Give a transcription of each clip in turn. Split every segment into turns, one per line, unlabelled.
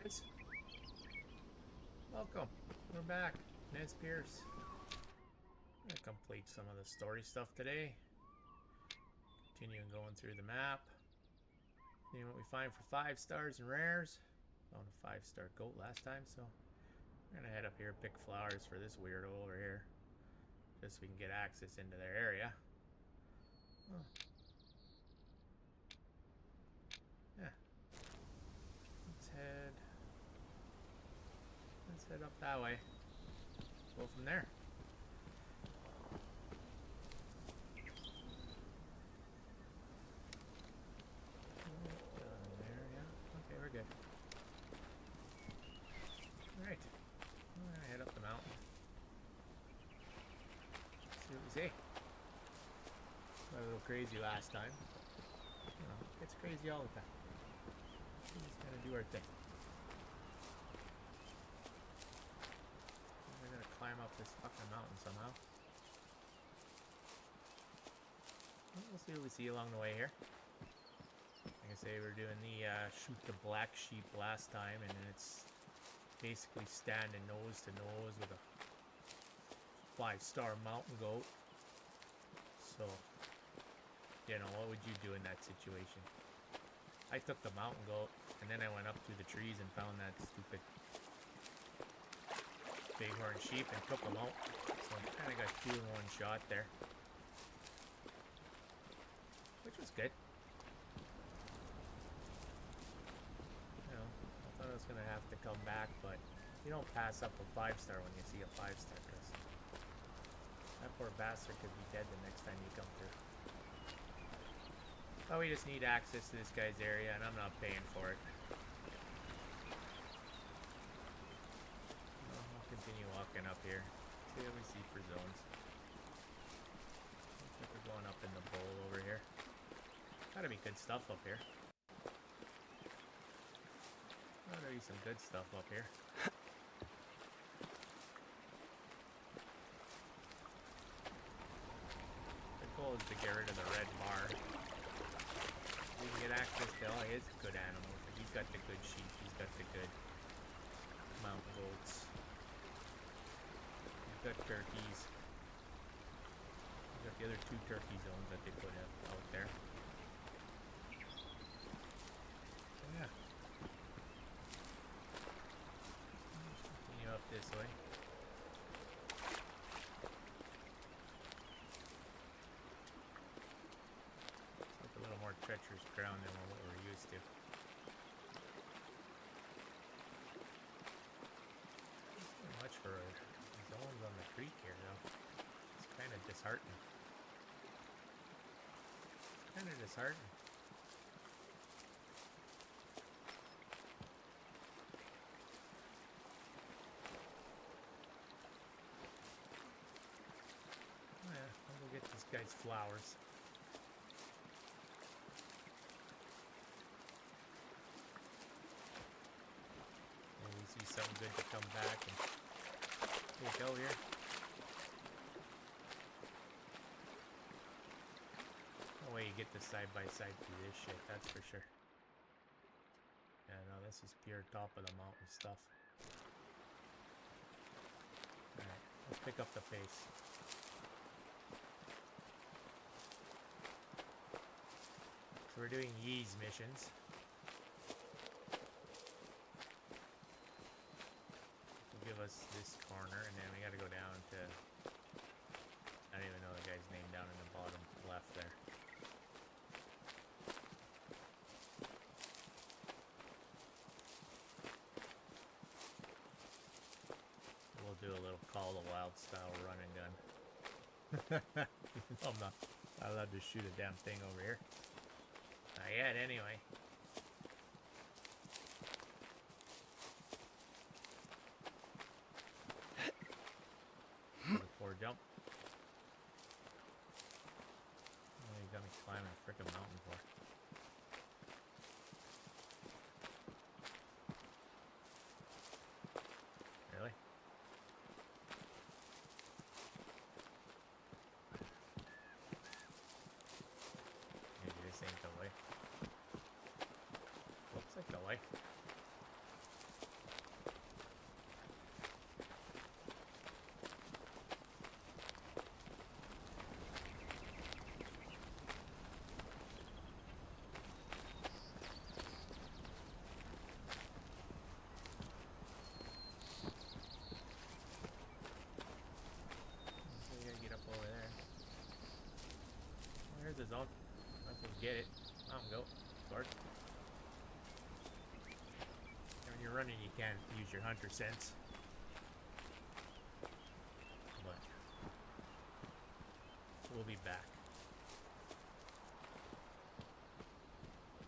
guys. Welcome. We're back. Nez Perce. I'm going to complete some of the story stuff today. Continuing going through the map. Seeing what we find for 5 stars and rares. Found a 5-star goat last time, so we're going to head up here, pick flowers for this weirdo over here. Just so we can get access into their area. Oh. Yeah. Let's head up that way. Go from there. There, yeah. Okay, we're good. Alright. We're gonna head up the mountain. See what we see. Got a little crazy last time. You know, it gets crazy all the time. We just gotta do our thing. We're gonna climb up this fucking mountain somehow. We'll see what we see along the way here. Like I say, we're doing the shoot the black sheep last time, and it's basically standing nose to nose with a 5-star mountain goat. So, you know, what would you do in that situation? I took the mountain goat, and then I went up through the trees and found that stupid bighorn sheep and took them out. So I kind of got 2 in one shot there, which was good. You know, I thought I was gonna have to come back, but you don't pass up a 5-star when you see a 5-star, because that poor bastard could be dead the next time you come through. But we just need access to this guy's area, and I'm not paying for it. I'll continue walking up here. See what we see for zones. Looks like we're going up in the bowl over here. Gotta be good stuff up here. Gotta be some good stuff up here. The goal is to get rid of the red bar. We can get access to all his good animals. He's got the good sheep, he's got the good mountain goats. He's got turkeys. He's got the other 2 turkey zones that they put out there. So yeah. Let's continue up this way. It's like a little more treacherous ground than what we're used to. Not much for zones on the creek here, though. It's kind of disheartening. Oh yeah, I'll go get this guy's flowers. Maybe we see something good to come back and take out here. No way you get this side by side through this shit, that's for sure. Yeah, no, this is pure top of the mountain stuff. Alright, let's pick up the pace. So we're doing Yee's missions. Will give us this corner, and then we gotta go down to, I don't even know the guy's name down in the bottom left there. We'll do a little Call of the Wild style run and gun. I'm not allowed to shoot a damn thing over here. Not yet, anyway. Poor jump. Oh, you got me climbing a frickin' mountain for. Really? Maybe this ain't the way. the zone. Let's get it. On, go. Sword. When you're running, you can't use your hunter sense. But we'll be back.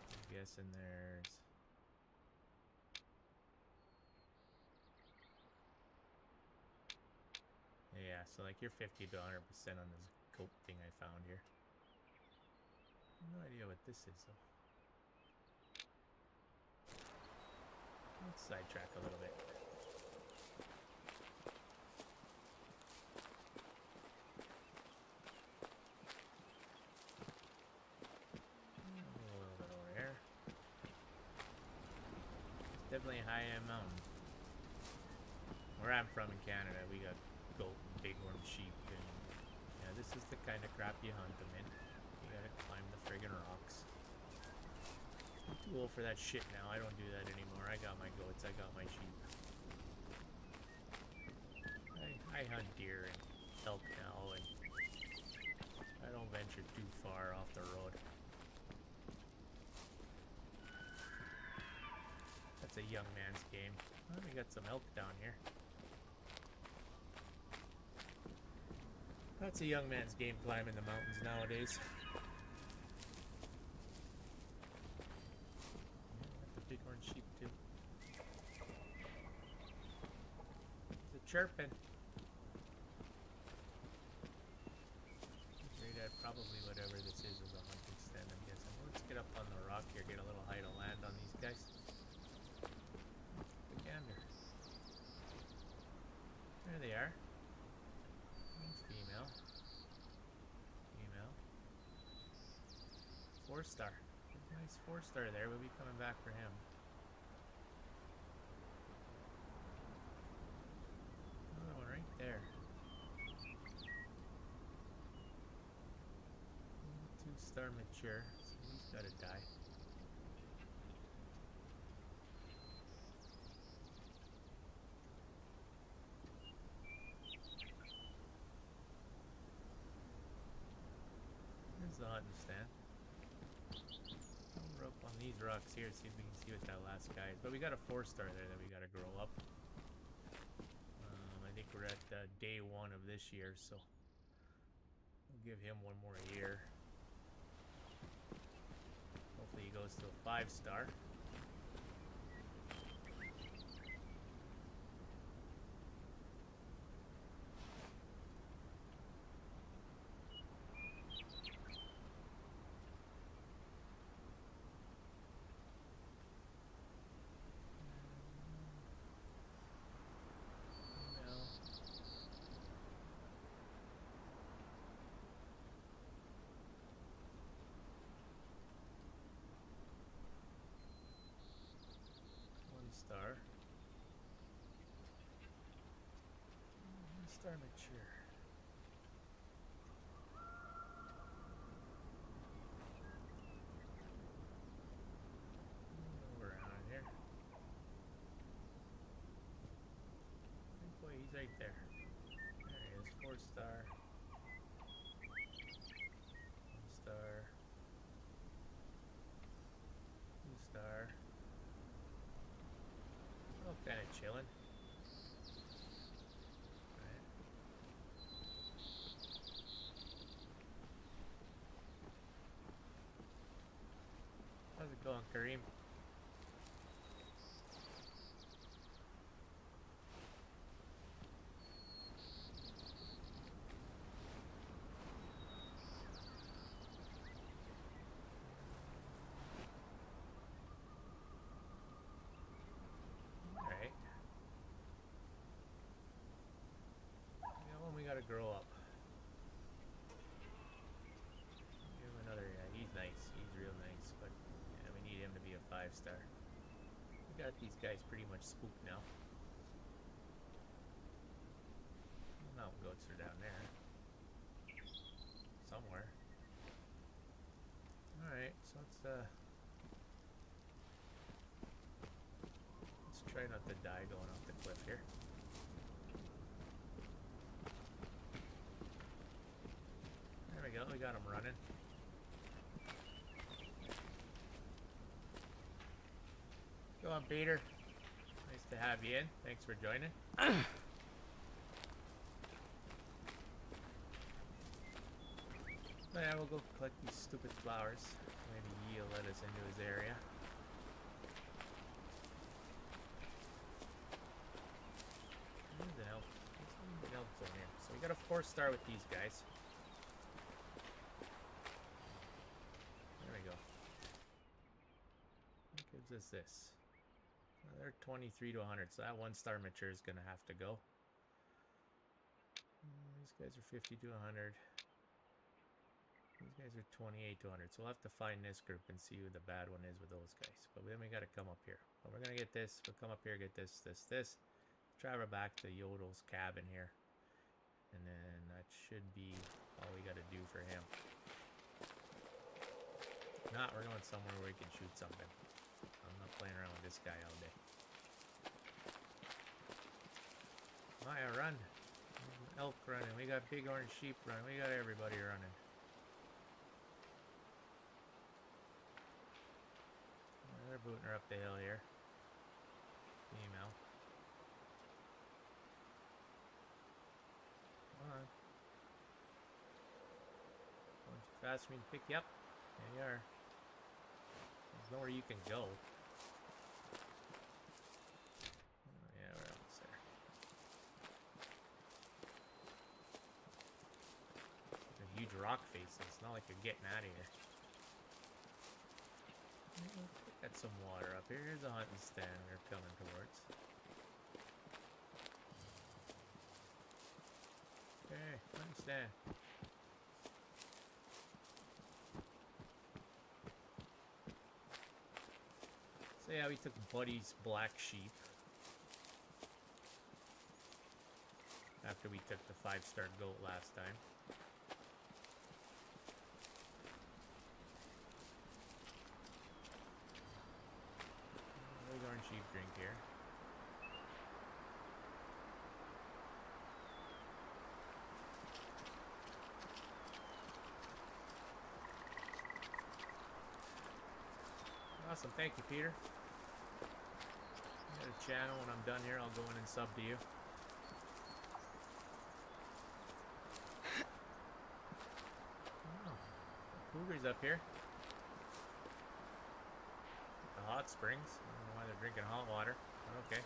I'm guessing there's... Yeah, so like you're 50 to 100% on this coat thing I found here. No idea what this is though. Let's sidetrack a little bit. A little bit over here. Definitely a high-end mountain. Where I'm from in Canada, we got goat and bighorn sheep, and yeah, this is the kind of crap you hunt them in. You gotta climb the friggin' rocks. I'm too old for that shit now. I don't do that anymore. I got my goats, I got my sheep. I hunt deer and elk now, and I don't venture too far off the road. That's a young man's game. Oh, we got some elk down here. That's a young man's game, climbing the mountains nowadays. Yeah, the bighorn sheep too. It's a chirping. Great at probably whatever this is a hunting stand, I'm guessing. Let's get up on the rock here, get a little height of land on these guys. The gander. There they are. Female. Female. 4-star. Nice 4-star there. We'll be coming back for him. Another one right there. 2-star mature. So he's gotta die. The hunting stand. We're up on these rocks here, see if we can see what that last guy is. But we got a 4-star there that we got to grow up. I think we're at day 1 of this year, so we'll give him one more year. Hopefully he goes to a 5-star. Star. 1-star mature. Over around here. Boy, he's right there. There he is. 4-star. 1-star. 2-star. Oh, kind of chilling. Right. How's it going, Kareem? Gotta grow up. Give him another. Yeah, he's nice. He's real nice, but yeah, we need him to be a 5-star. We got these guys pretty much spooked now. Mountain goats are down there somewhere. All right, so let's try not to die going off the cliff here. We got him running. Go on, Peter. Nice to have you in. Thanks for joining. But yeah, we'll go collect these stupid flowers. Maybe he'll let us into his area. There's an elf. There's an elf zone here. So we got a 4-star with these guys. There we go. What gives us this? Well, they're 23 to 100, so that 1-star mature is going to have to go. These guys are 50 to 100. These guys are 28 to 100, so we'll have to find this group and see who the bad one is with those guys. But then we got to come up here. But we're going to get this. We'll come up here, get this. Travel back to Yodel's cabin here. And then that should be all we got to do for him. If not, we're going somewhere where we can shoot something. I'm not playing around with this guy all day. Maya, run. Elk running. We got big orange sheep running. We got everybody running. They're booting her up the hill here. Female. Come on. Going too fast for me to pick you up. There you are. There's nowhere you can go. Oh, yeah, we're almost there. There's a huge rock face. It's not like you're getting out of here. Got some water up here. Here's a hunting stand we're coming towards. Okay, hunting stand. So yeah, we took Buddy's black sheep. After we took the 5-star goat last time. Orange sheep drink here. Awesome, thank you, Peter. Got a channel. When I'm done here, I'll go in and sub to you. Oh, cougars up here. The hot springs. I don't know why they're drinking hot water, but okay.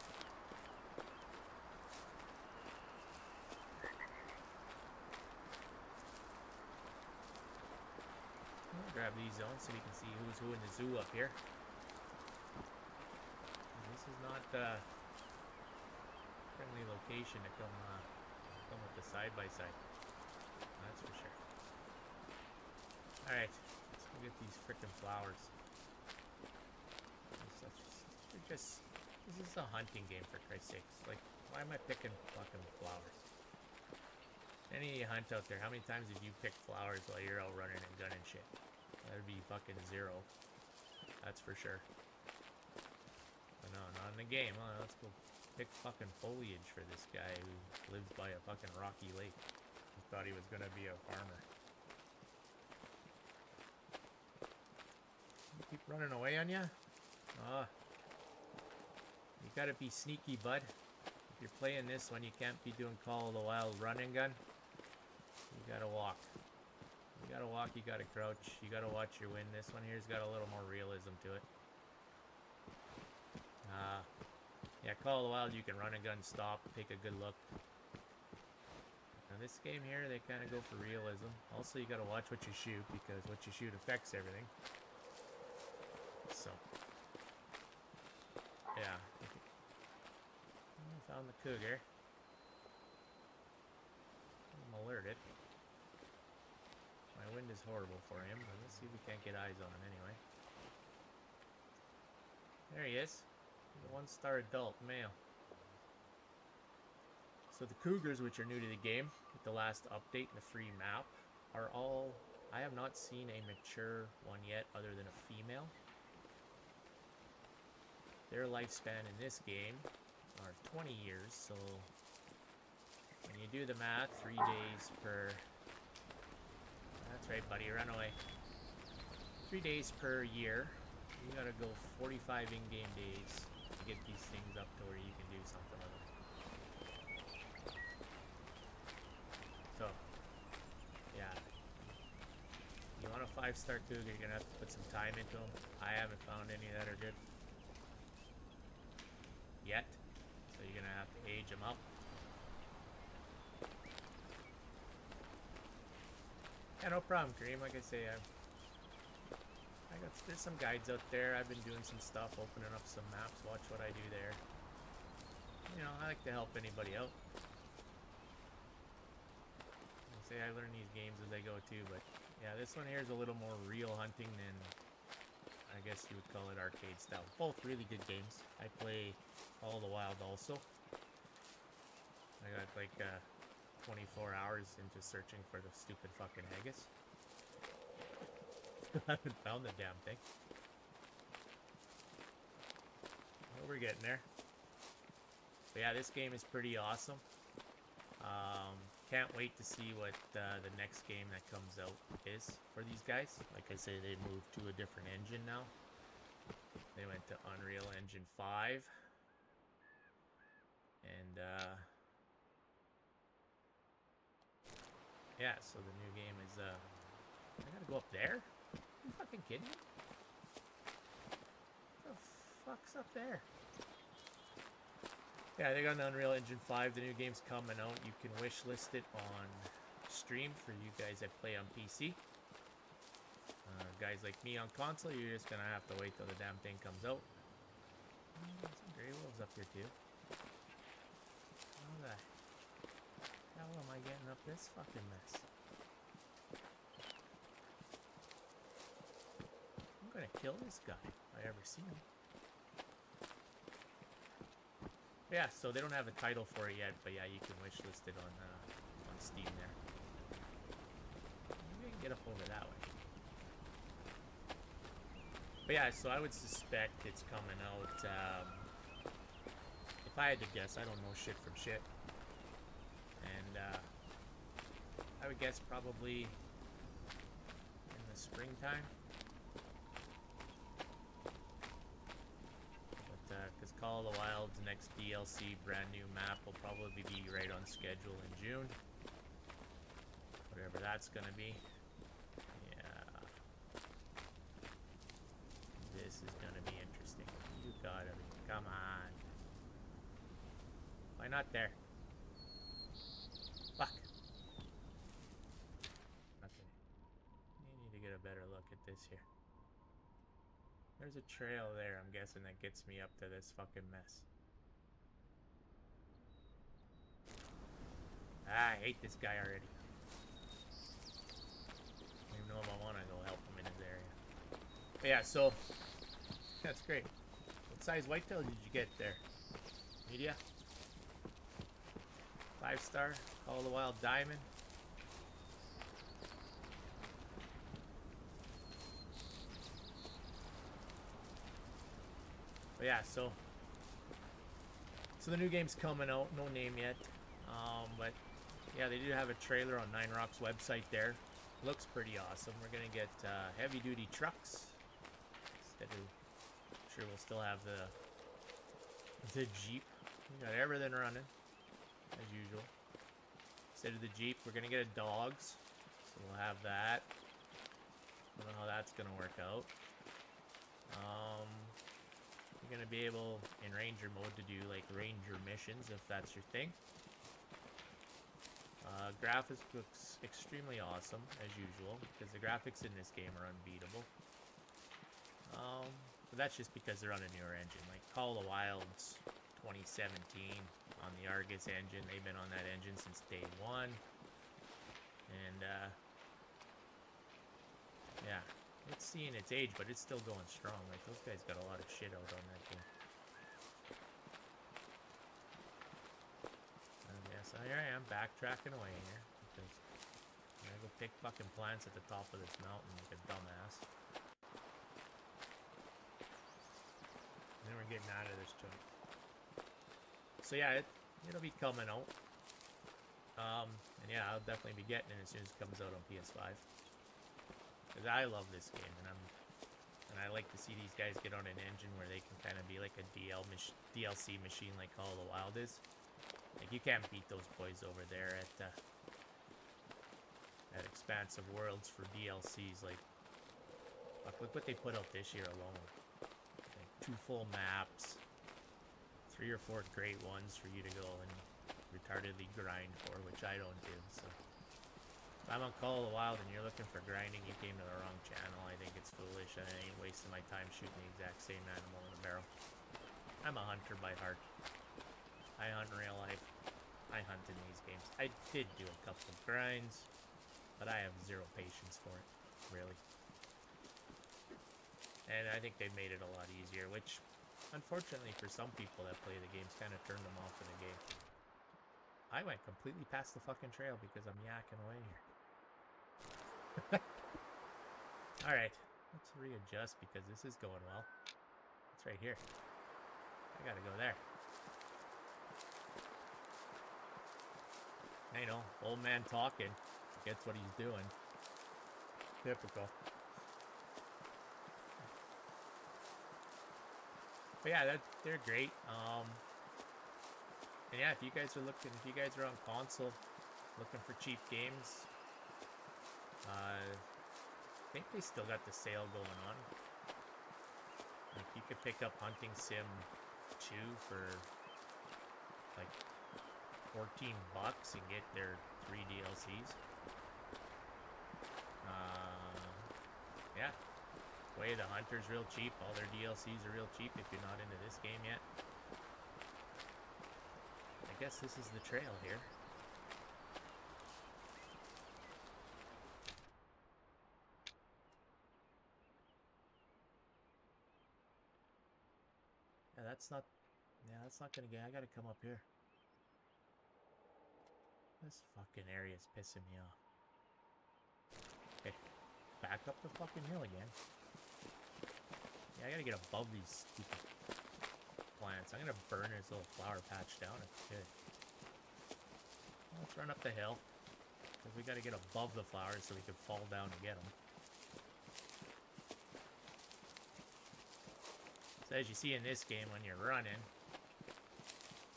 I'll grab these zones so we can see who's who in the zoo up here. This is not a friendly location to come with the side-by-side. That's for sure. Alright, let's go get these frickin' flowers. This is a hunting game, for Christ's sakes. Like, why am I picking fucking flowers? Any hunt out there, how many times have you picked flowers while you're out running and gunning shit? That'd be fucking 0. That's for sure. But no, not in the game. Oh, let's go pick fucking foliage for this guy who lives by a fucking rocky lake. He thought he was gonna be a farmer. You keep running away on ya? Ah. You gotta be sneaky, bud. If you're playing this one, you can't be doing Call of the Wild run and gun. You gotta walk. You gotta walk, you gotta crouch, you gotta watch your wind. This one here's got a little more realism to it. Yeah, Call of the Wild, you can run and gun, stop, take a good look. Now this game here, they kind of go for realism. Also, you gotta watch what you shoot, because what you shoot affects everything. So, yeah. I found the cougar. I'm alerted. My wind is horrible for him, but let's see if we can't get eyes on him anyway. There he is. The 1-star adult male. So the cougars, which are new to the game, with the last update and the free map, are all... I have not seen a mature one yet other than a female. Their lifespan in this game are 20 years, so when you do the math, 3 days per... That's right, buddy, run away. 3 days per year. You gotta go 45 in-game days to get these things up to where you can do something with them. So, yeah. You want a 5-star cougar, you're gonna have to put some time into them. I haven't found any that are good yet, so you're gonna have to age them up. Yeah, no problem, Kareem. Like I say, there's some guides out there. I've been doing some stuff, opening up some maps. Watch what I do there. You know, I like to help anybody out. I say I learn these games as I go too, but yeah, this one here is a little more real hunting than I guess you would call it arcade style. Both really good games. I play Call of the Wild also. I got like 24 hours into searching for the stupid fucking haggis. I haven't found the damn thing. Well, we're getting there. But yeah, this game is pretty awesome. Can't wait to see what the next game that comes out is for these guys. Like I say, they moved to a different engine now. They went to Unreal Engine 5. And yeah, so the new game is I gotta go up there? Are you fucking kidding me? What the fuck's up there? Yeah, they got an Unreal Engine 5. The new game's coming out. You can wishlist it on stream for you guys that play on PC. Guys like me on console, you're just gonna have to wait till the damn thing comes out. Some gray wolves up here too. How the hell am I getting up this fucking mess? I'm gonna kill this guy if I ever see him. Yeah, so they don't have a title for it yet, but yeah, you can wishlist it on Steam there. Maybe I can get up over that way. But yeah, so I would suspect it's coming out, if I had to guess, I don't know shit from shit. And I would guess probably in the springtime. Because Call of the Wild's next DLC, brand new map, will probably be right on schedule in June. Whatever that's gonna be. Yeah. This is gonna be interesting. You gotta be. Come on. Why not there? Fuck. Okay. You need to get a better look at this here. There's a trail there, I'm guessing, that gets me up to this fucking mess. Ah, I hate this guy already. I don't even know if I want to go help him in his area. But yeah, so that's great. What size whitetail did you get there? Media? 5-star? Call of the Wild Diamond? But yeah, so the new game's coming out. No name yet. But yeah, they do have a trailer on Nine Rock's website there. Looks pretty awesome. We're gonna get heavy duty trucks. Instead of, I'm sure we'll still have the Jeep. We got everything running as usual. Instead of the Jeep, we're gonna get a dogs. So we'll have that. I don't know how that's gonna work out. You're gonna be able in Ranger mode to do like Ranger missions if that's your thing. Graphics looks extremely awesome as usual because the graphics in this game are unbeatable. But that's just because they're on a newer engine. Like Call of the Wild's 2017 on the Argus engine. They've been on that engine since day one. And yeah. It's seeing its age, but it's still going strong. Like, those guys got a lot of shit out on that game. Yeah, so here I am, backtracking away here. Because I'm gonna go pick fucking plants at the top of this mountain like a dumbass. And then we're getting out of this joint. So yeah, it'll be coming out. And yeah, I'll definitely be getting it as soon as it comes out on PS5. Because I love this game, and I'm And I like to see these guys get on an engine where they can kind of be like a DLC machine like Call of the Wild is. Like, you can't beat those boys over there at Expansive Worlds for DLCs. Like, fuck, look what they put out this year alone. Like 2 full maps, 3 or 4 great ones for you to go and retardedly grind for, which I don't do. So if I'm on Call of the Wild and you're looking for grinding, you came to the wrong channel. I think it's foolish, and I ain't wasting my time shooting the exact same animal in a barrel. I'm a hunter by heart. I hunt in real life. I hunt in these games. I did do a couple of grinds, but I have zero patience for it, really. And I think they made it a lot easier, which, unfortunately for some people that play the games, kind of turned them off of the game. I went completely past the fucking trail because I'm yakking away here. Alright, let's readjust because this is going well. It's right here. I gotta go there. You know, old man talking. Gets what he's doing. Typical. But yeah, they're great. And yeah, if you guys are on console, looking for cheap games, I think they still got the sale going on. Like, you could pick up Hunting Sim 2 for like $14 and get their 3 DLCs. Yeah. Way of the Hunter's real cheap. All their DLCs are real cheap if you're not into this game yet. I guess this is the trail here. Yeah, that's not gonna get. I gotta come up here. This fucking area is pissing me off. Okay, back up the fucking hill again. Yeah, I gotta get above these stupid plants. I'm gonna burn this little flower patch down if I could. Let's run up the hill, because we gotta get above the flowers so we can fall down and get them. So as you see in this game, when you're running,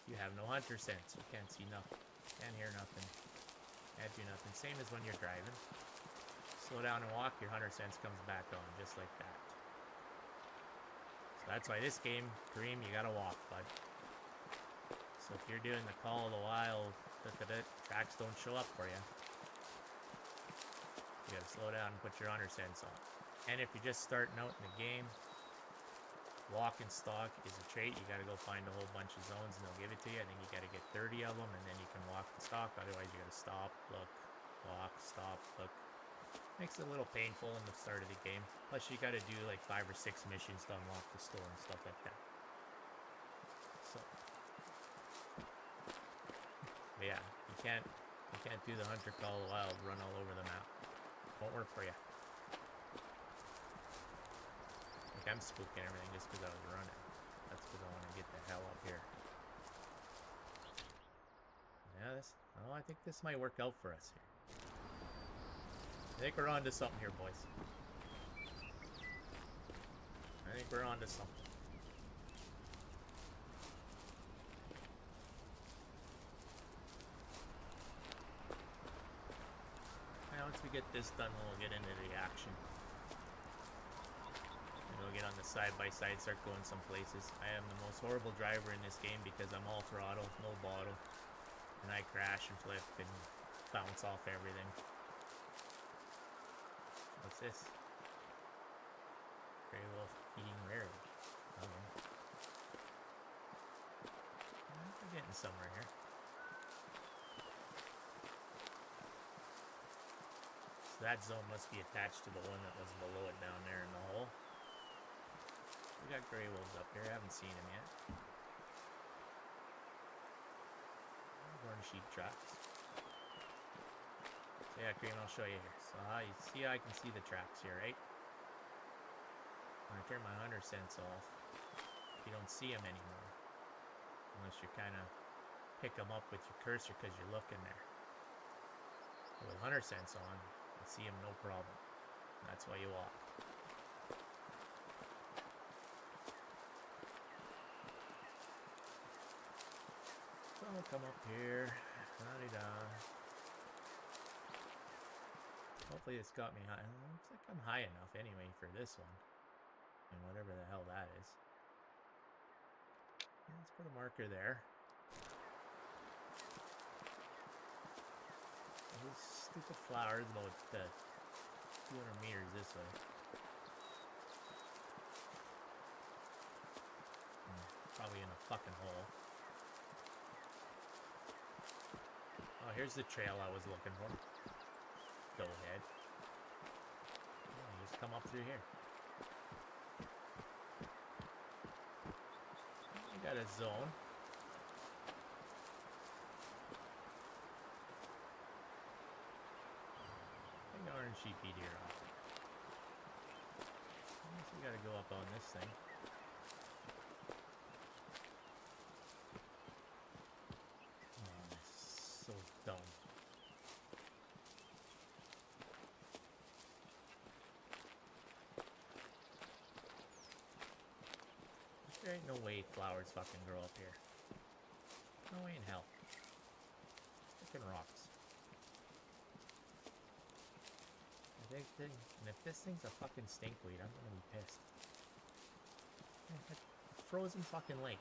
you have no hunter sense. You can't see nothing. Can't hear nothing. Can't do nothing. Same as when you're driving. Slow down and walk, your hunter sense comes back on, just like that. So that's why this game, Kareem, you gotta walk, bud. So if you're doing the Call of the Wild, tracks don't show up for you. You gotta slow down and put your hunter sense on. And if you're just starting out in the game, walk and stalk is a trait. You gotta go find a whole bunch of zones and they'll give it to you. I think you gotta get 30 of them and then you can walk and stalk. Otherwise you gotta stop, look, walk, stop, look. Makes it a little painful in the start of the game. Plus you gotta do like 5 or 6 missions to unlock the store and stuff like that. So, but yeah, you can't do the Hunter Call of the Wild, run all over the map. Won't work for you. Like, I'm spooking everything just because I was running. That's because I want to get the hell up here. Yeah, I think this might work out for us here. I think we're on to something here, boys. I think we're on to something. Now, once we get this done, we'll get into the action. And we'll get on the side-by-side, start going some places. I am the most horrible driver in this game because I'm all throttle, no bottle. And I crash and flip and bounce off everything. What's this? Gray wolf eating rarely. Okay. We're getting somewhere here. So that zone must be attached to the one that was below it down there in the hole. We got gray wolves up here. I haven't seen them yet. Born sheep tracks. So yeah, Green, I'll show you here. So you see how I can see the tracks here, right? When I turn my hunter sense off, you don't see them anymore. Unless you kind of pick them up with your cursor because you're looking there. But with hunter sense on, you see them no problem. That's why you walk. Oh, come up here. Da-de-da. Hopefully it's got me high. Looks like I'm high enough anyway for this one. And whatever the hell that is. Let's put a marker there. These stupid flowers about 200 meters this way. Probably in a fucking hole. Oh, here's the trail I was looking for. Go ahead. Oh, just come up through here. We got a zone. Big orange sheepy deer off there. I guess we gotta go up on this thing. Oh, so dumb. There ain't no way flowers fucking grow up here. No way in hell. Fucking rocks. And if this thing's a fucking stinkweed, I'm gonna be pissed. It's like a frozen fucking lake.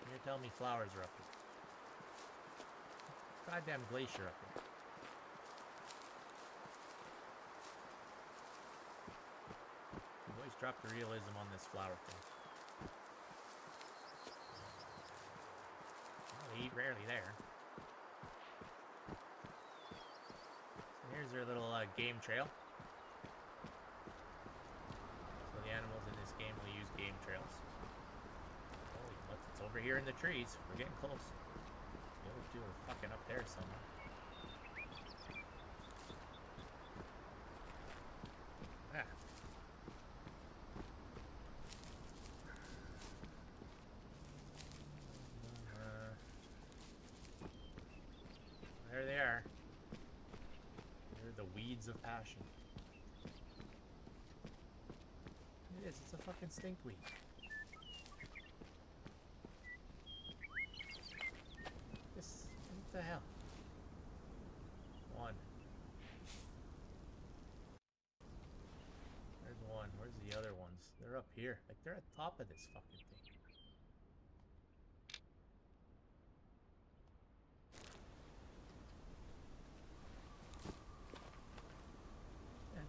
And you're telling me flowers are up here. Goddamn glacier up here. You always drop the realism on this flower thing. They eat rarely there. So here's their little game trail. So the animals in this game will use game trails. Holy nuts, it's over here in the trees. We're getting close. The other two are fucking up there somewhere. Ah. There they are. They're the weeds of passion. It is, it's a fucking stinkweed. What the hell? One. There's one. Where's the other ones? They're up here. Like, they're at the top of this fucking thing.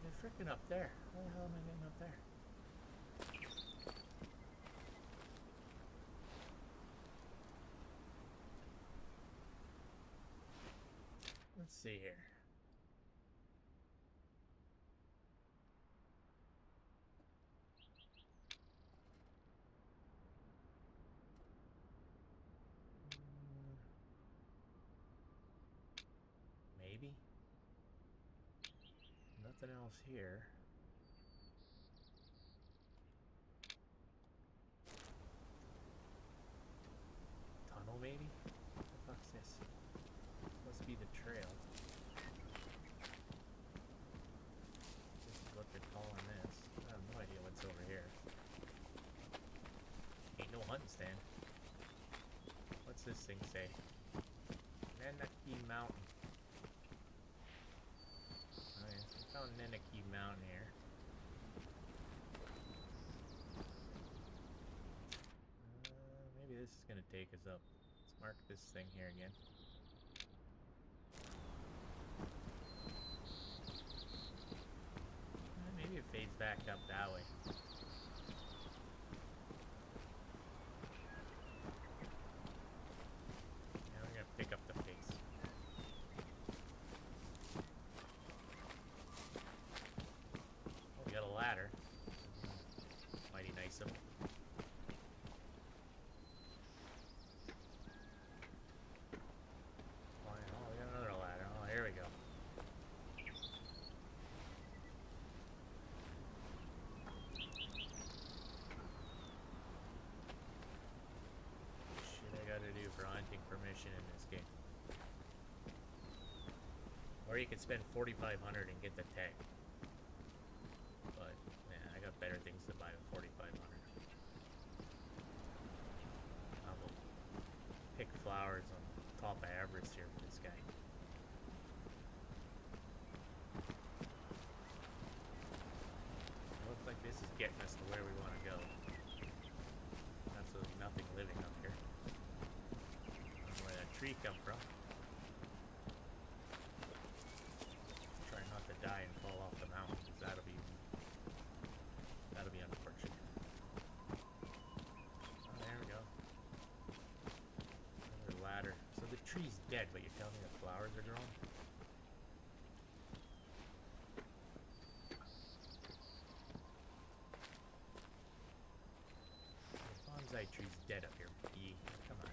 They're freaking up there. How the hell am I getting up there? Let's see here. Maybe. Nothing else here. Tunnel, maybe? What the fuck's this? Must be the trail. This is what they're calling this. I have no idea what's over here. Ain't no hunting stand. What's this thing say? Nenaki Mountain. Okay, so we found Nenaki Mountain here. Maybe this is gonna take us up. Let's mark this thing here again. Maybe it fades back up that way. Now we're gonna pick up the pace. Oh, we got a ladder. Mighty nice of them. Oh, we got another ladder. Oh, here we go. For hunting permission in this game. Or you could spend 4,500 and get the tag. But, man, I got better things to buy with 4,500. I will pick flowers on getting us to where we want to go. Absolutely nothing living up here. I don't know where that tree come from. Try not to die and fall off the mountain, because that'll be unfortunate. Oh, there we go. Another ladder. So the tree's dead, but you're telling me the flowers are growing? The bonsai tree's dead up here. Come on.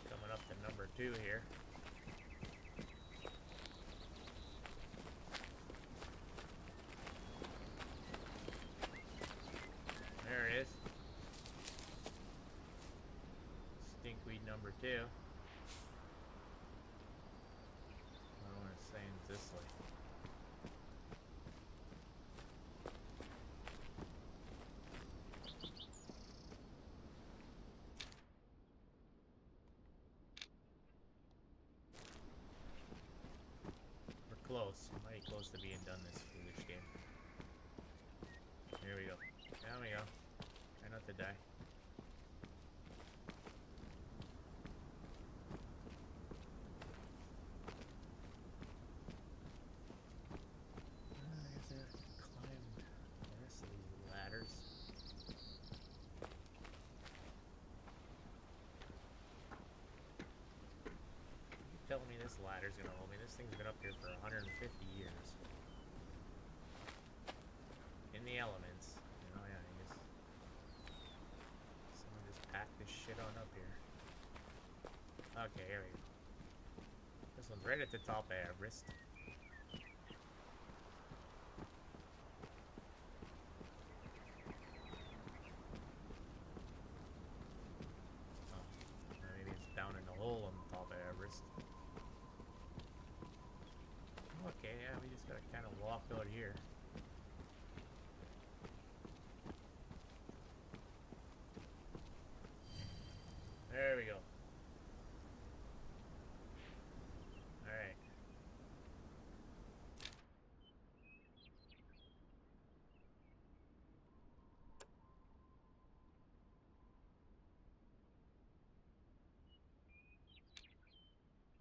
Coming up to number 2 here. There it is. Stinkweed number 2. I don't want to say it this way. We're close. We're mighty close to being done this foolish game. Here we go. There we go. Try not to die. I guess I have to climb the rest of these ladders. You're telling me this ladder's gonna hold me? This thing's been up here for 150 years. In the elements. You know, yeah, I guess someone just packed this shit on up here. Okay, here we go. This one's right at the top of Everest. Oh, maybe it's down in the hole on the top of Everest. Okay, yeah, we just gotta kind of walk out here. There we go. Alright.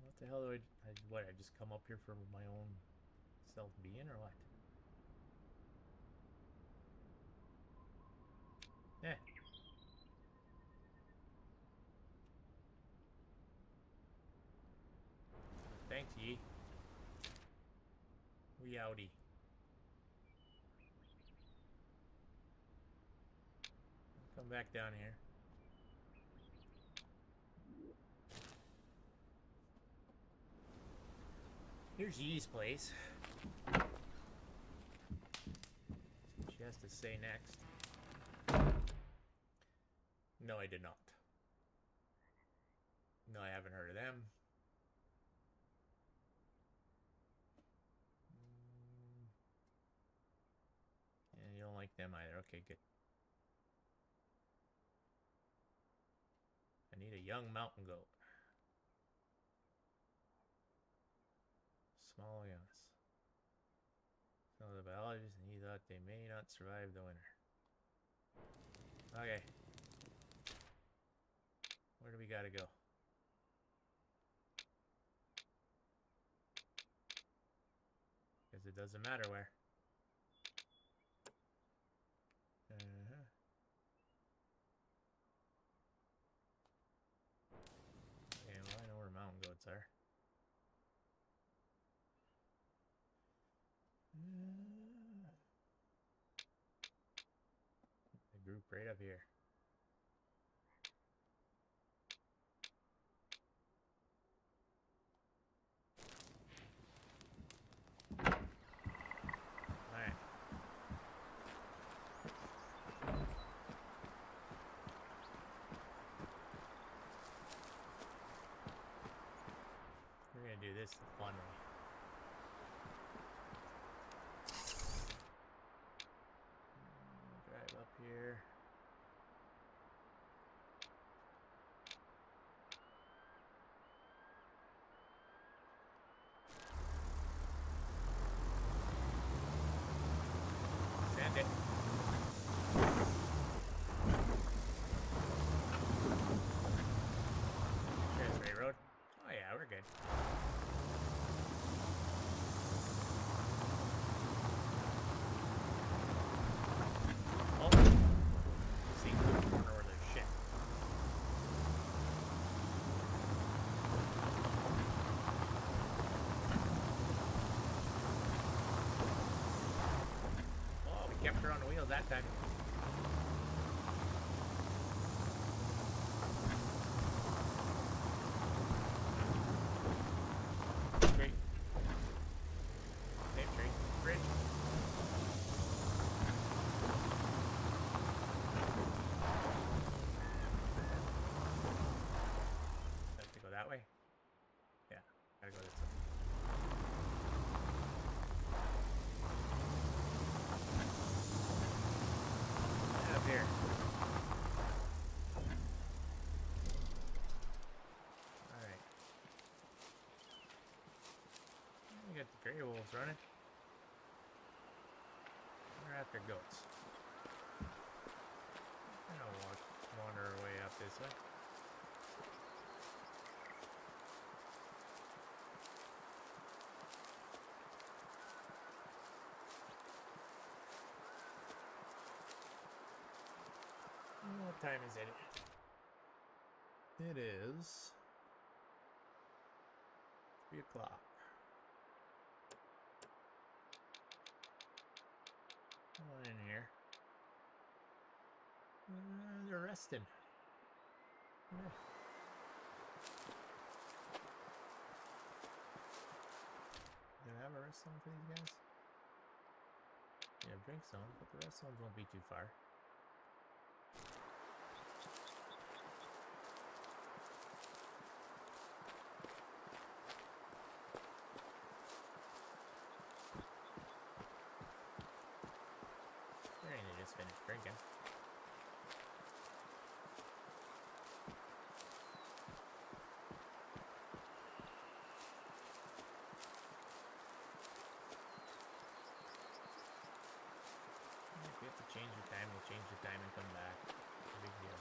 What the hell do what, I just come up here for my own self-being or what? Yeah. Thanks, Yi. We outie. Come back down here. Here's Yi's place. She has to say next. No, I did not. No, I haven't heard of them. And you don't like them either. Okay, good. I need a young mountain goat. Small youngs. Some of the biologists, and he thought they may not survive the winter. Okay. Where do we gotta go? Because it doesn't matter where. Okay, well, I know where mountain goats are. The group right up here. Alright. We're gonna do this the fun way. on the wheels that time. Great. Same tree. Bridge. Have to go that way? Yeah, gotta go this way. Up here. Alright. We got the gray wolves running. We're after goats. I'm gonna wander our way up this way. What time is it? It is 3 o'clock. Come on in here. They're resting. Yeah. Gonna have a rest zone for these guys? Yeah, drink zone, but the rest zones won't be too far. They just finished drinking. If you have to change your time, we'll change your time and come back. No big deal.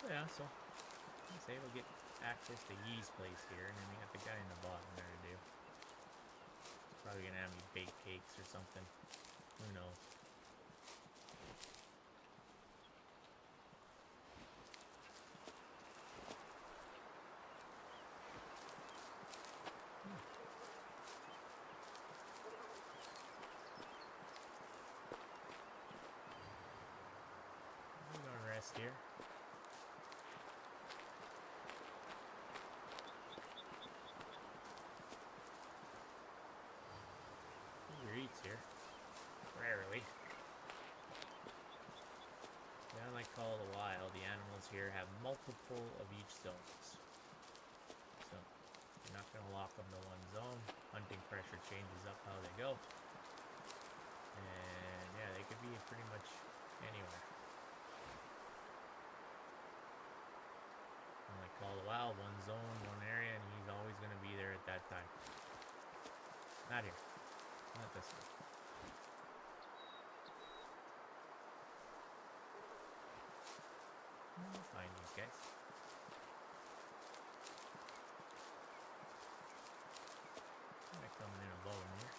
Yeah, so I say we'll get access to Yee's place here, and then we got the guy in the bottom there to do. Probably gonna have me bake cakes or something. Who knows? I'm gonna rest here. Eats here. Rarely. Yeah, like Call of the Wild, the animals here have multiple of each zones. So, you're not going to lock them to one zone. Hunting pressure changes up how they go. And yeah, they could be pretty much anywhere. And like Call of the Wild, one zone, one area, and he's always going to be there at that time. Not here. Not this one. We'll find these guys. They're coming in above them here.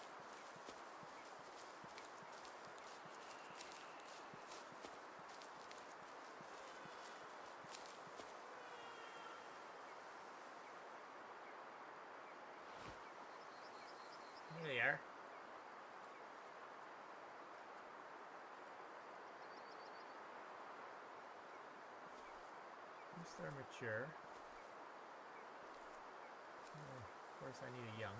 There they are. They're mature. Of course, I need a young.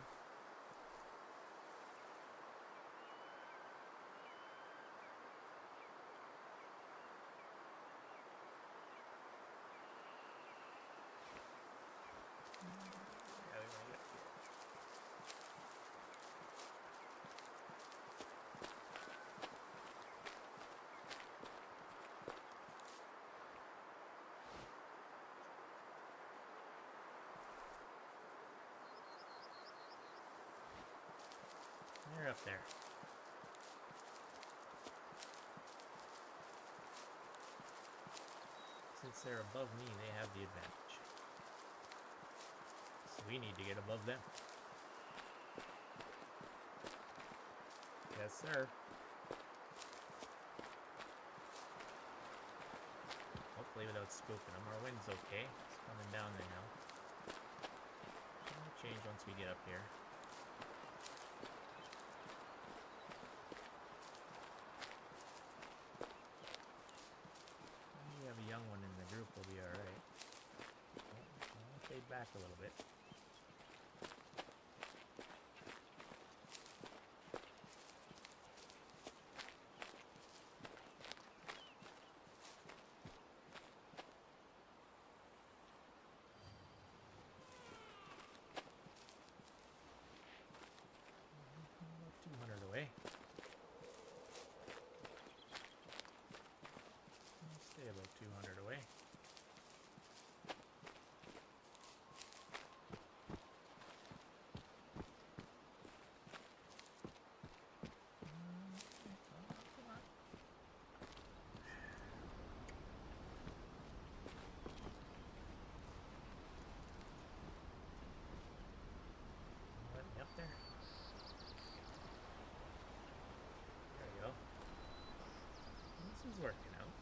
Yeah, we want to get here. They're up there. Since they're above me, they have the advantage. So We need to get above them. Yes, sir. Hopefully without spooking them. Our wind's okay. It's coming down there now. It'll change once we get up here. We have a young one in the group, we'll be alright. I'll fade back a little bit. About 200 away. I'll stay about 200 away. Come on. Let me up there. There we go. This is working out.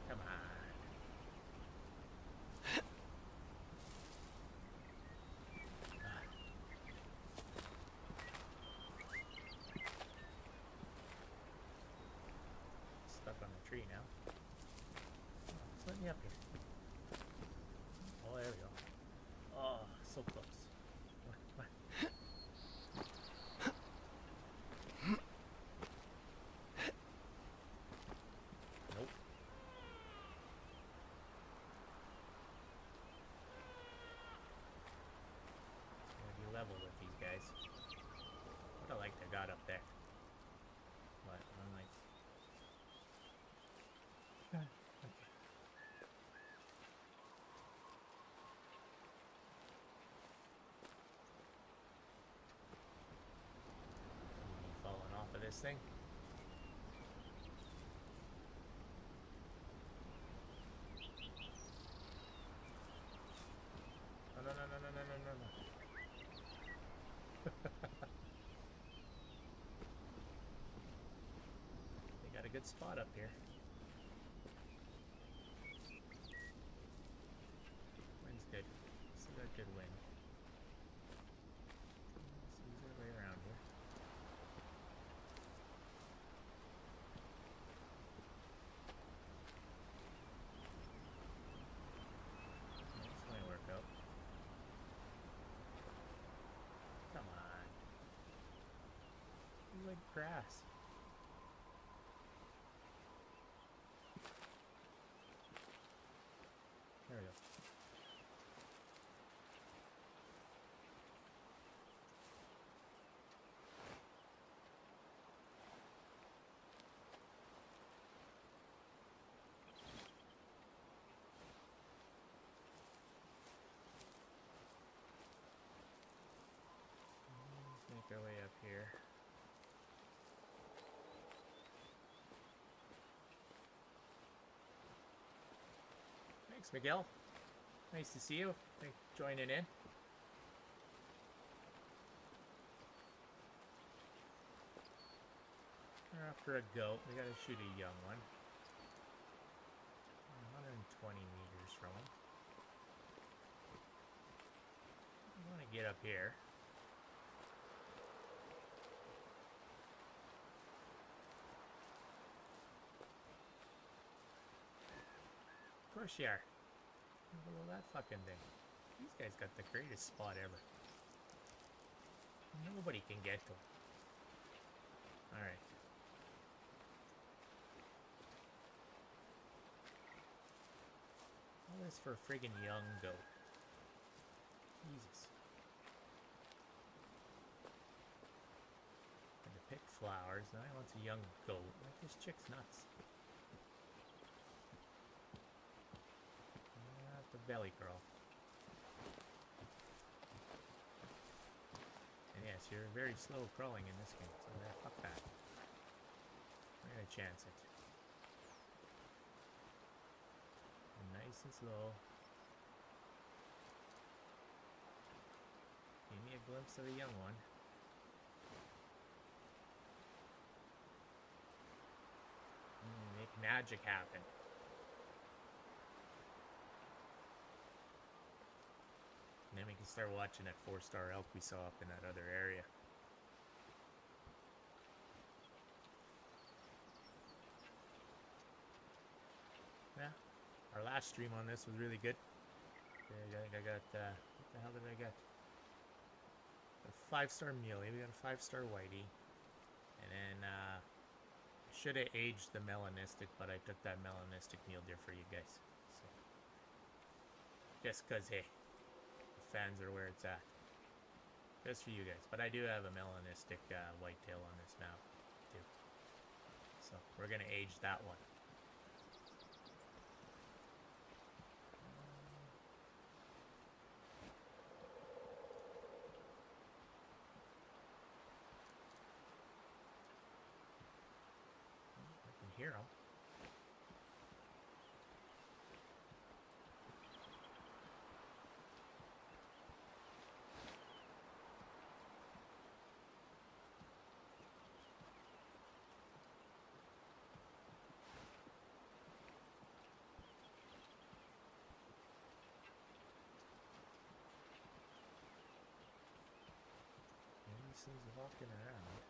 Come on. Stuck on the tree now. Oh, just let me up here. Oh, there we go. Oh, so close. What? Nope. It's gonna be level with these guys. Would have liked I got up there. But I'm like, okay. Falling off of this thing. No, no, no, no, no, no, no, no. They got a good spot up here. Wind's good. Still got good wind. Let's ease our way around here. This might work out. Come on. You like grass. There we go. Let's make our way up here. Thanks, Miguel. Nice to see you. Thanks for joining in. We're after a goat. We gotta shoot a young one. 120 meters from him. I want to get up here. Of course you are. Below that fucking thing. These guys got the greatest spot ever. Nobody can get to him. Alright. All this for a friggin' young goat. Jesus. And to pick flowers. Now he wants a young goat. Like, this chick's nuts. The belly curl. And yes, you're very slow crawling in this game, so fuck that. chance it. And nice and slow. Give me a glimpse of a young one. Make magic happen. And then we can start watching that 4-star elk we saw up in that other area. Yeah, our last stream on this was really good. I think I got, what the hell did I get? A 5-star muley, we got a 5-star whitey. And then, should have aged the melanistic, but I took that melanistic mule deer for you guys. So, just cause, hey, the fans are where it's at. Just for you guys. But I do have a melanistic whitetail on this map, too. So, we're gonna age that one. Hear them. Maybe these things are walking around.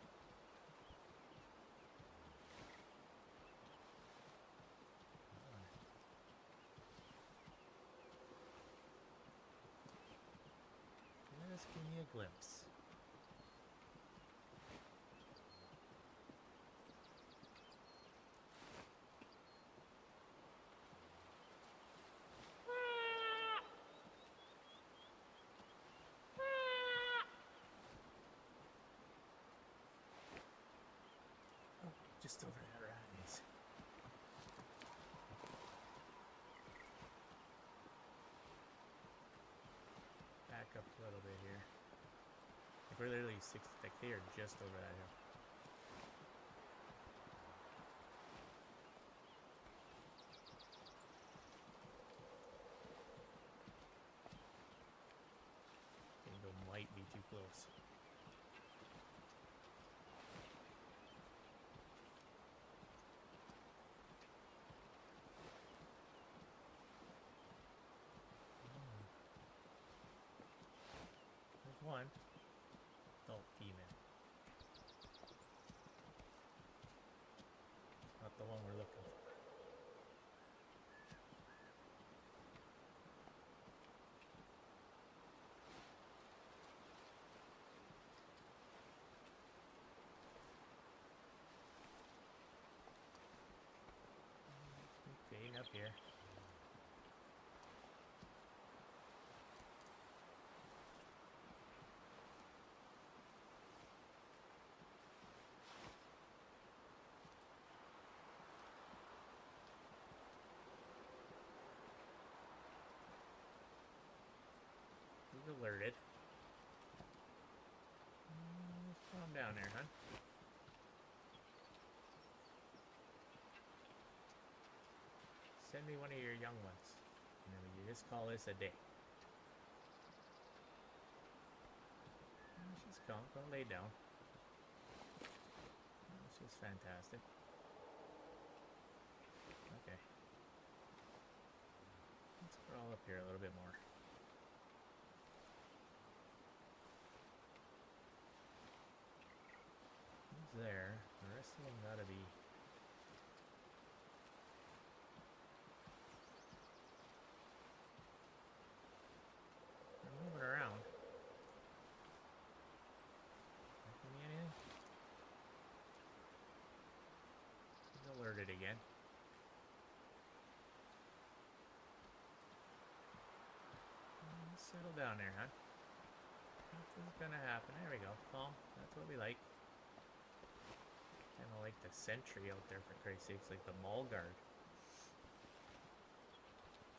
Just give me a glimpse. Oh, just over that rise. Back up a little bit here. Like we're literally like they are just over that hill. Bingo might be too close. There's one. Adult female. Not the one we're looking for. Fading up here. He's alerted. Calm down there, huh? Send me one of your young ones. And then we just call this a day. She's calm. Go lay down. She's fantastic. Okay. Let's crawl up here a little bit more. He's there. The rest of them gotta be. They're moving around. Nothing anything? He's alerted again. Settle down there, huh? Nothing's gonna happen. There we go. Calm. That's what we like. Kind of like the sentry out there, for Christ's sakes, like the mall guard.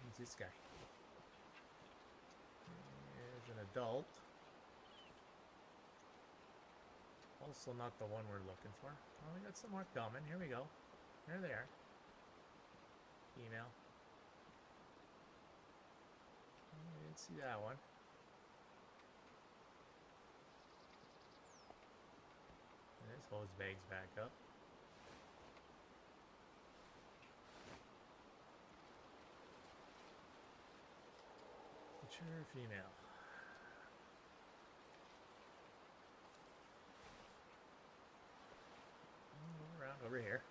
Who's this guy? There's an adult. Also not the one we're looking for. Oh, we got some more coming. Here we go. There they are. Female. I didn't see that one. And this hose bag's back up. Mature female. Go around over here.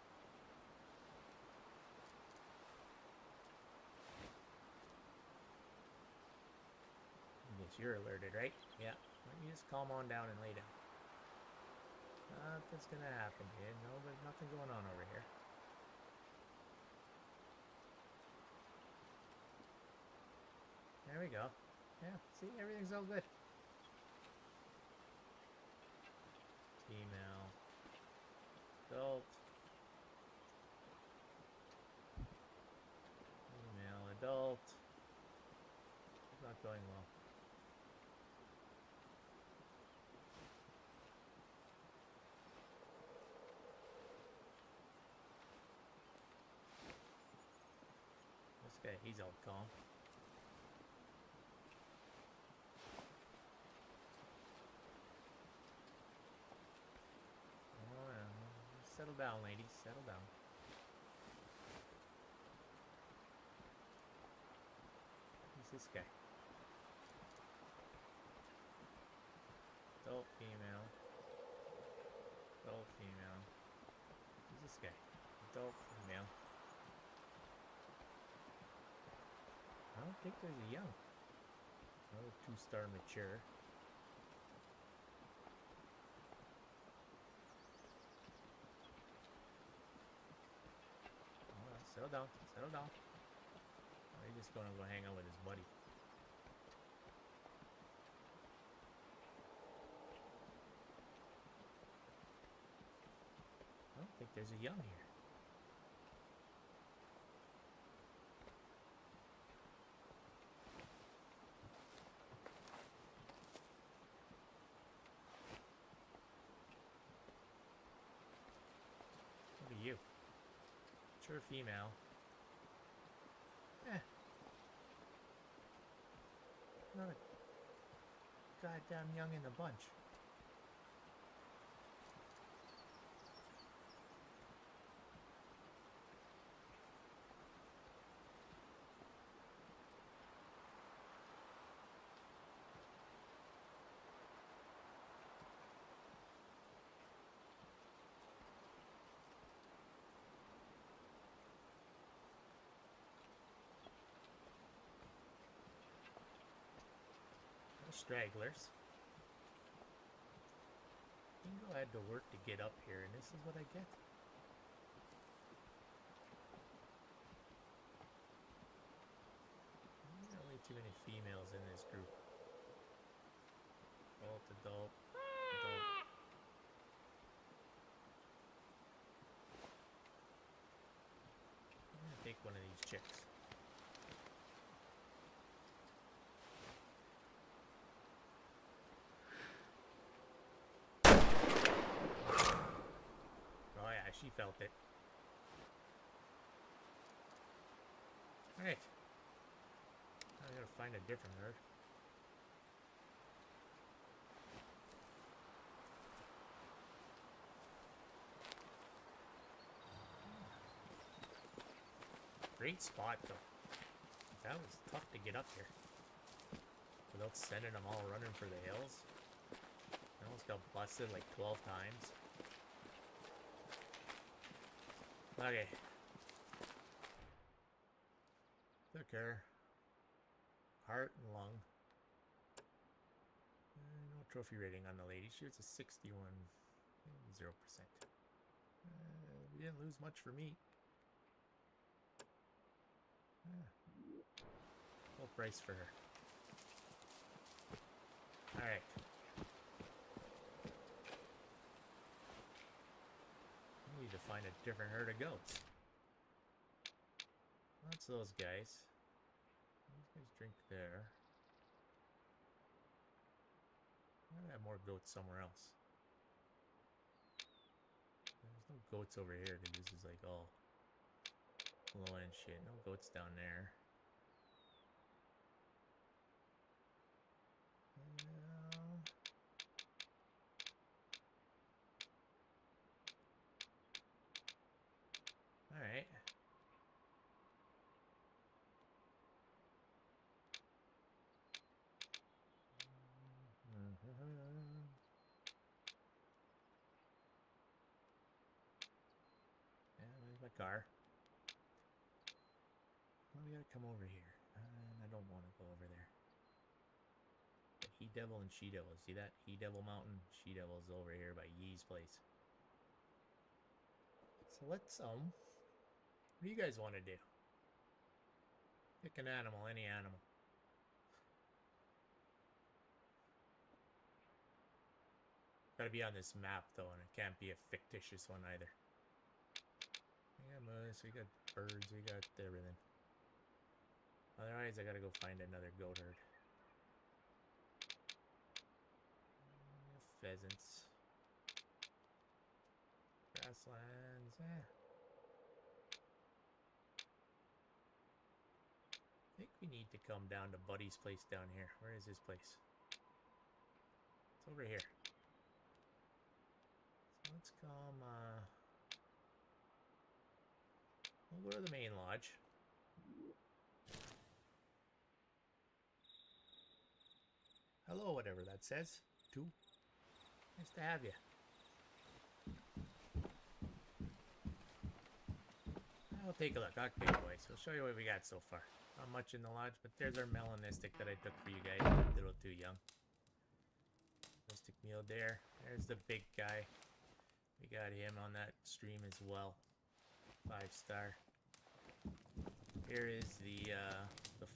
I guess you're alerted, right? Yeah. Why don't you just calm on down and lay down? Nothing's gonna happen here. No, there's nothing going on over here. There we go. Yeah, see, everything's all good. Female. Adult. Female adult. It's not going well. This guy, he's all calm. Settle down, ladies. Settle down. Who's this guy? Adult female. Adult female. Who's this guy? Adult female. I don't think there's a young. Another 2-star mature. Settle down, settle down. Oh, he's just gonna go hang out with his buddy. I don't think there's a young here. What are you? Mature female. Not a goddamn young in the bunch. Stragglers. Dingo had to work to get up here, and this is what I get. There are way too many females in this group. Adult, adult, adult. I'm gonna take one of these chicks. She felt it. Alright. I gotta find a different herd. Great spot though. That was tough to get up here. Without sending them all running for the hills. I almost got busted like 12 times. Okay. Took her. Heart and lung. No trophy rating on the lady. She was a 61. 0%. We didn't lose much for meat. Full price for her. Alright. Need to find a different herd of goats. That's those guys. These guys drink there. I'm gonna have more goats somewhere else. There's No goats over here, because this is like all low end shit. No goats down there. Alright. Yeah, there's my car. Well, we gotta come over here. I don't want to go over there. The He-Devil and She-Devil. See that? He-Devil Mountain. She-Devil's over here by Yee's place. So let's, what do you guys want to do? Pick an animal, any animal. Gotta be on this map, though, and it can't be a fictitious one either. We got moose, we got birds, we got everything. Otherwise, I gotta go find another goat herd. Pheasants. Grasslands, I think we need to come down to Buddy's place down here. Where is his place? It's over here. So let's come, we'll go to the main lodge. Hello, whatever that says. 2. Nice to have you. I'll take a look. Okay, boys. We'll show you what we got so far. Not much in the lodge, but there's our melanistic that I took for you guys. A little too young. Mystic meal there. There's the big guy. We got him on that stream as well. 5-star. Here is the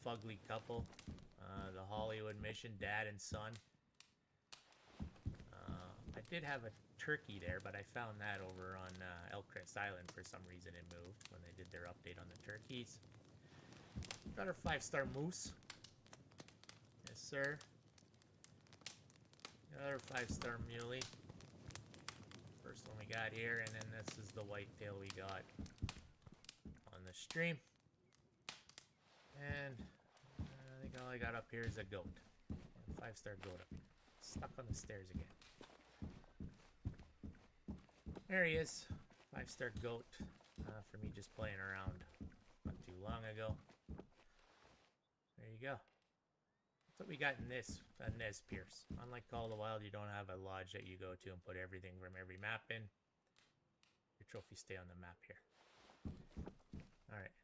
fugly couple. The Hollywood mission, dad and son. I did have a turkey there, but I found that over on Elcrest Island. For some reason it moved when they did their update on the turkeys. Got our 5-star moose. Yes, sir. Another 5-star muley. First one we got here, and then this is the whitetail we got on the stream. And I think all I got up here is a goat. 5-star goat up here. Stuck on the stairs again. There he is. 5-star goat. For me just playing around not too long ago. There you go. That's what we got in this Nez Perce. Unlike Call of the Wild, you don't have a lodge that you go to and put everything from every map in. Your trophies stay on the map here. Alright.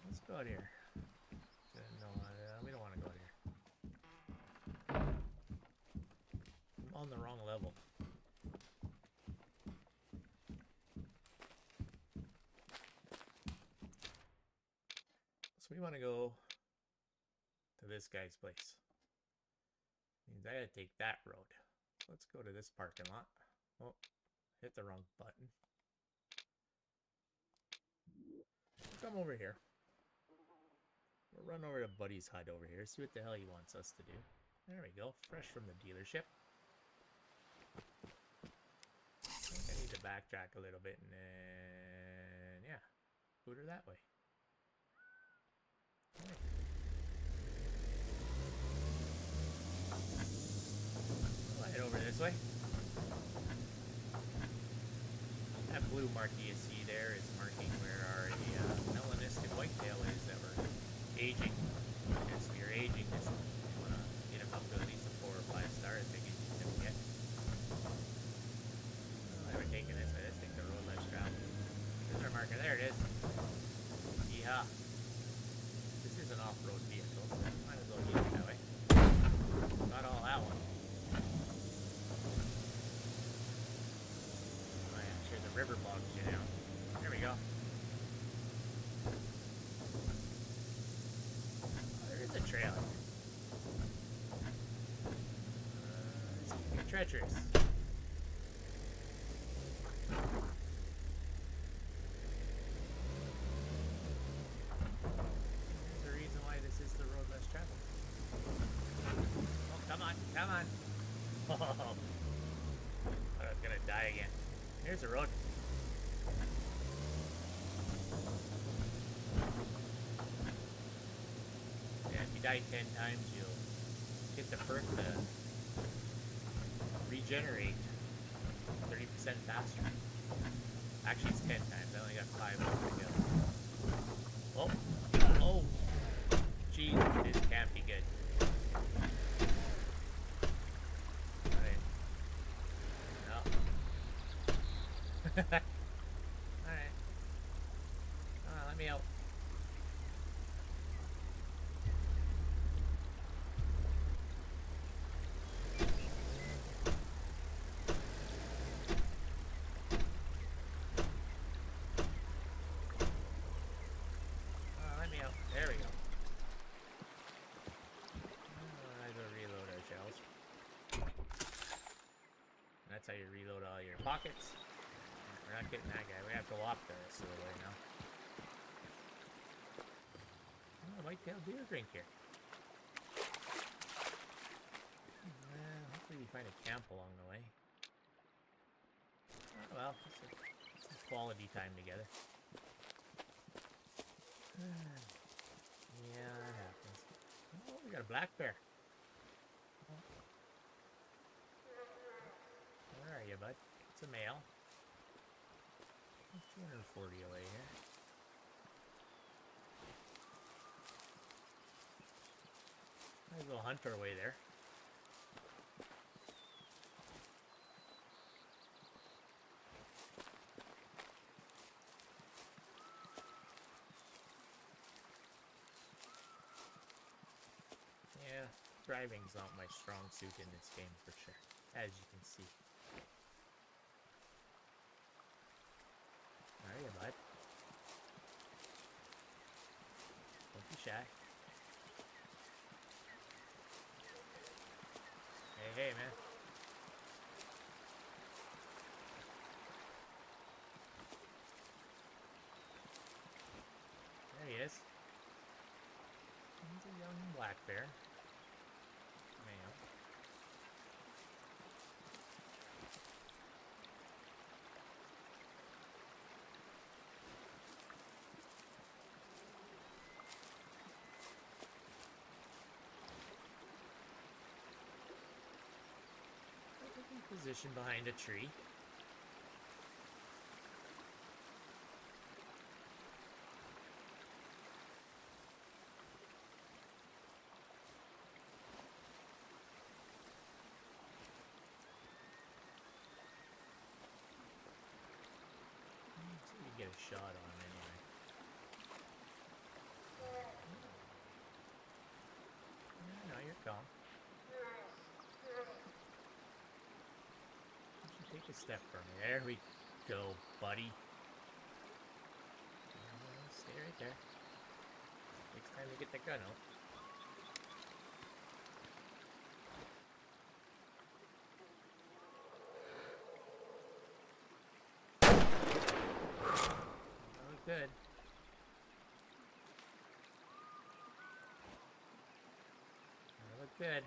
Let's go out here. No, we don't want to go out here. I'm on the wrong level. So we want to go to this guy's place. Means I gotta take that road. Let's go to this parking lot. Oh, hit the wrong button. Come over here. We'll run over to Buddy's hut over here, see what the hell he wants us to do. There we go, fresh from the dealership. I think I need to backtrack a little bit and then, yeah, boot her that way. Right. We'll head over this way. That blue marquee you see there is marking where our melanistic whitetail is that we're aging. As we are aging, this we want to get them up to at least a 4 or 5 star as big as you can get. Oh, we're taking this way. Let's take the road less traveled. There's our marker. There it is. Yeehaw. This is an off-road vehicle, so might as well use it that way. Got all that one. Oh yeah, sure the river bogs you down. There we go. The trail. It's getting treacherous. There's the reason why this is the road less traveled. Oh, come on, come on. Oh, Die again. Here's the road. Yeah, if you die 10 times, you'll get the perk to regenerate 30% faster. Actually, it's 10 times. I only got 5 altogether. Oh! Oh! Jeez, this can't be good. Alright. No. Alright. Come on, let me out. Let me out. There we go. Let's go reload our shells. That's how you reload all your pockets. We're not getting that guy. We have to walk the rest of the way now. Oh, a white-tailed deer drink here. Hopefully we find a camp along the way. Oh, well, it's quality time together. Yeah, that happens. Oh, we got a black bear. Where are you, bud? It's a male. 240 away here. Might as well hunt our way there. Yeah, driving's not my strong suit in this game for sure, as you can see. Where are you, bud? Don't be shy. Hey, man. There he is. He's a young black bear. Male. Position behind a tree. So you get a shot on anyway. No, you're calm. Take a step from me. There we go, buddy. Stay right there. Takes time to get the gun out. That looked good. That looked good.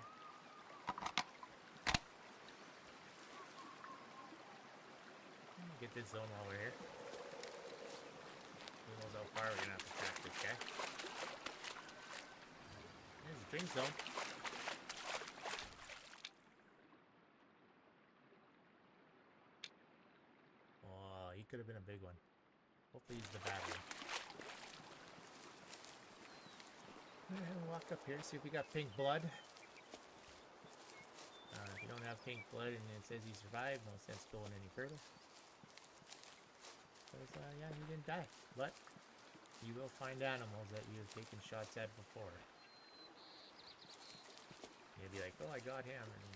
Get this zone while we're here. Who knows how far we're gonna have to track this guy. There's a drink zone. Oh, he could have been a big one. Hopefully he's the bad one. We'll walk up here, see if we got pink blood. If you don't have pink blood and it says you survived, no sense going any further. Yeah, he didn't die, but you will find animals that you have taken shots at before. You'll be like, oh, I got him, and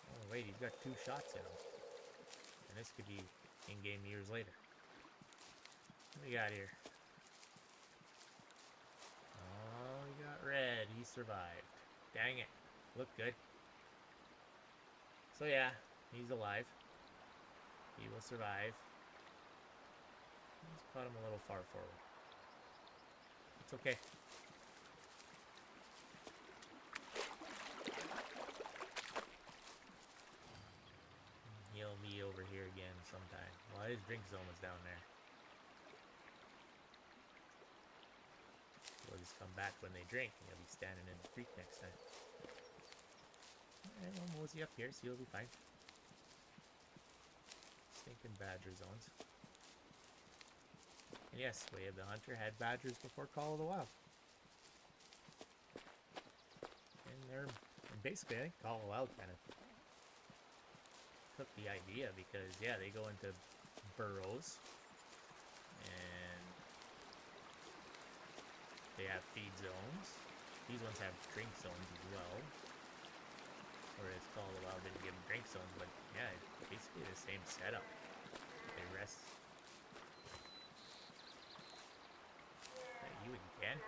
oh wait, he's got 2 shots in him. And this could be in-game years later. What do we got here? Oh, we got red. He survived. Dang it. Looked good. So yeah, he's alive. He will survive. Just caught him a little far forward. It's okay. He'll be over here again sometime. Well, his drink zone was down there. We'll just come back when they drink, and he'll be standing in the creek next time. Alright, we'll mosey up here, so you'll be fine. Stinking badger zones. And yes, Way of the Hunter had badgers before Call of the Wild. And basically, I think Call of the Wild kind of took the idea because, yeah, they go into burrows and they have feed zones. These ones have drink zones as well. Whereas Call of the Wild didn't give them drink zones, but yeah, it's basically the same setup. They rest. You again?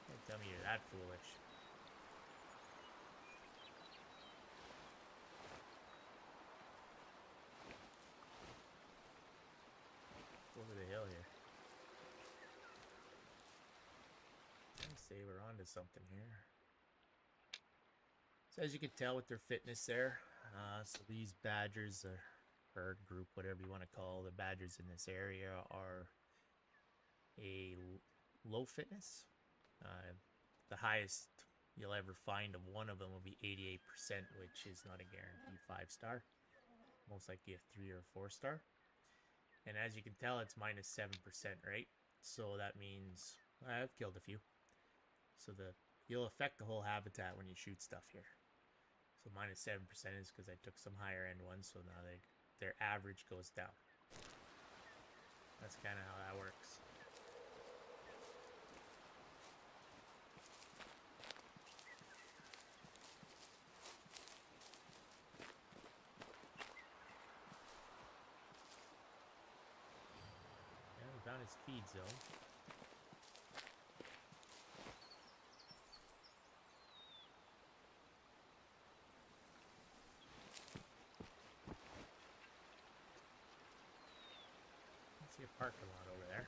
Don't tell me you're that foolish. Over the hill here. I'd say we're onto something here. So as you can tell with their fitness there, so these badgers, or herd group, whatever you want to call the badgers in this area, are a low fitness. The highest you'll ever find of one of them will be 88%, which is not a guaranteed 5-star. Most likely a 3 or 4-star. And as you can tell, it's minus 7%, right? So that means I've killed a few. So you'll affect the whole habitat when you shoot stuff here. So minus 7% is because I took some higher end ones, so now their average goes down. That's kind of how that works. Yeah, we found his feed zone. See a parking lot over there.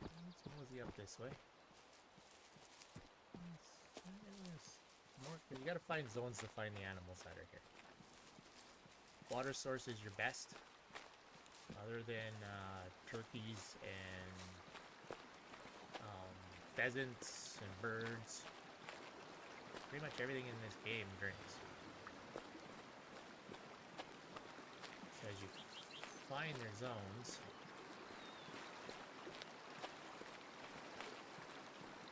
Let's mosey up this way. More, cause you gotta find zones to find the animals that are here. Water source is your best. Other than turkeys and pheasants and birds, pretty much everything in this game drinks. So as you find their zones,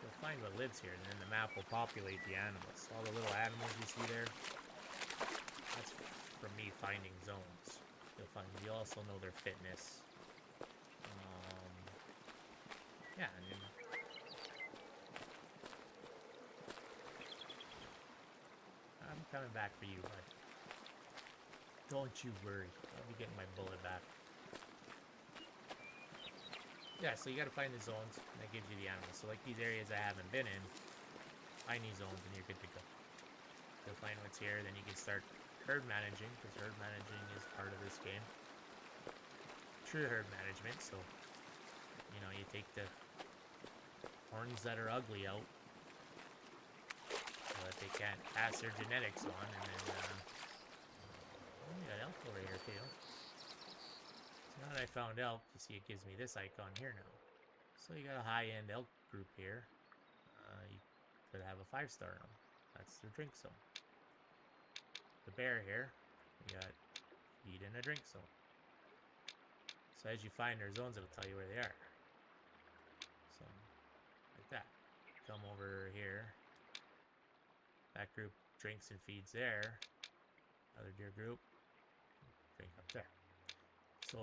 you'll find what lives here, and then the map will populate the animals. All the little animals you see there, that's from me finding zones. You'll also know their fitness. Yeah, and then I'm coming back for you, bud. Don't you worry. I'll be getting my bullet back. Yeah, so you gotta find the zones, and that gives you the animals. So like these areas I haven't been in, find these zones and you're good to go. You'll find what's here, then you can start herd managing, because herd managing is part of this game. True herd management, so, you know, you take the horns that are ugly out, so that they can't pass their genetics on, and then, we got elk over here too. So now that I found elk, you see it gives me this icon here now. So you got a high-end elk group here. You could have a 5-star on them. That's their drink zone. The bear here, you got feed and a drink zone. So as you find their zones, it'll tell you where they are. So, like that. Come over here. That group drinks and feeds there. Other deer group, drink up there. So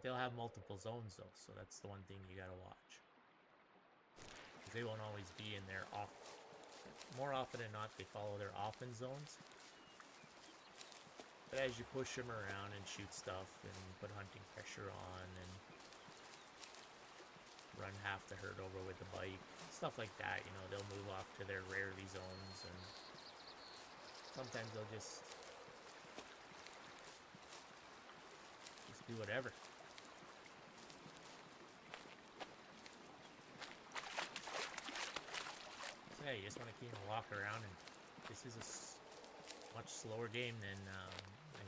they'll have multiple zones though, so that's the one thing you gotta watch. Because they won't always be in their off. More often than not, they follow their often zones. But as you push them around and shoot stuff and put hunting pressure on and run half the herd over with the bike, stuff like that, you know, they'll move off to their rarely zones, and sometimes they'll just do whatever. Yeah, you just want to keep and walk around, and this is a much slower game than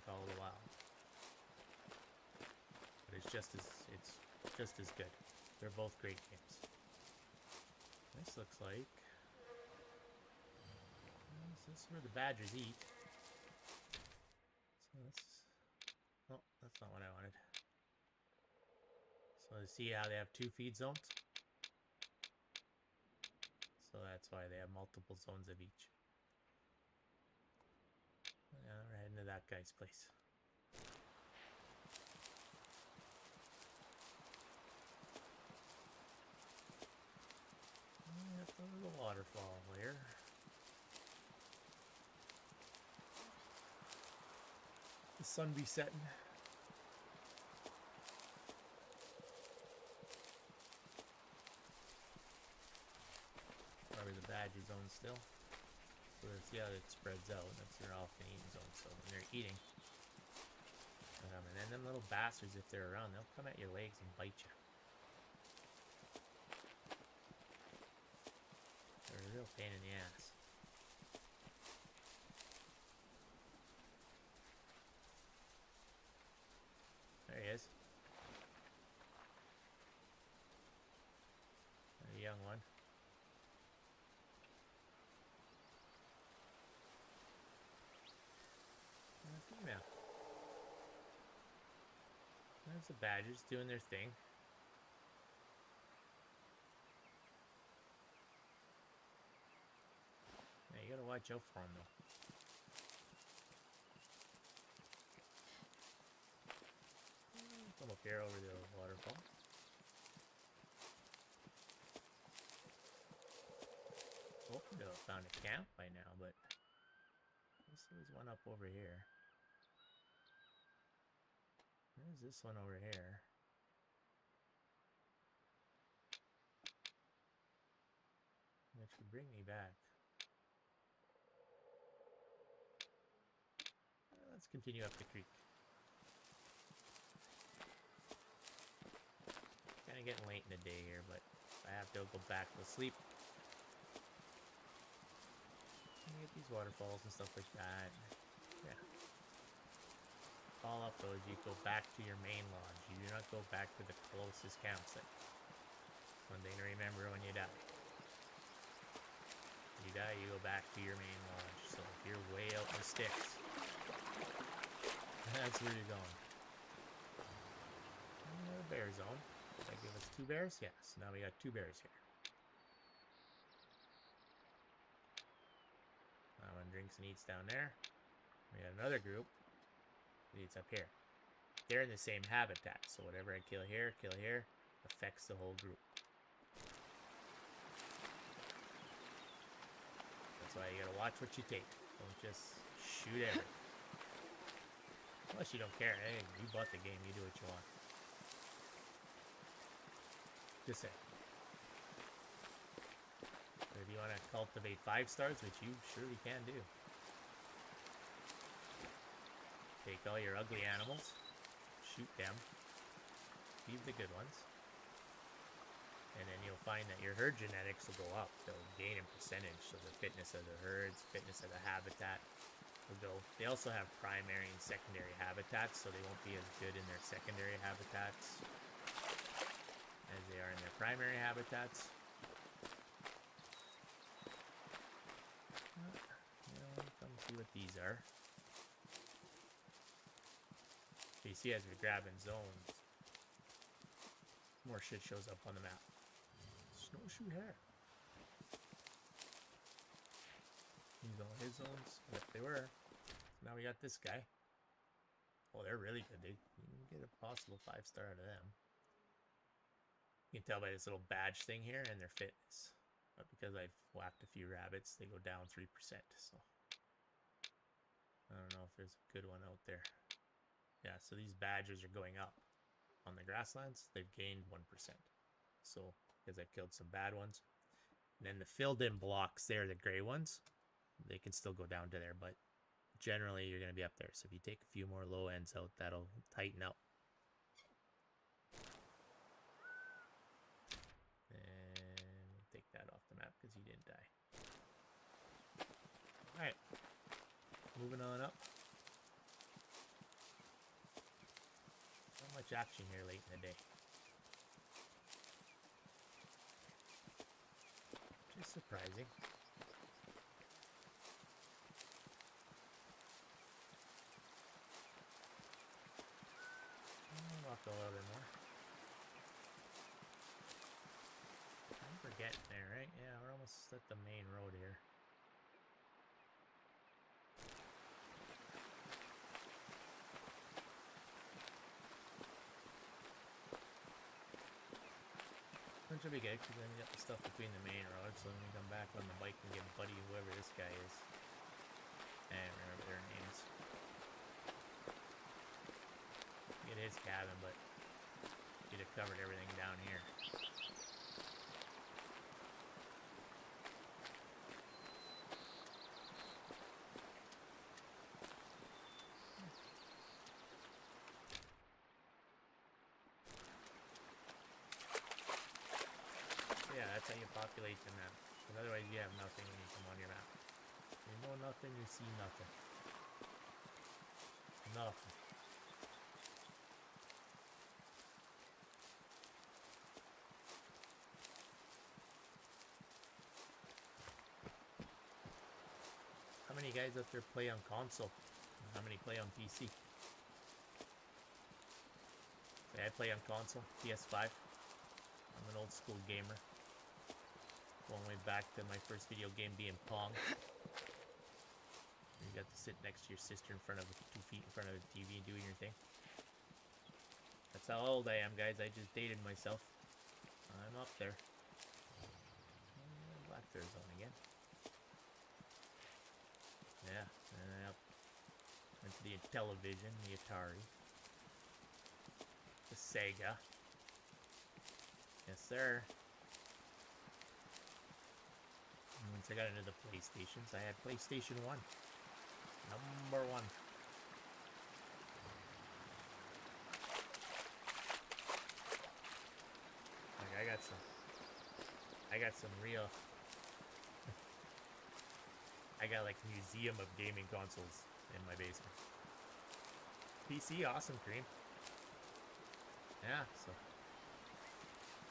Call of the Wild. But it's just as good. They're both great games. This looks like this is where the badgers eat. So oh, that's not what I wanted. So you see how they have 2 feed zones? So that's why they have multiple zones of each. Yeah, we're heading to that guy's place. Yep, there's a waterfall there. The sun be setting. Probably the badger zone still. So let's see how it spreads out. That's your often eating zone. So when they're eating, and then them little bastards, if they're around, they'll come at your legs and bite you. They're a real pain in the ass. There he is. A young one. And a female. There's the badgers doing their thing. Yeah, you gotta watch out for them though. Come up here over the waterfall. Hoping to have found a camp by now, but there's one up over here. There's this one over here. Which would bring me back. Let's continue up the creek. Kind of getting late in the day here, but I have to go back to sleep. You get these waterfalls and stuff like that. Yeah. All up though is you go back to your main lodge. You do not go back to the closest campsite. One thing to remember when you die. You die, you go back to your main lodge. So if you're way out in the sticks, that's where you're going. Another bear zone. Did that give us 2 bears? Yes. Now we got 2 bears here. That one drinks and eats down there. We got another group that eats up here. They're in the same habitat, so whatever I kill here, affects the whole group. That's why you gotta watch what you take. Don't just shoot everything. Unless you don't care. Hey, you bought the game, you do what you want. Just say. But if you want to cultivate 5 stars, which you surely can do, take all your ugly animals, shoot them, leave the good ones, and then you'll find that your herd genetics will go up. They'll gain in percentage, so the fitness of the herds, fitness of the habitat will go. They also have primary and secondary habitats, so they won't be as good in their secondary habitats as they are in their primary habitats. Come see what these are. So you see, as we're grabbing zones, more shit shows up on the map. Snowshoe hare. These are all his zones. Yep, they were. So now we got this guy. Oh, they're really good. You can get a possible 5-star out of them. You can tell by this little badge thing here and their fitness. But because I've whacked a few rabbits, they go down 3%. So I don't know if there's a good one out there. Yeah, so these badgers are going up. On the grasslands, they've gained 1%. So because I killed some bad ones. And then the filled in blocks there, the gray ones, they can still go down to there, but generally you're going to be up there. So if you take a few more low ends out, that'll tighten up. And take that off the map because he didn't die. Alright. Moving on up. Not much action here late in the day. Which is surprising. I'll walk a little bit more. I'm forgetting there, right? Yeah, we're almost at the main road here. Which will be good, because then you got the stuff between the main roads, so when we come back on the bike and get Buddy, whoever this guy is. I don't remember their names. Get his cabin, but you'd have covered everything down here. Yeah, that's how you populate the map. Because otherwise you have nothing when you come on your map. You know nothing, you see nothing. Nothing. How many guys up there play on console? And how many play on PC? Say I play on console, PS5. I'm an old school gamer. Going way back to my first video game being Pong. You got to sit next to your sister in front of 2 feet in front of the TV and doing your thing. That's how old I am, guys. I just dated myself. I'm up there. Black Bear Zone again. Yeah, and then up went to the television, the Atari, the Sega. Yes, sir. And once I got into the PlayStations, I had PlayStation 1. Number 1. Like I got some real I got like museum of gaming consoles in my basement. PC, awesome, Cream. Yeah, so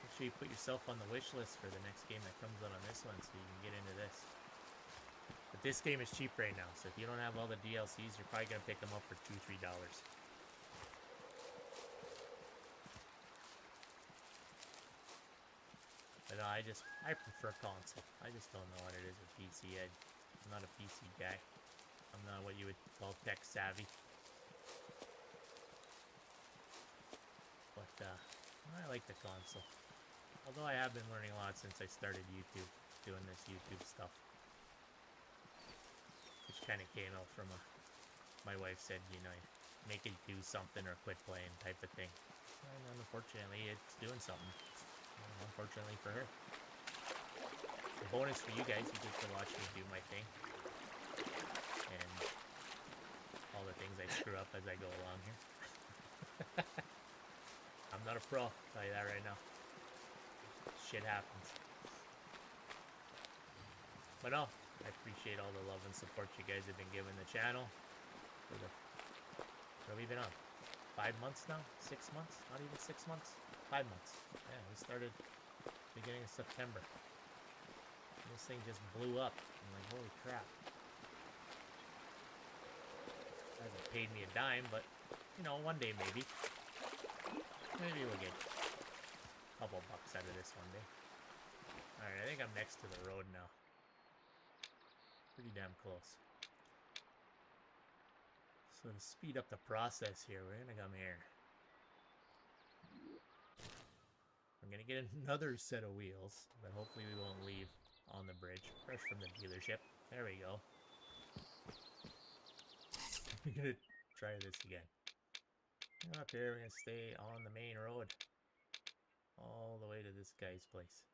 make sure you put yourself on the wish list for the next game that comes out on this one so you can get into this. But this game is cheap right now, so if you don't have all the DLCs, you're probably going to pick them up for $2-3. But no, I prefer console. I just don't know what it is with PC. I'm not a PC guy. I'm not what you would call tech savvy. But I like the console. Although I have been learning a lot since I started YouTube, doing this YouTube stuff. Which kind of came out from my wife said, you know, make it do something or quit playing type of thing. And unfortunately, it's doing something. Unfortunately for her. The bonus for you guys, you get to watch me do my thing. And all the things I screw up as I go along here. I'm not a pro, I'll tell you that right now. Shit happens. But no, I appreciate all the love and support you guys have been giving the channel. What have we been on? 5 months now? 6 months? Not even 6 months? 5 months. Yeah, we started beginning of September. And this thing just blew up. I'm like, holy crap. Hasn't paid me a dime, but, you know, one day maybe. Maybe we'll get a couple bucks out of this one day. Alright, I think I'm next to the road now. Pretty damn close. So to speed up the process here, we're gonna come here. I'm gonna get another set of wheels, but hopefully we won't leave on the bridge. Fresh from the dealership. There we go. We're gonna try this again. Up here, we're gonna stay on the main road. All the way to this guy's place.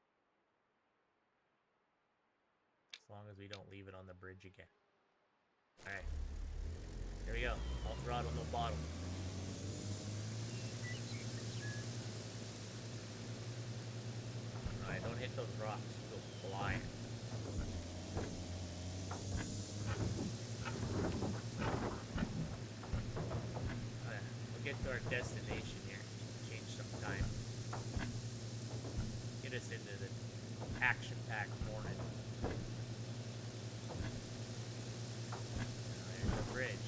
As long as we don't leave it on the bridge again. Alright. Here we go. All throttle, no bottle. Alright, don't hit those rocks. Go flying. destination here. Change some time. Get us into the action-packed morning. There's the bridge.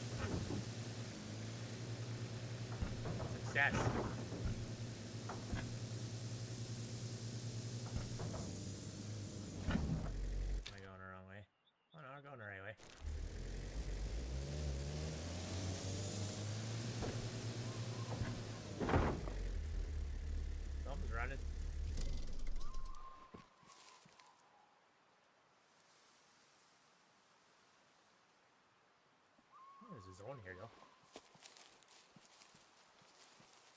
Success. Am I going the wrong way? Oh no, we're going the right way. Something's running. There's a zone here though.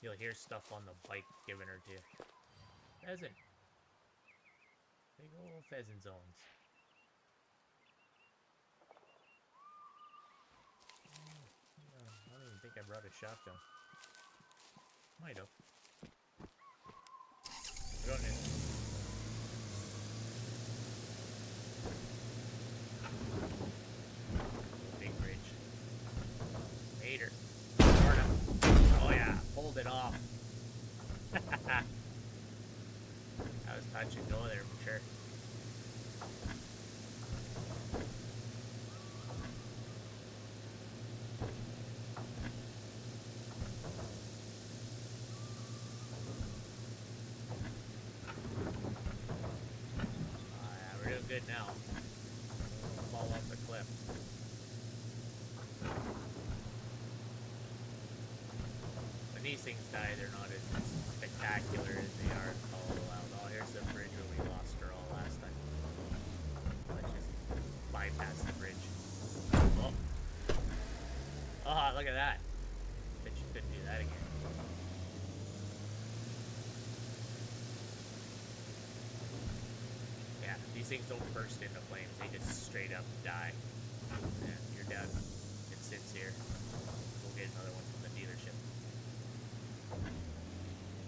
You'll hear stuff on the bike giving her to you. Pheasant. Big old pheasant zones. I don't even think I brought a shotgun. Might have. Running. Big bridge. Later. Florida. Oh yeah, pulled it off. That was touch and go there for sure. We're doing good now. Fall off the cliff. When these things die, they're not as spectacular as they are in Colorado. Oh, here's the bridge where we lost her all last time. Let's just bypass the bridge. Oh. Oh, look at that. Bet you couldn't do that again. Yeah, these things don't burst into flames. They just straight up die. And you're done. It sits here. We'll get another one from the dealership.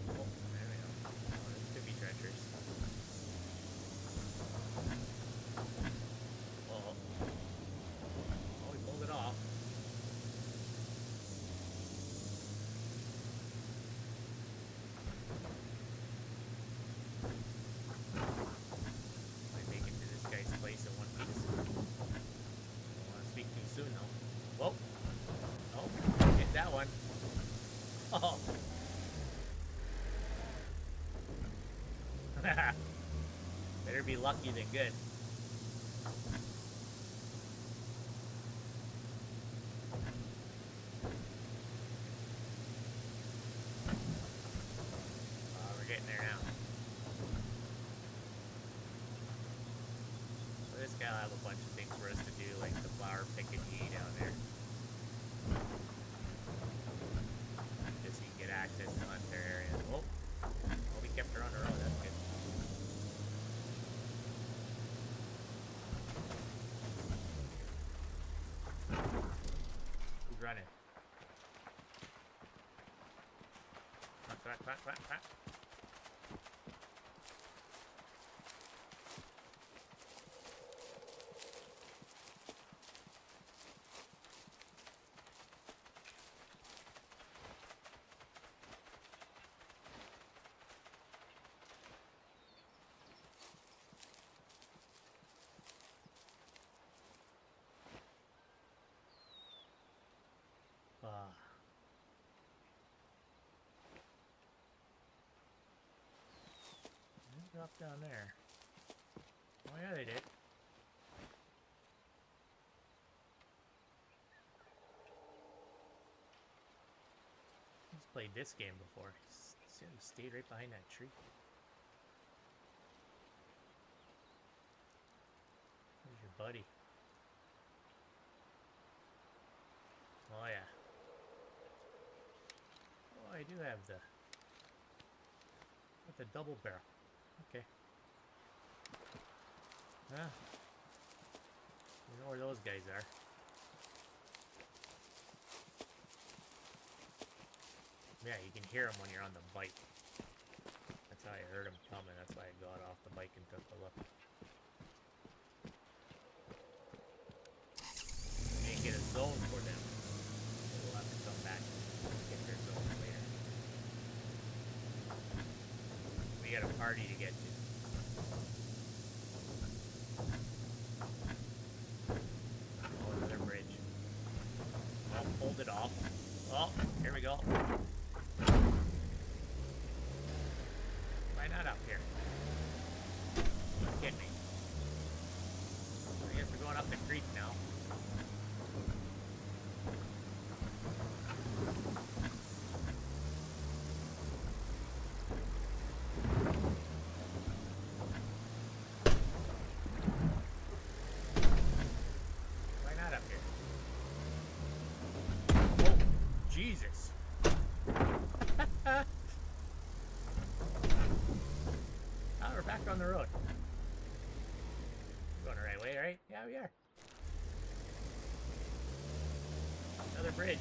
Oh, there we go. Oh, this could be treacherous. Oh. Oh, we pulled it off. Might make it to this guy's place in one piece. Don't want to speak too soon, though. Whoa. Oh, hit that one. Oh. Better be lucky than good. We're getting there now. So this guy will have a bunch of things for us to do, like the flower picking down there. Just so you can get access to hunt their area. Oh, well, we kept her on her own. That's good. Who's running? Quack, quack, quack, quack. Drop down there. Oh yeah, they did. He's played this game before. He stayed right behind that tree. There's your buddy. Oh yeah. Oh, I do have the with the double barrel. Okay. Huh. You know where those guys are. Yeah, you can hear them when you're on the bike. That's how I heard them coming. That's why I got off the bike and took a look. Can't get a zone for them. We'll have to come back and get their zone later. hardy to get to. Oh, another bridge. Oh, hold it off. Oh, here we go. Why not up here? Don't get me. I guess we're going up the creek now. Why not up here? Oh, Jesus. Oh, we're back on the road. We're going the right way, right? Yeah, we are. Another bridge.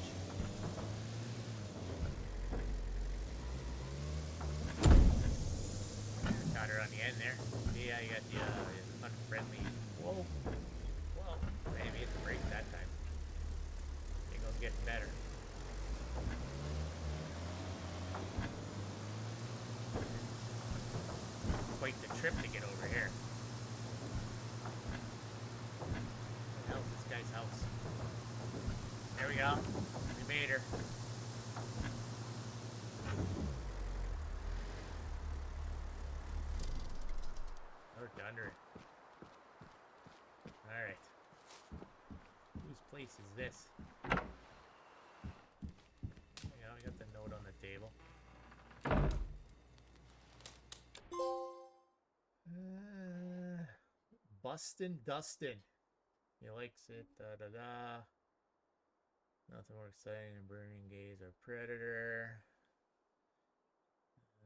Got her on the end there. Yeah, you got the unfriendly. Whoa. Whoa. Maybe it's a break that time. It goes getting better. Quite the trip to get over here. What the hell is this guy's house? There we go. We made her. We're under it. Alright. Whose place is this? Yeah, we got the note on the table. Bustin' Dustin. He likes it. Da-da-da. Nothing more exciting than burning gaze or predator.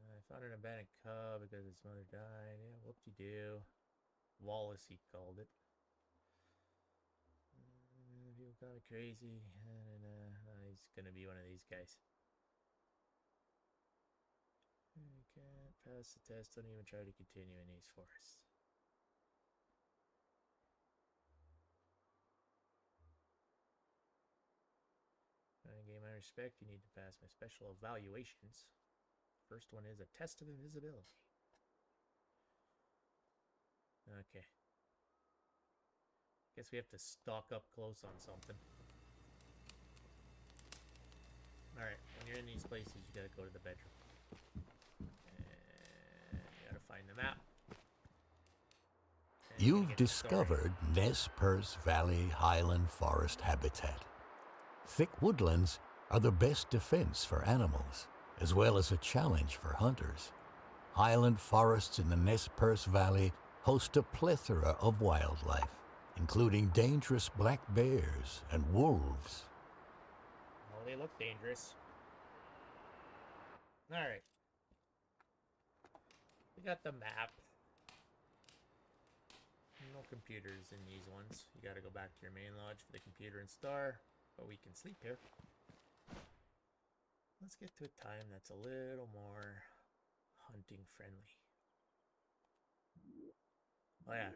I found an abandoned cub because its mother died. Yeah, whoop-de-doo. Wallace, he called it. People call me crazy. He's gonna be one of these guys. You can't pass the test. Don't even try to continue in these forests. To gain my respect, you need to pass my special evaluations. First one is a test of invisibility. Okay. Guess we have to stalk up close on something. Alright, when you're in these places, you gotta go to the bedroom. And you gotta find the map.
You've discovered Nez Perce Valley Highland Forest habitat. Thick woodlands are the best defense for animals, as well as a challenge for hunters. Highland forests in the Nez Perce Valley host a plethora of wildlife, including dangerous black bears and wolves.
Oh, they look dangerous. Alright. We got the map. No computers in these ones. You gotta go back to your main lodge for the computer and star, but we can sleep here. Let's get to a time that's a little more hunting friendly. Oh yeah,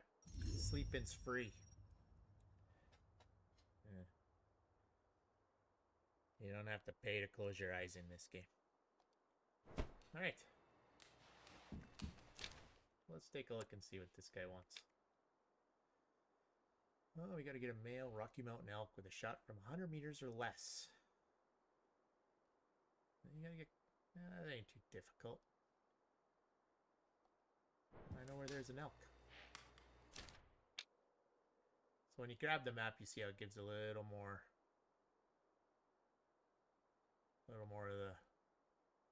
sleeping's free. Yeah. You don't have to pay to close your eyes in this game. Alright. Let's take a look and see what this guy wants. Oh, we gotta get a male Rocky Mountain elk with a shot from 100 meters or less. You gotta get... that ain't too difficult. I know where there's an elk. So when you grab the map, you see how it gives a little more of the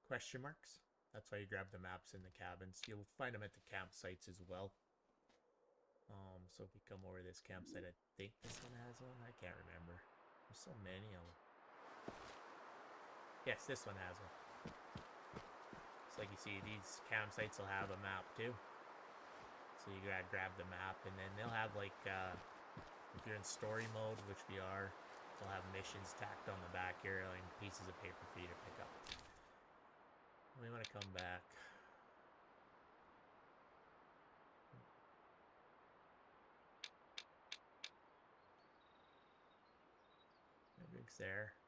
question marks. That's why you grab the maps in the cabins. You'll find them at the campsites as well. So if you come over to this campsite, I think this one has one. I can't remember. There's so many of them. Yes, this one has one. It's like you see, these campsites will have a map too. So you gotta grab the map, and then they'll have like, if you're in story mode, which we are, they'll have missions tacked on the back here, and pieces of paper for you to pick up. We want to come back. Edric's there.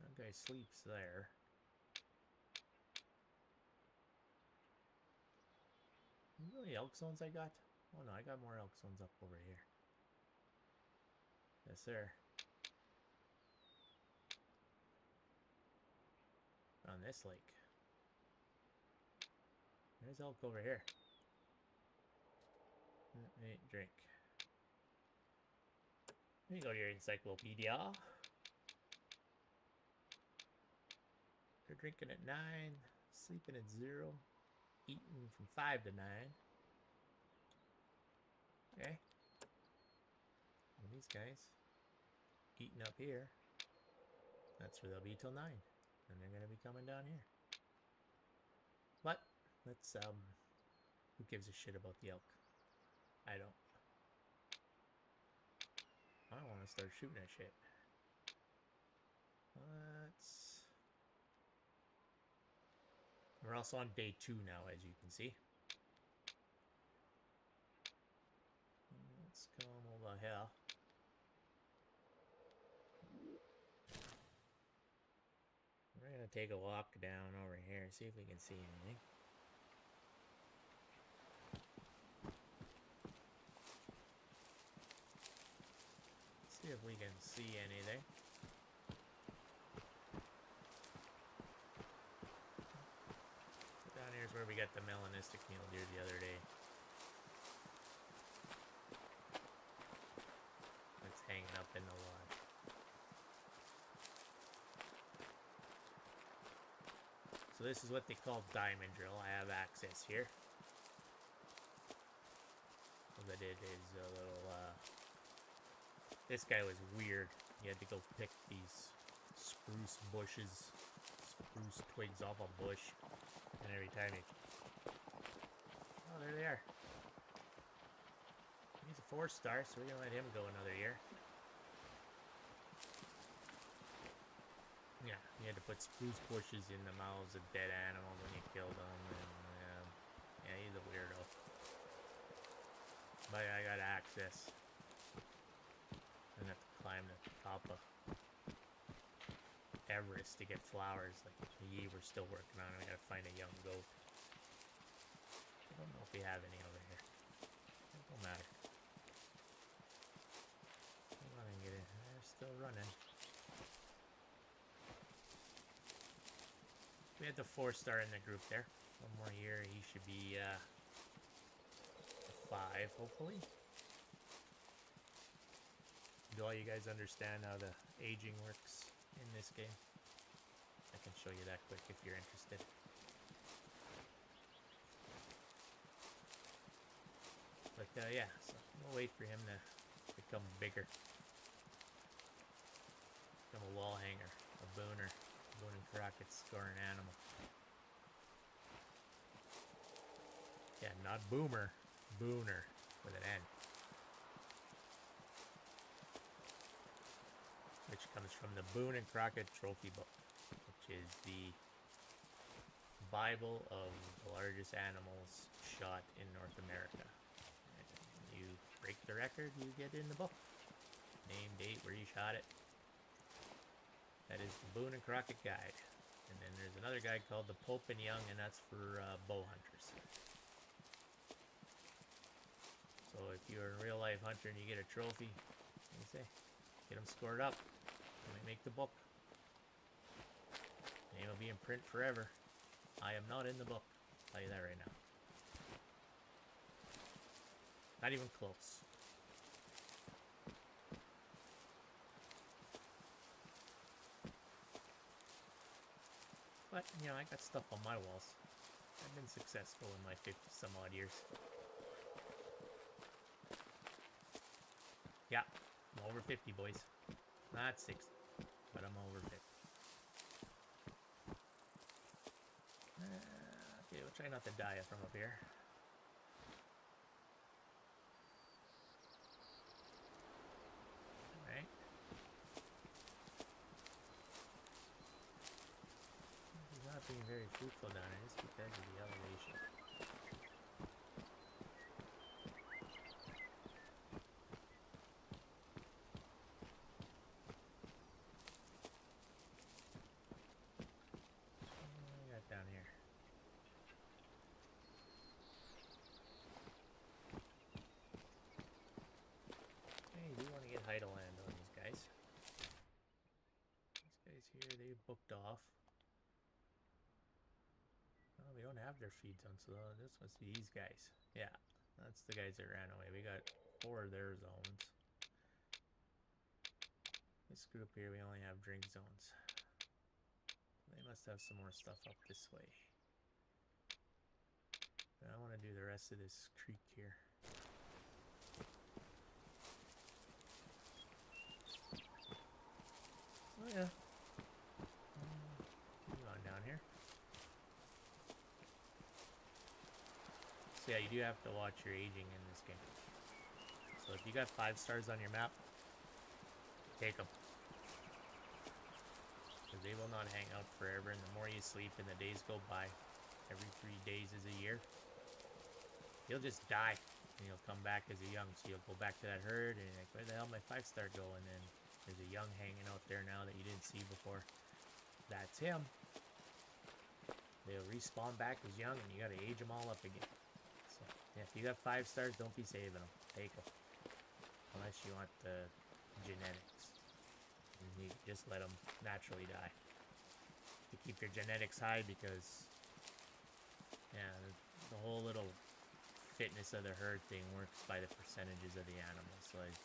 That guy sleeps there. You know how many elk zones I got? Oh no, I got more elk zones up over here. Yes, sir. On this lake. There's elk over here. Drink. There you go to your encyclopedia. They're drinking at 9, sleeping at 0, eating from 5 to 9. Okay. And these guys eating up here. That's where they'll be till 9. And they're gonna be coming down here. But let's who gives a shit about the elk? I don't. I want to start shooting at shit. We're also on day 2 now, as you can see. Let's come over here. We're gonna take a walk down over here, see if we can see anything. See if we can see anything. So down here's where we got the melanistic mule deer the other day. It's hanging up in the lodge. So this is what they call diamond drill. I have access here. What I did is a little, this guy was weird. You had to go pick these spruce bushes, spruce twigs off a bush, and every time you... Oh, there they are. He's a 4-star, so we're gonna let him go another year. Yeah, you had to put spruce bushes in the mouths of dead animals when you killed them, and yeah, he's a weirdo. But I got access. I have to climb the top of Everest to get flowers like ye we're still working on. I gotta find a young goat. I don't know if we have any over here. It don't matter. Come on and get in. They're still running. We had the 4-star in the group there. One more year, he should be a 5, hopefully. Do all you guys understand how the aging works in this game? I can show you that quick if you're interested. But yeah, so we'll wait for him to become bigger. Become a wall hanger, a booner. Boone and Crockett scoring animal. Yeah, not boomer, booner with an N. Which comes from the Boone and Crockett Trophy Book, which is the Bible of the largest animals shot in North America. And you break the record, you get in the book. Name, date, where you shot it. That is the Boone and Crockett Guide. And then there's another guide called the Pope and Young, and that's for bow hunters. So if you're a real life hunter and you get a trophy, what do you say? Get them scored up. You might make the book. Name will be in print forever. I am not in the book. I'll tell you that right now. Not even close. But, you know, I got stuff on my walls. I've been successful in my 50-some-odd years. Yeah, I'm over 50, boys. Not 60, but I'm over 50. Okay, we'll try not to die from up here. Alright. It's not being very fruitful down here just because of the elevation. What do we got down here? hooked off. Oh, we don't have their feeds on, so this must be these guys. Yeah, that's the guys that ran away. We got 4 of their zones. This group here, we only have drink zones. They must have some more stuff up this way. But I want to do the rest of this creek here. Oh yeah. Move on down here. So yeah, you do have to watch your aging in this game. So if you got 5 stars on your map, take them. Because they will not hang out forever, and the more you sleep and the days go by, every 3 days is a year, you'll just die. And you'll come back as a young, so you'll go back to that herd, and you're like, where the hell did my 5-star go? And then there's a young hanging out there now that you didn't see before. That's him. They'll respawn back as young, and you gotta age them all up again. So, yeah, if you got 5 stars, don't be saving them. Take them. Unless you want the genetics. And you just let them naturally die. To keep your genetics high, because, yeah, the whole little fitness of the herd thing works by the percentages of the animals. So as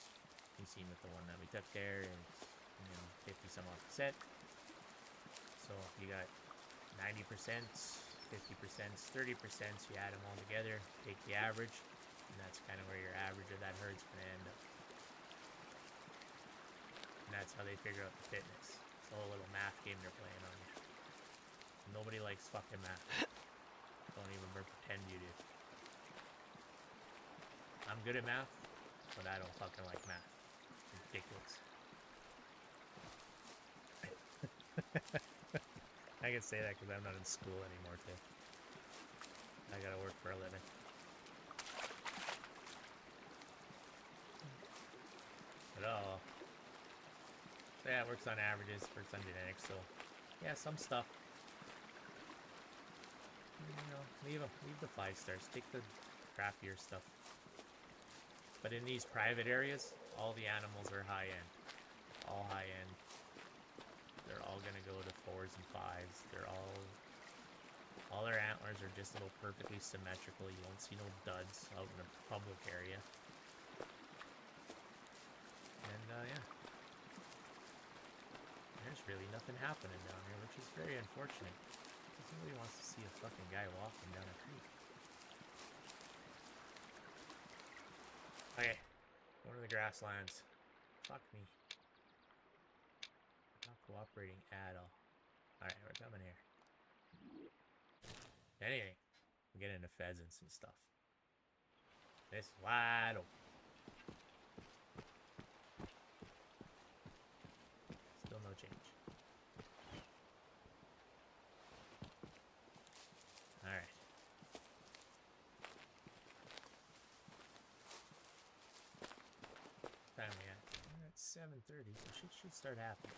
you've seen with the one that we took there, it's, you know, 50 some odd percent. So if you got 90%, 50%, 30%, you add them all together, take the average, and that's kind of where your average of that herd's going to end up. And that's how they figure out the fitness. It's a whole little math game they're playing on you. Nobody likes fucking math. Don't even pretend you do. I'm good at math, but I don't fucking like math. It's ridiculous. I can say that because I'm not in school anymore, too. I gotta work for a living. But so yeah, it works on averages, works on genetics, so yeah, some stuff. You know, leave the 5 stars, take the crappier stuff. But in these private areas, all the animals are high end. All high end. They're all gonna go to 4s and 5s. They're all their antlers are just little perfectly symmetrical. You won't see no duds out in a public area. And yeah. There's really nothing happening down here, which is very unfortunate. Because nobody wants to see a fucking guy walking down a creek. Okay, going to the grasslands. Fuck me. Not cooperating at all. Alright, we're coming here. Anyway, I'm getting into pheasants and stuff. This is wide open. Still no change. Alright. Time we at? We're at 7:30, so shit should start happening.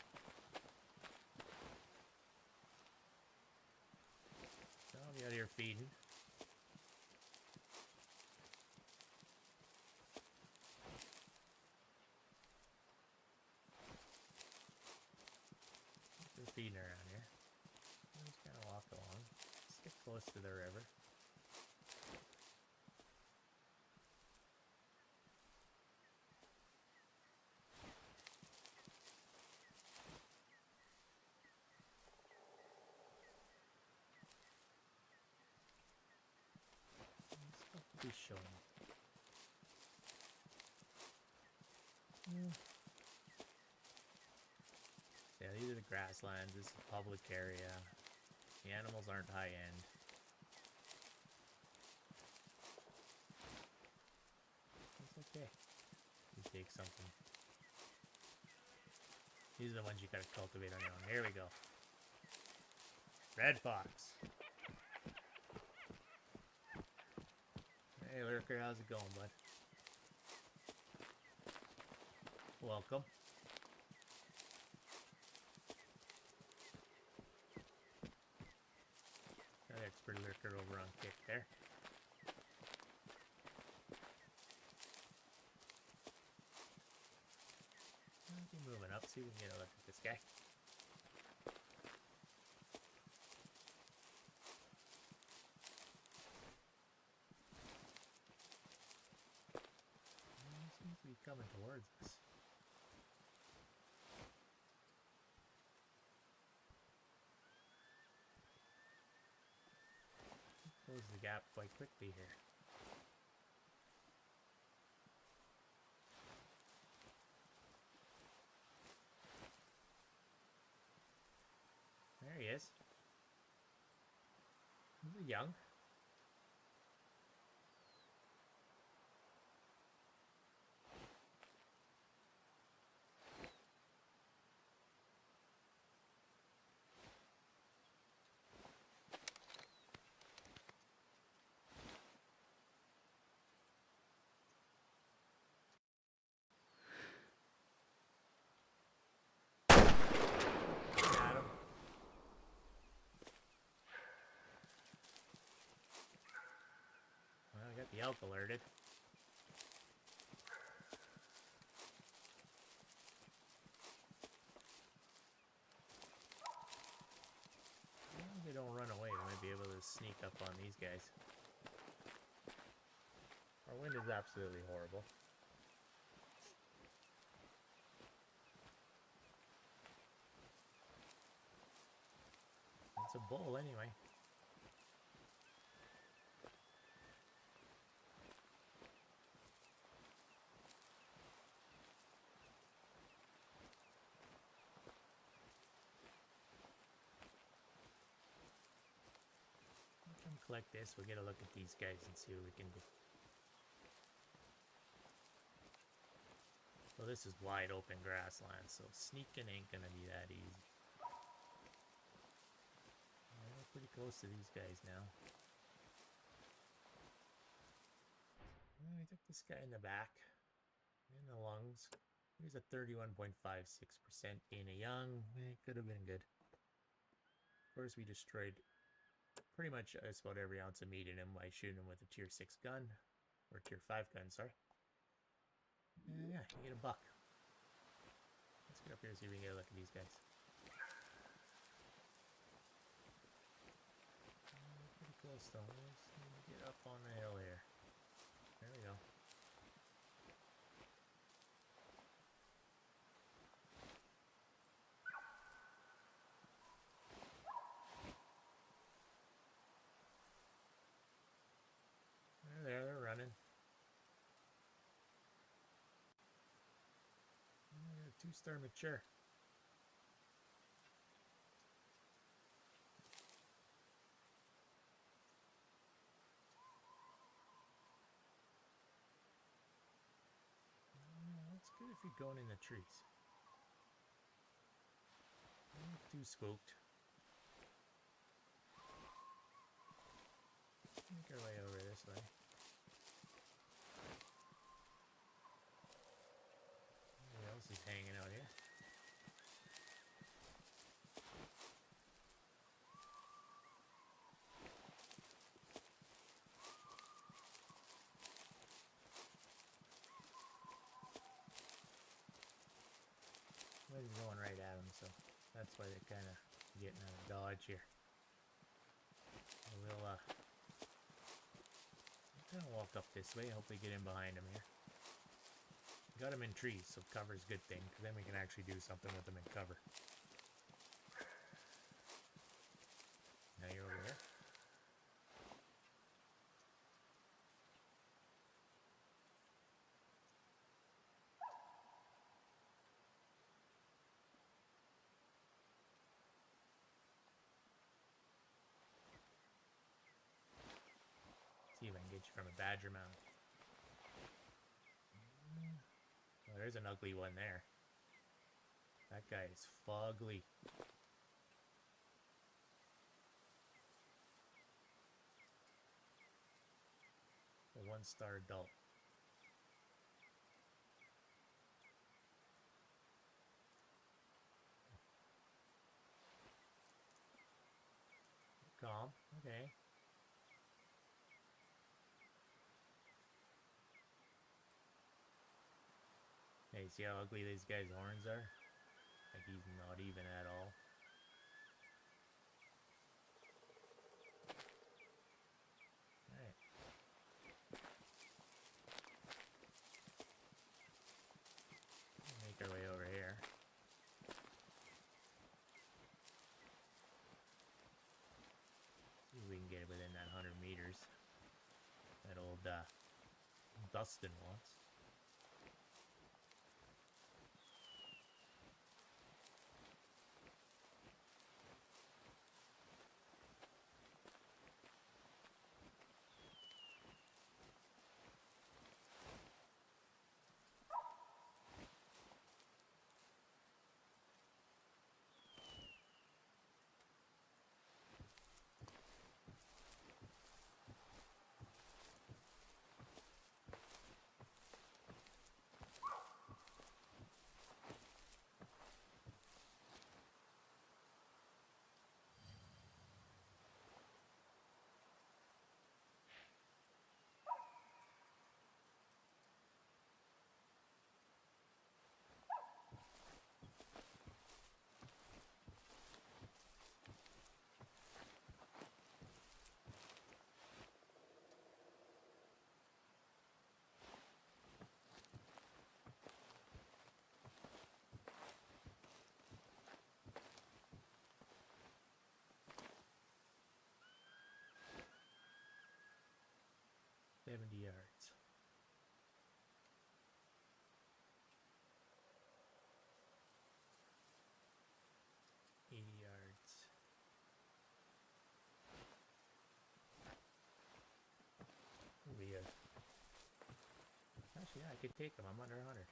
So I'll be out here feeding. They're feeding around here. I'll just kind of walk along. Let's get close to the river. Be showing. Yeah, these are the grasslands. This is a public area. The animals aren't high end. It's okay. You take something. These are the ones you gotta cultivate on your own. Here we go. Red fox. Hey, Lurker, how's it going, bud? Welcome. Got expert Lurker over on kick there. I'll be moving up, see if we can get a look at this guy. coming towards us. Close the gap quite quickly here. There he is. He's young. Got him. Well, I got the elk alerted. Well, they don't run away. We might be able to sneak up on these guys. Our wind is absolutely horrible. It's a bull anyway. Come collect this. We'll get a look at these guys and see what we can do. So this is wide open grassland, so sneaking ain't gonna be that easy. We're pretty close to these guys now. We took this guy in the back, in the lungs. He's a 31.56% being a young. It could have been good. Of course, we destroyed pretty much just about every ounce of meat in him by shooting him with a tier 6 gun. Or tier 5 gun, sorry. Yeah, you get a buck. Let's get up here and see if we can get a look at these guys. Pretty close though. Let's get up on the hill here. There we go. They're there, they're running. Two-star mature. It's good if you're going in the trees. Not too spooked. Make our way over this way. Who else is hanging out here? Wind's going right at them, so that's why they're kind of getting out of dodge here. And we'll kind of walk up this way, hopefully get in behind them here. Got them in trees, so cover's a good thing, because then we can actually do something with them in cover. Now you're over here. See if I can get you from a badger mount. Oh, there's an ugly one there. That guy is fugly. A 1-star adult. Calm. Okay. Hey, see how ugly these guys' horns are? Like he's not even at all. Alright. Dustin wants. $70. 80 yards. Weird. Actually, yeah, I could take them. I'm under 100.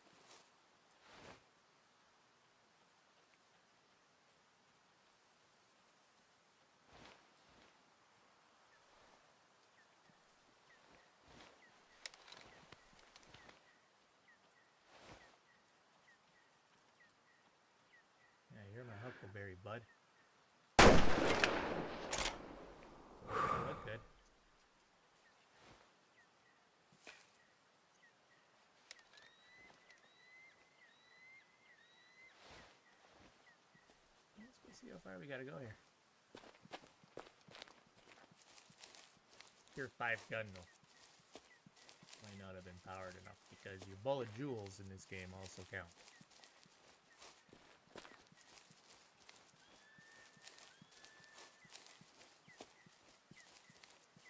Yeah, you're my huckleberry, bud. You look good. Let's go see how far we gotta go here. Your 5 gun though might not have been powered enough because your bullet jewels in this game also count.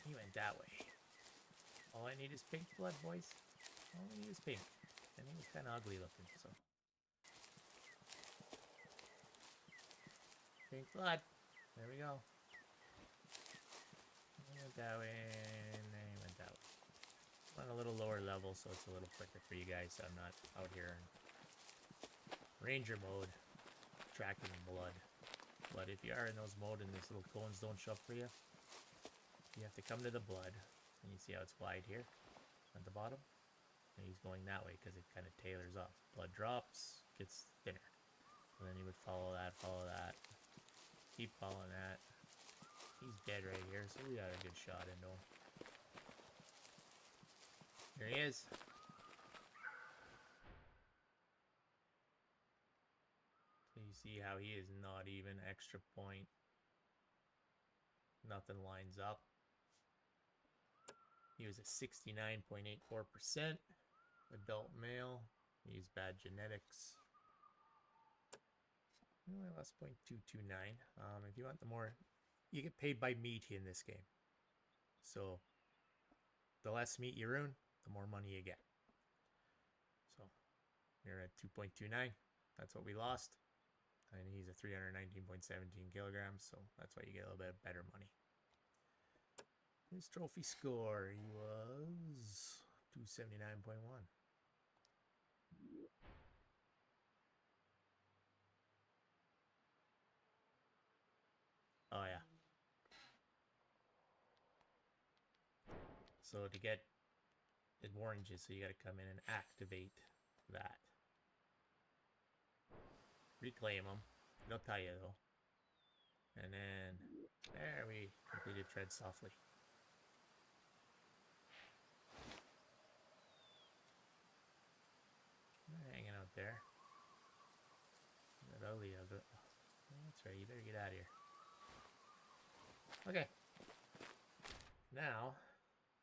He went that way. All I need is pink blood, boys. All I need is pink. And he was kind of ugly looking, so. Pink blood. There we go. He went that way, and then he went that way. I'm on a little lower level, so it's a little quicker for you guys, so I'm not out here in ranger mode, tracking blood. But if you are in those mode and these little cones don't show up for you, you have to come to the blood, and you see how it's wide here at the bottom? And he's going that way because it kind of tailors off. Blood drops, gets thinner. And then you would follow that, keep following that. He's dead right here, so we got a good shot into him. Here he is. So you see how he is not even extra point. Nothing lines up. He was a 69.84% adult male. He used bad genetics. He only lost 0.229. If you want the more, you get paid by meat in this game. So the less meat you ruin, the more money you get. So you're at 2.29. That's what we lost. And he's a 319.17 kilograms, so that's why you get a little bit better money. His trophy score, he was 279.1. Oh yeah. So to get it warns you, so you gotta come in and activate that. Reclaim them. They'll tell you though. And then there we completed tread softly. They're hanging out there. That ugly of it. That's right, you better get out of here. Okay. Now,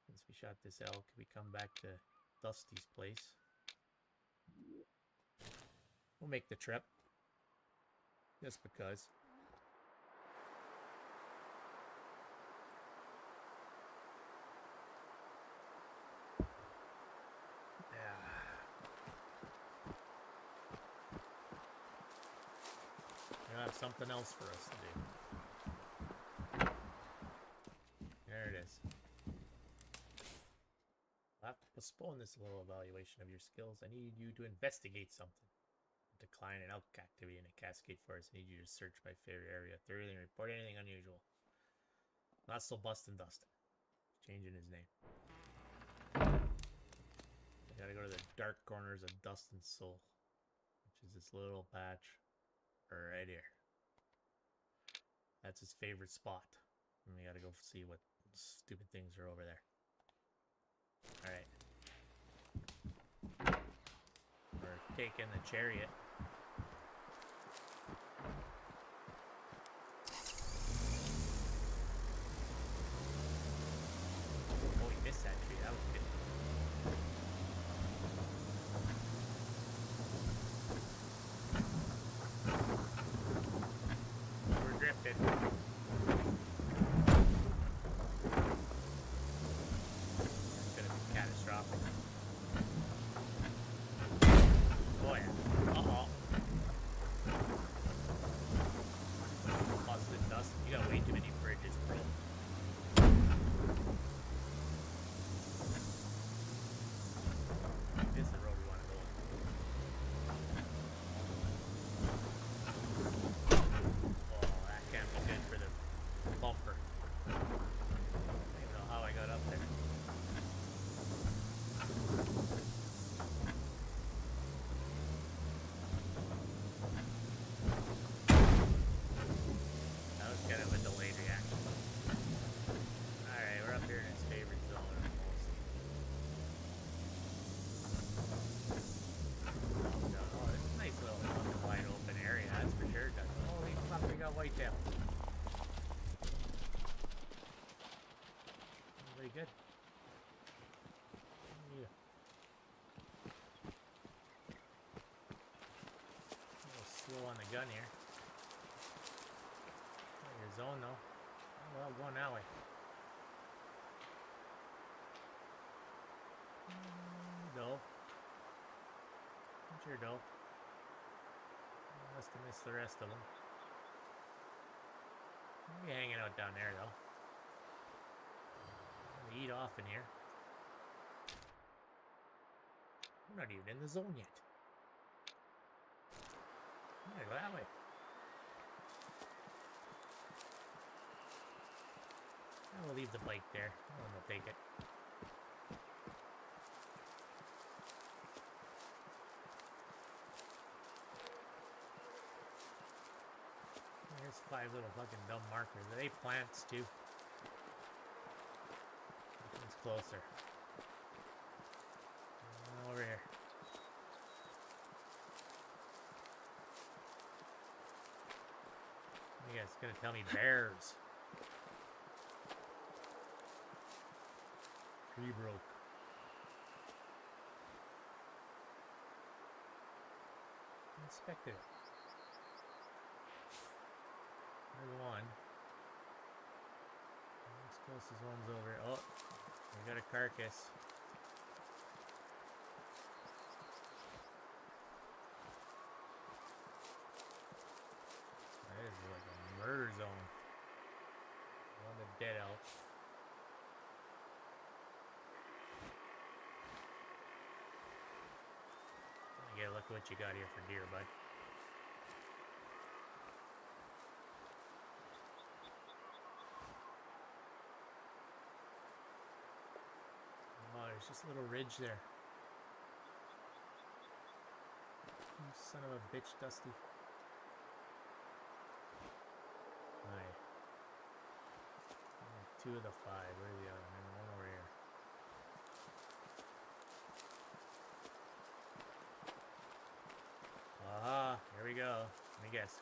since we shot this elk, we come back to Dusty's place. We'll make the trip. Just because. have something else for us to do. There it is. I'll have to postpone this little evaluation of your skills. I need you to investigate something. Decline an elk activity in a Cascade Forest. I need you to search my favorite area thoroughly and report anything unusual. Not so Bustin' Dustin. Changing his name. I gotta go to the dark corners of Dustin's soul, which is this little patch right here. That's his favorite spot. And we gotta go see what stupid things are over there. Alright. We're taking the chariot. Oh, we missed that tree. That was good. We're drifting. It's gonna be catastrophic. Oh yeah. Uh-oh. Busted dust. You got way too many bridges, bro. This is the road we want to go on. Oh, that can't be good for the bumper. I don't even know how I got up there. That was kind of a delayed reaction. Alright, we're up here in his favorite zone almost. Oh, this is a nice little wide open area, that's for sure. Holy fuck, we got whitetail. Pretty good. Yeah. A little slow on the gun here. Your zone though. Oh, well, going that way. Doe. Sure, Doe. Must have missed the rest of them. Maybe hanging out down there though. We eat off in here. We're not even in the zone yet. I'm gonna go that way. We'll leave the bike there. No one will take it. There's 5 little fucking dumb markers. Are they plants too? It's closer. Over here. You guys gonna tell me bears? Tree broke. Inspected it. There's one. This closest one's over. Oh, we got a carcass. That is like a murder zone. One of the dead elk. Yeah, look what you got here for deer, bud. Oh, there's just a little ridge there. You son of a bitch, Dusty. Alright. 2 of the 5. Where's the other one? One over here. Aha, here we go. Let me guess.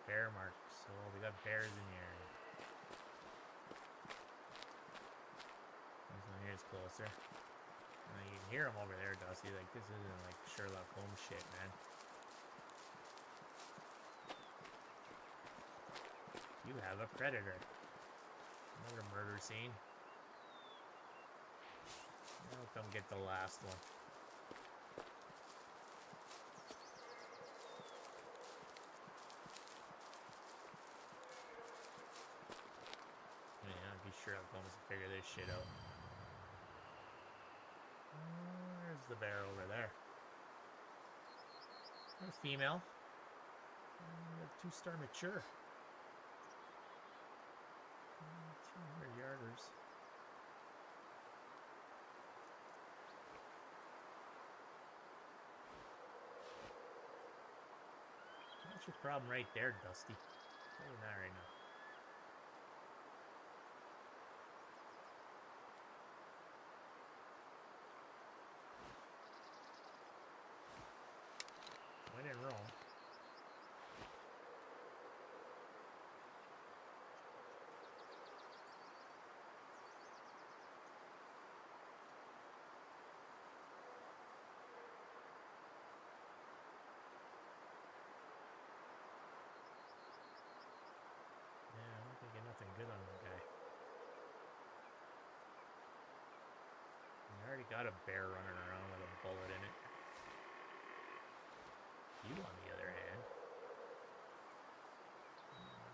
Bear marks. So we got bears in the area. This one here's closer. And you can hear them over there, Dusty. Like, this isn't like Sherlock Holmes shit, man. You have a predator. Another murder scene. I'll come get the last one. this shit out. There's the bear over there. A female. 2-star mature. 200 yarders. That's your problem right there, Dusty. Tell you that right now. When in Rome. Good on that guy. I already got a bear running around with a bullet in it. You, on the other hand.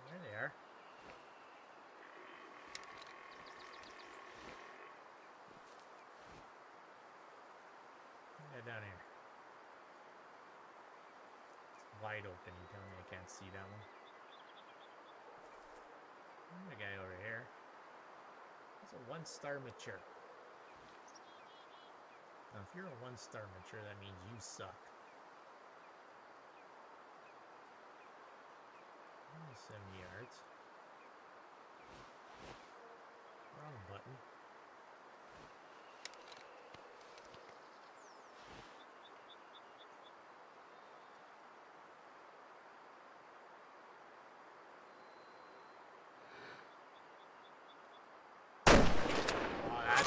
There they are. Yeah, down here. It's wide open. You tell me I can't see that one. The guy over here. He's a 1-star mature. Now, if you're a 1-star mature, that means you suck. 70 yards. Wrong button.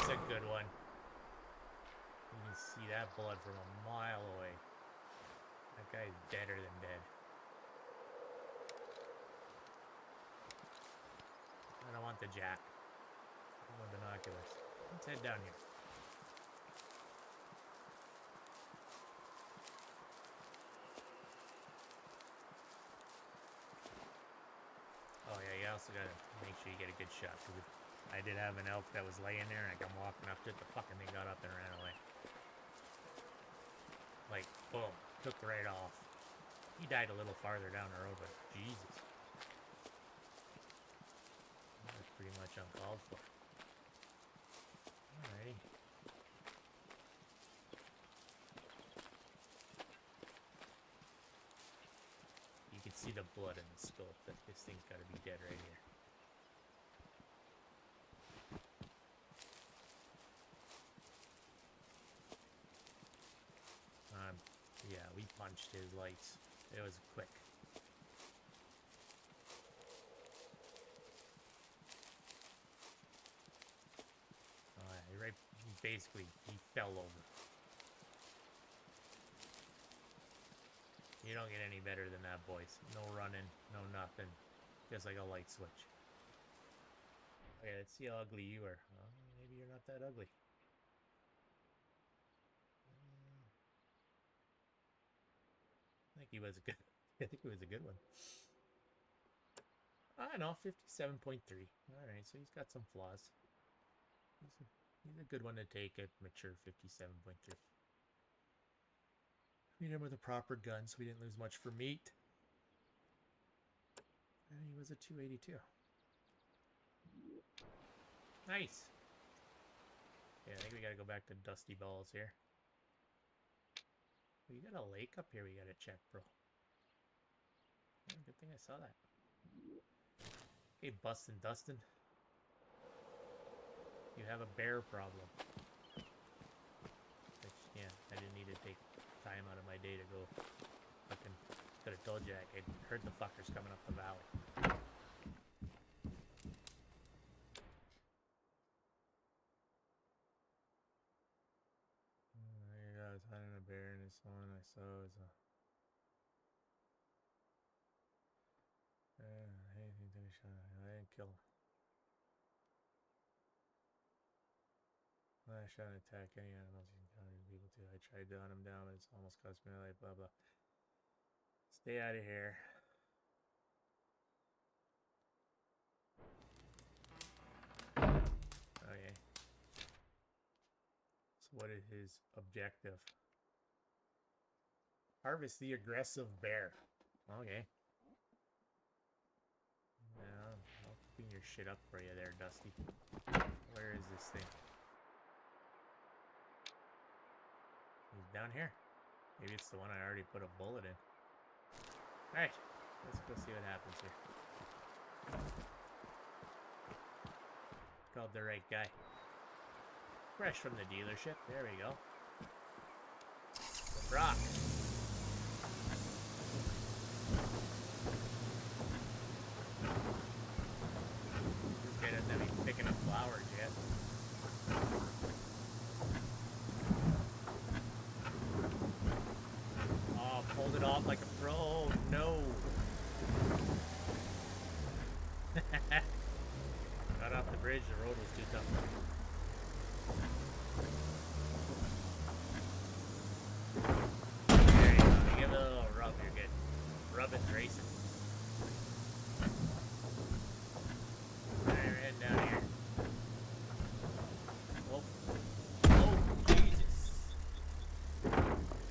A good one. You can see that blood from a mile away. That guy's deader than dead. I don't want the jack. I want binoculars. Let's head down here. Oh yeah, you also gotta make sure you get a good shot. I did have an elk that was laying there, and I come walking up to it, the fucking thing got up and ran away. Like, boom, took right off. He died a little farther down the road, but Jesus. That's pretty much uncalled for. Alrighty. You can see the blood in the scope. That this thing's gotta be dead right here. Yeah, we punched his lights. It was quick. Right, basically, he fell over. You don't get any better than that, boys. No running, no nothing. Just like a light switch. Okay, let's see how ugly you are. Well, maybe you're not that ugly. I think he was a good. I think he was a good one. I know, 57.3. All right, so he's got some flaws. He's a good one to take at mature 57.3. We hit him with a proper gun, so we didn't lose much for meat. And he was a 282. Nice. Yeah, I think we gotta go back to Dusty Balls here. We got a lake up here we gotta check, bro. Yeah, good thing I saw that. Hey, Bustin' Dustin. You have a bear problem. Which, yeah, I didn't need to take time out of my day to go fucking... Could have told you I heard the fuckers coming up the valley. I was hunting a bear and this one I saw was a... anything to be shot. I didn't kill him. I shot and attack any animals you encounter people too. I tried to hunt him down, but it's almost cost me my life, blah blah. Stay out of here. Okay. What is his objective? Harvest the aggressive bear. Okay. Yeah, I'll clean your shit up for you there, Dusty. Where is this thing? He's down here. Maybe it's the one I already put a bullet in. Alright, let's go see what happens here. Called the right guy. Fresh from the dealership. There we go. Brock. This guy doesn't have any picking up flowers yet. Oh, pulled it off like a pro. Oh, no. Got off the bridge. The road was too tough. There you go. Give it a little rub. You're good. Rubbing's racing. Alright, we're heading down here. Oh. Oh, Jesus.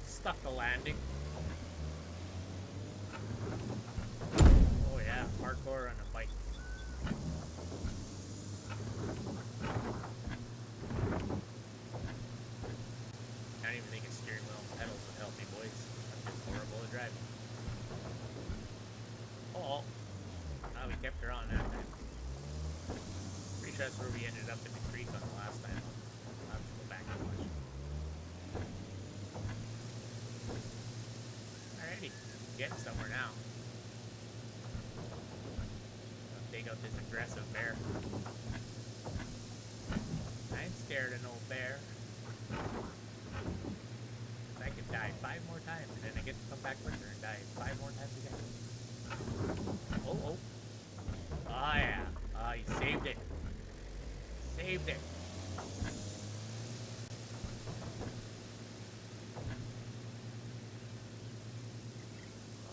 Stuck the landing. Oh, yeah. Hardcore on a bike. I don't even think a steering wheel and pedals would help me, boys. I'm just horrible at driving. Oh, we kept her on that time. Pretty sure that's where we ended up in the creek on the last time. I'll have to go back and watch. Alrighty, getting somewhere now. I'll take out this aggressive bear. I ain't scared of no bear. I could die 5 more times, and then I get to come back quicker and die 5 more times again. Oh, oh. Oh, yeah. Oh, he saved it. Saved it.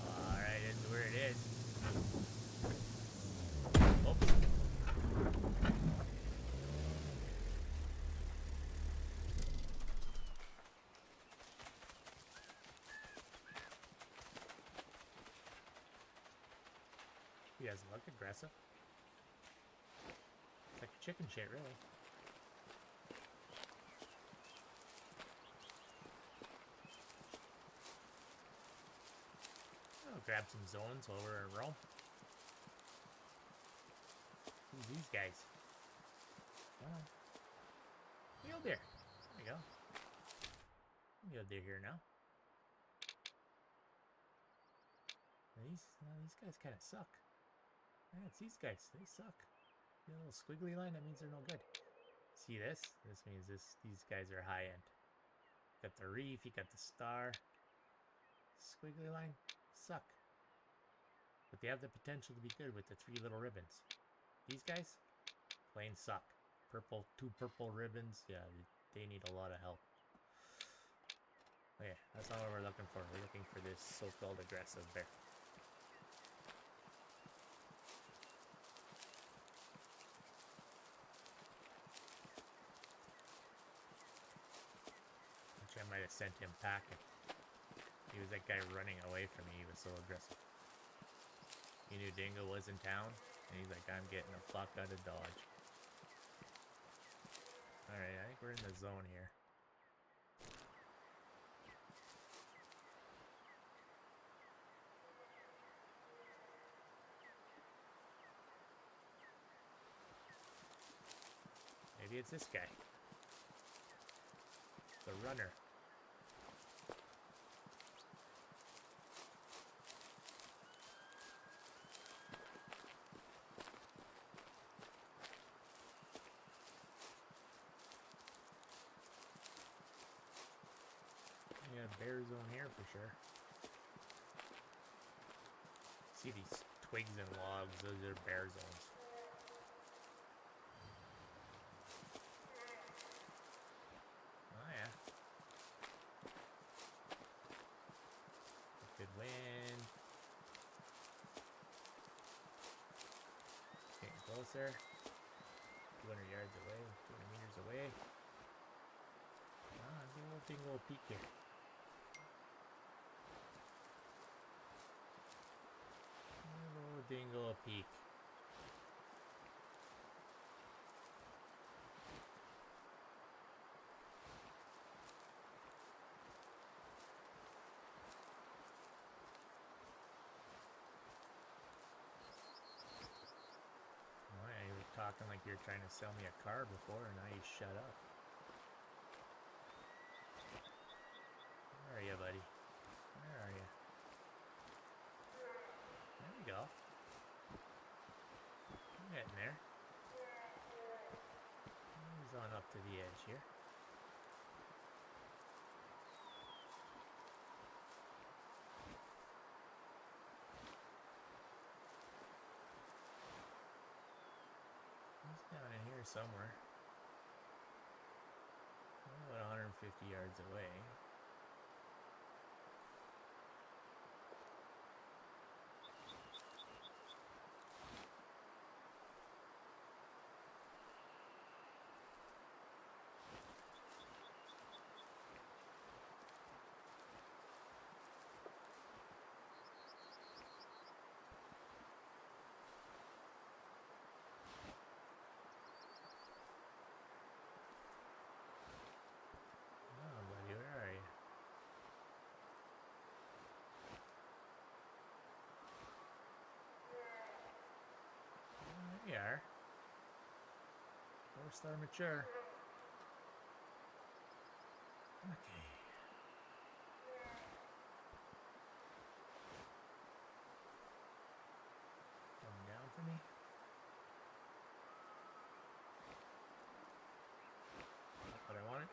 Alright, this is where it is. Oops. He doesn't look aggressive. It's like chicken shit, really. I'll grab some zones while we're in Rome. Who's these guys? Oh. Mule deer. There you go. Mule deer here now. These guys kind of suck. Yeah, it's these guys. They suck. See a little squiggly line? That means they're no good. See this? This means these guys are high end. Got the reef, you got the star. Squiggly line? Suck. But they have the potential to be good with the 3 little ribbons. These guys? Plain suck. Purple, 2 purple ribbons. Yeah, they need a lot of help. Okay, that's not what we're looking for. We're looking for this so-called aggressive bear. I might have sent him packing. He was that guy running away from me. He was so aggressive. He knew Dingo was in town, and he's like, I'm getting the fuck out of Dodge. Alright, I think we're in the zone here. Maybe it's this guy. The runner. Yeah, bear zone here for sure. See these twigs and logs, those are bear zones. Oh yeah. Good wind. Getting closer. 200 yards away, 200 meters away. Taking a little peek here. Oh, dingle a peek. Why you were talking like you're trying to sell me a car before, and now you shut up. Where are you, buddy? Where are you? There we go. I'm getting there. He's on up to the edge here. He's down in here somewhere. About 150 yards away. Oh, buddy, where are you? Oh, there you are. 4-star mature. Okay. Coming down for me. Not what I wanted.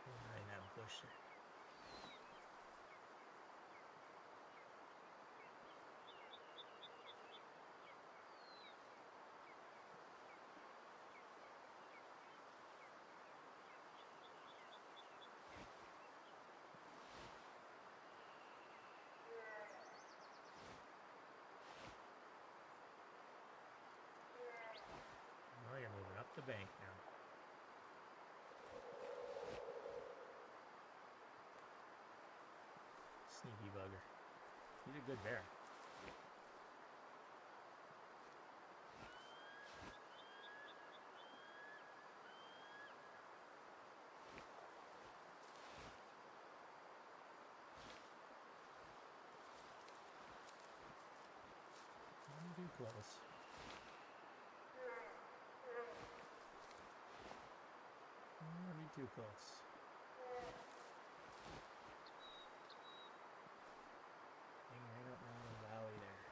Behind that bush there. Oh, you're moving up the bank now. Sneaky bugger. He's a good bear. Not too close. Not be too close. Hang right up around the valley there.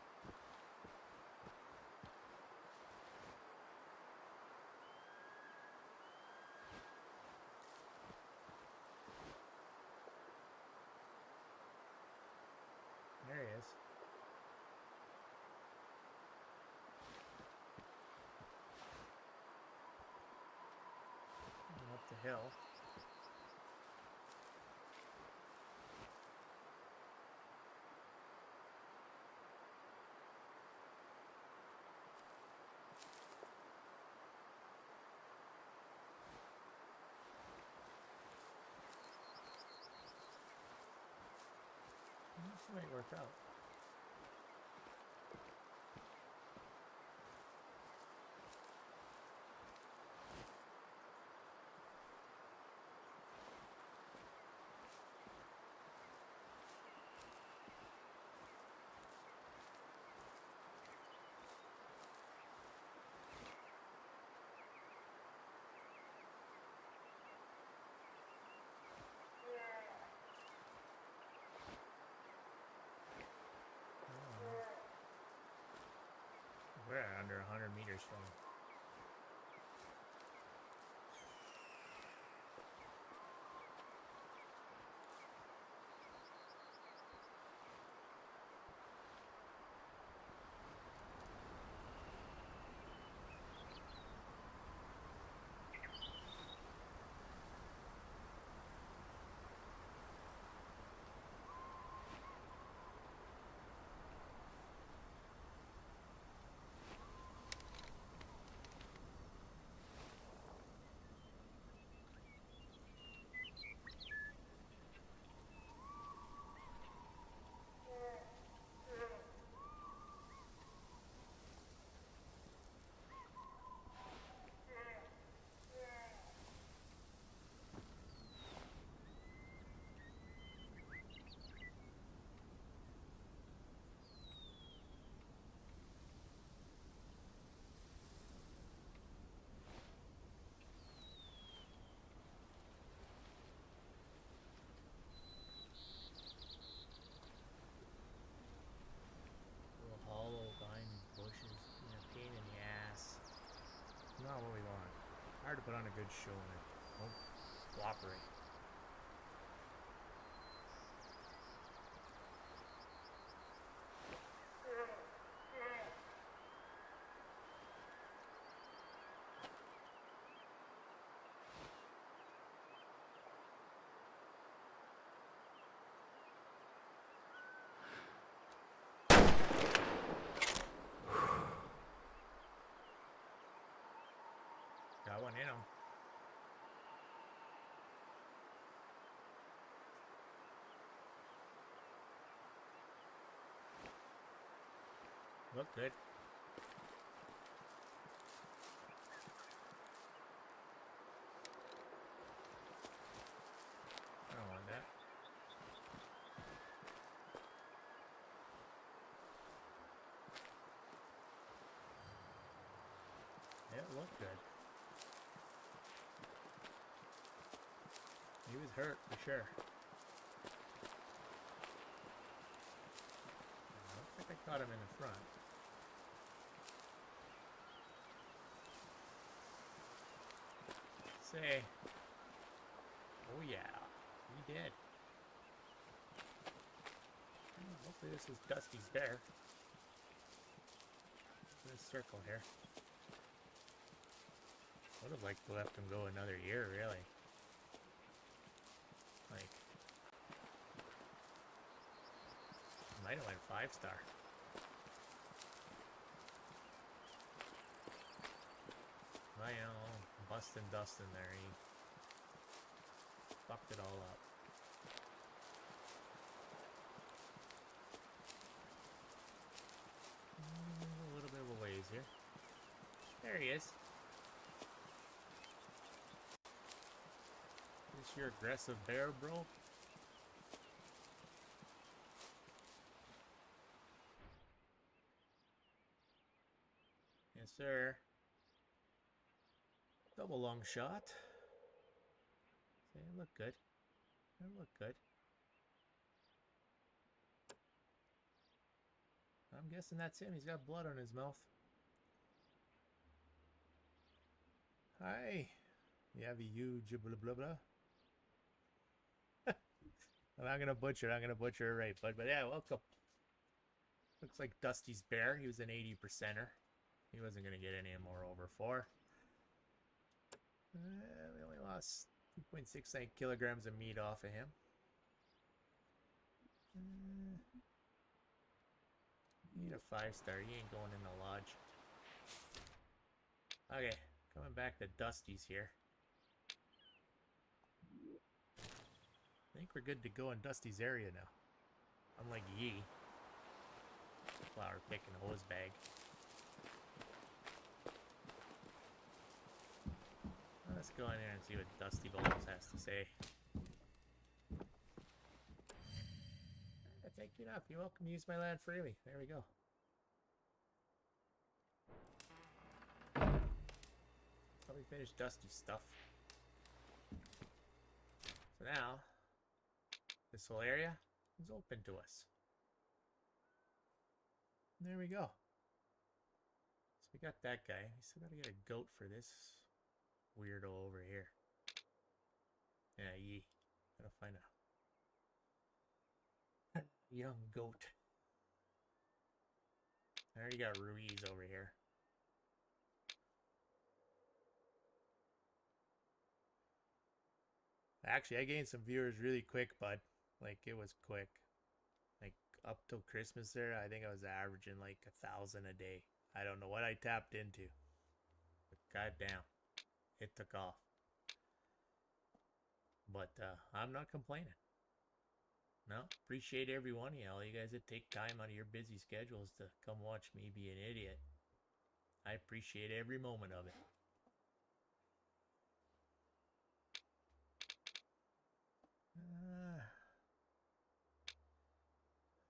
There he is. Going up the hill. This might work out. We're at under 100 meters from him. Little hollow behind these bushes. You know, pain in the ass. Not what we want. Hard to put on a good show and it won't cooperate. Got one in him. Look good. I don't want that. Yeah, it looked good. He was hurt for sure. I think I caught him in the front. Say, oh yeah, he did. Hopefully this was Dusty's bear. This circle here. Would have liked to let him go another year, really. Like, might have went 5-star. Well, you know, busting Dustin there, he fucked it all up. A little bit of a ways here. There he is. Is this your aggressive bear, bro? Yes, sir. Double long shot. Say, look good. It look good. I'm guessing that's him. He's got blood on his mouth. Hi. You have a huge blah blah blah. I'm not gonna butcher it right, but yeah, welcome. Looks like Dusty's bear. He was an 80%er. He wasn't gonna get any more over 4. We only lost 2.69 kilograms of meat off of him. Need a 5-star. He ain't going in the lodge. Okay, coming back to Dusty's here. I think we're good to go in Dusty's area now. Unlike Yee. Flower picking hose bag. Let's go in there and see what Dusty Balls has to say. Thank you enough. You're welcome to use my land freely. There we go. Let me finish Dusty's stuff. So now, this whole area is open to us. There we go. We got that guy. We still gotta get a goat for this weirdo over here. Yeah, gotta find a young goat. I already got Ruiz over here. Actually, I gained some viewers really quick, bud. Like, it was quick. Like, up till Christmas there, I think I was averaging like 1,000 a day. I don't know what I tapped into. But goddamn, it took off. But I'm not complaining. No, appreciate every one of y'all. You guys that take time out of your busy schedules to come watch me be an idiot. I appreciate every moment of it.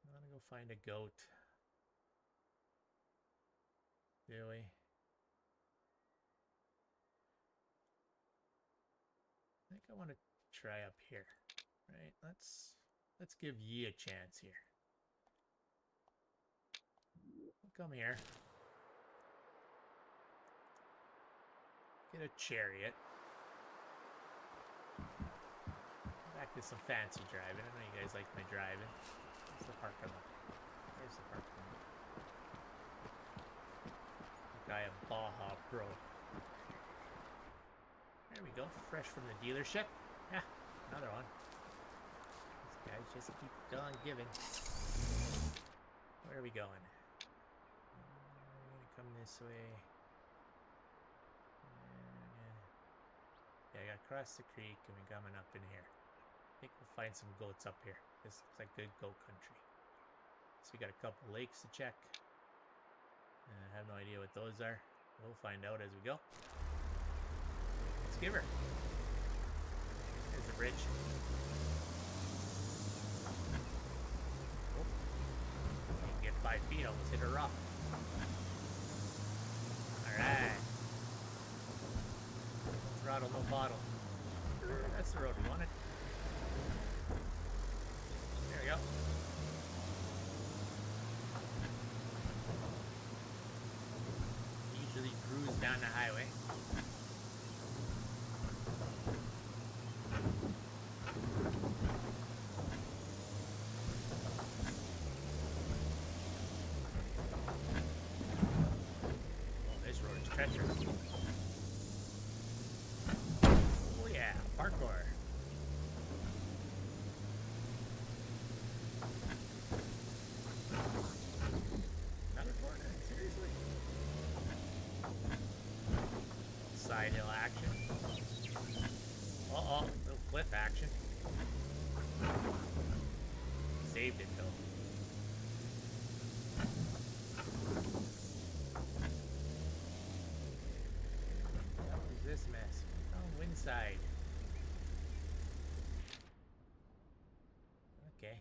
I want to go find a goat. Do we? I think I want to try up here. Right? Let's give Yi a chance here. Come here. Get a chariot. Back to some fancy driving. I know you guys like my driving. Where's the parking lot? There's the parking lot. I am Baja Pro. There we go. Fresh from the dealership. Yeah, another one. These guys just keep on giving. Where are we going? We're gonna come this way. Yeah, I gotta cross the creek and we're coming up in here. I think we'll find some goats up here. This looks like good goat country. So we got a couple lakes to check. I have no idea what those are. We'll find out as we go. Let's give her. There's the bridge. Oh. You can get 5 feet, almost hit a rock. Alright. Throttle, no bottle. That's the road we wanted. There we go. Usually cruise down the highway. Oh, this road is treacherous. Oh yeah, parkour. Another corner, seriously? Side hill action. Uh-oh, little cliff action. Saved it though. What is this mess? Oh, wind side. Okay.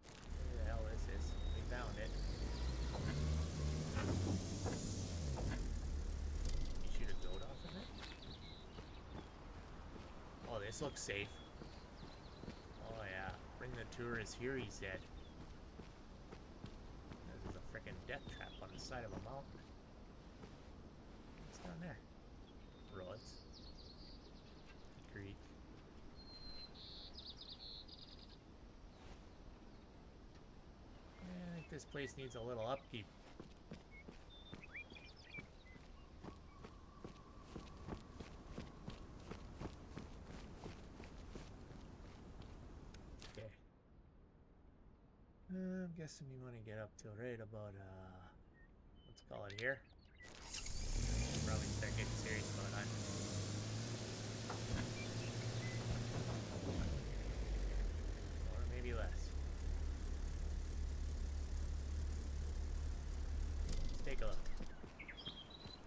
Where the hell this is? We found it. You shoot a goat off of it? Oh, this looks safe. Oh yeah. Bring the tourists here, he said. This is a freaking death trap on the side of a mountain. What's down there? Roads. Creek. I think this place needs a little upkeep. Okay. I'm guessing we want to get up to right about, let's call it here. Probably start getting serious about hunting. Or maybe less. Let's take a look.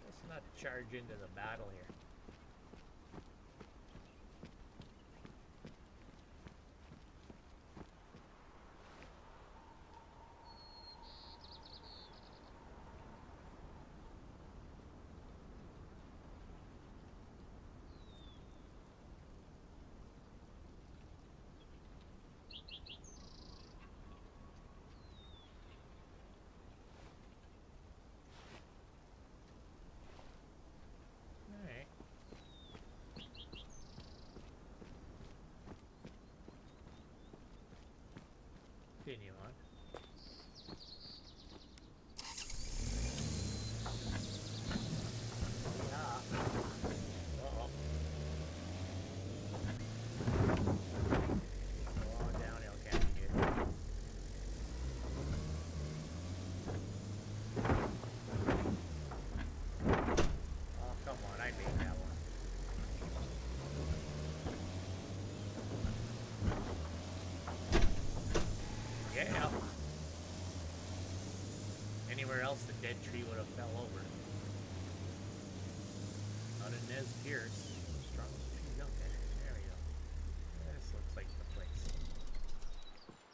Let's not charge into the battle here. continue on. Yeah. Uh-oh. Oh, downhill can't be good. Oh, come on, I made that one. Yeah. Anywhere else, the dead tree would have fell over. Not in Nez Perce. Strong trees out there. There we go. This looks like the place.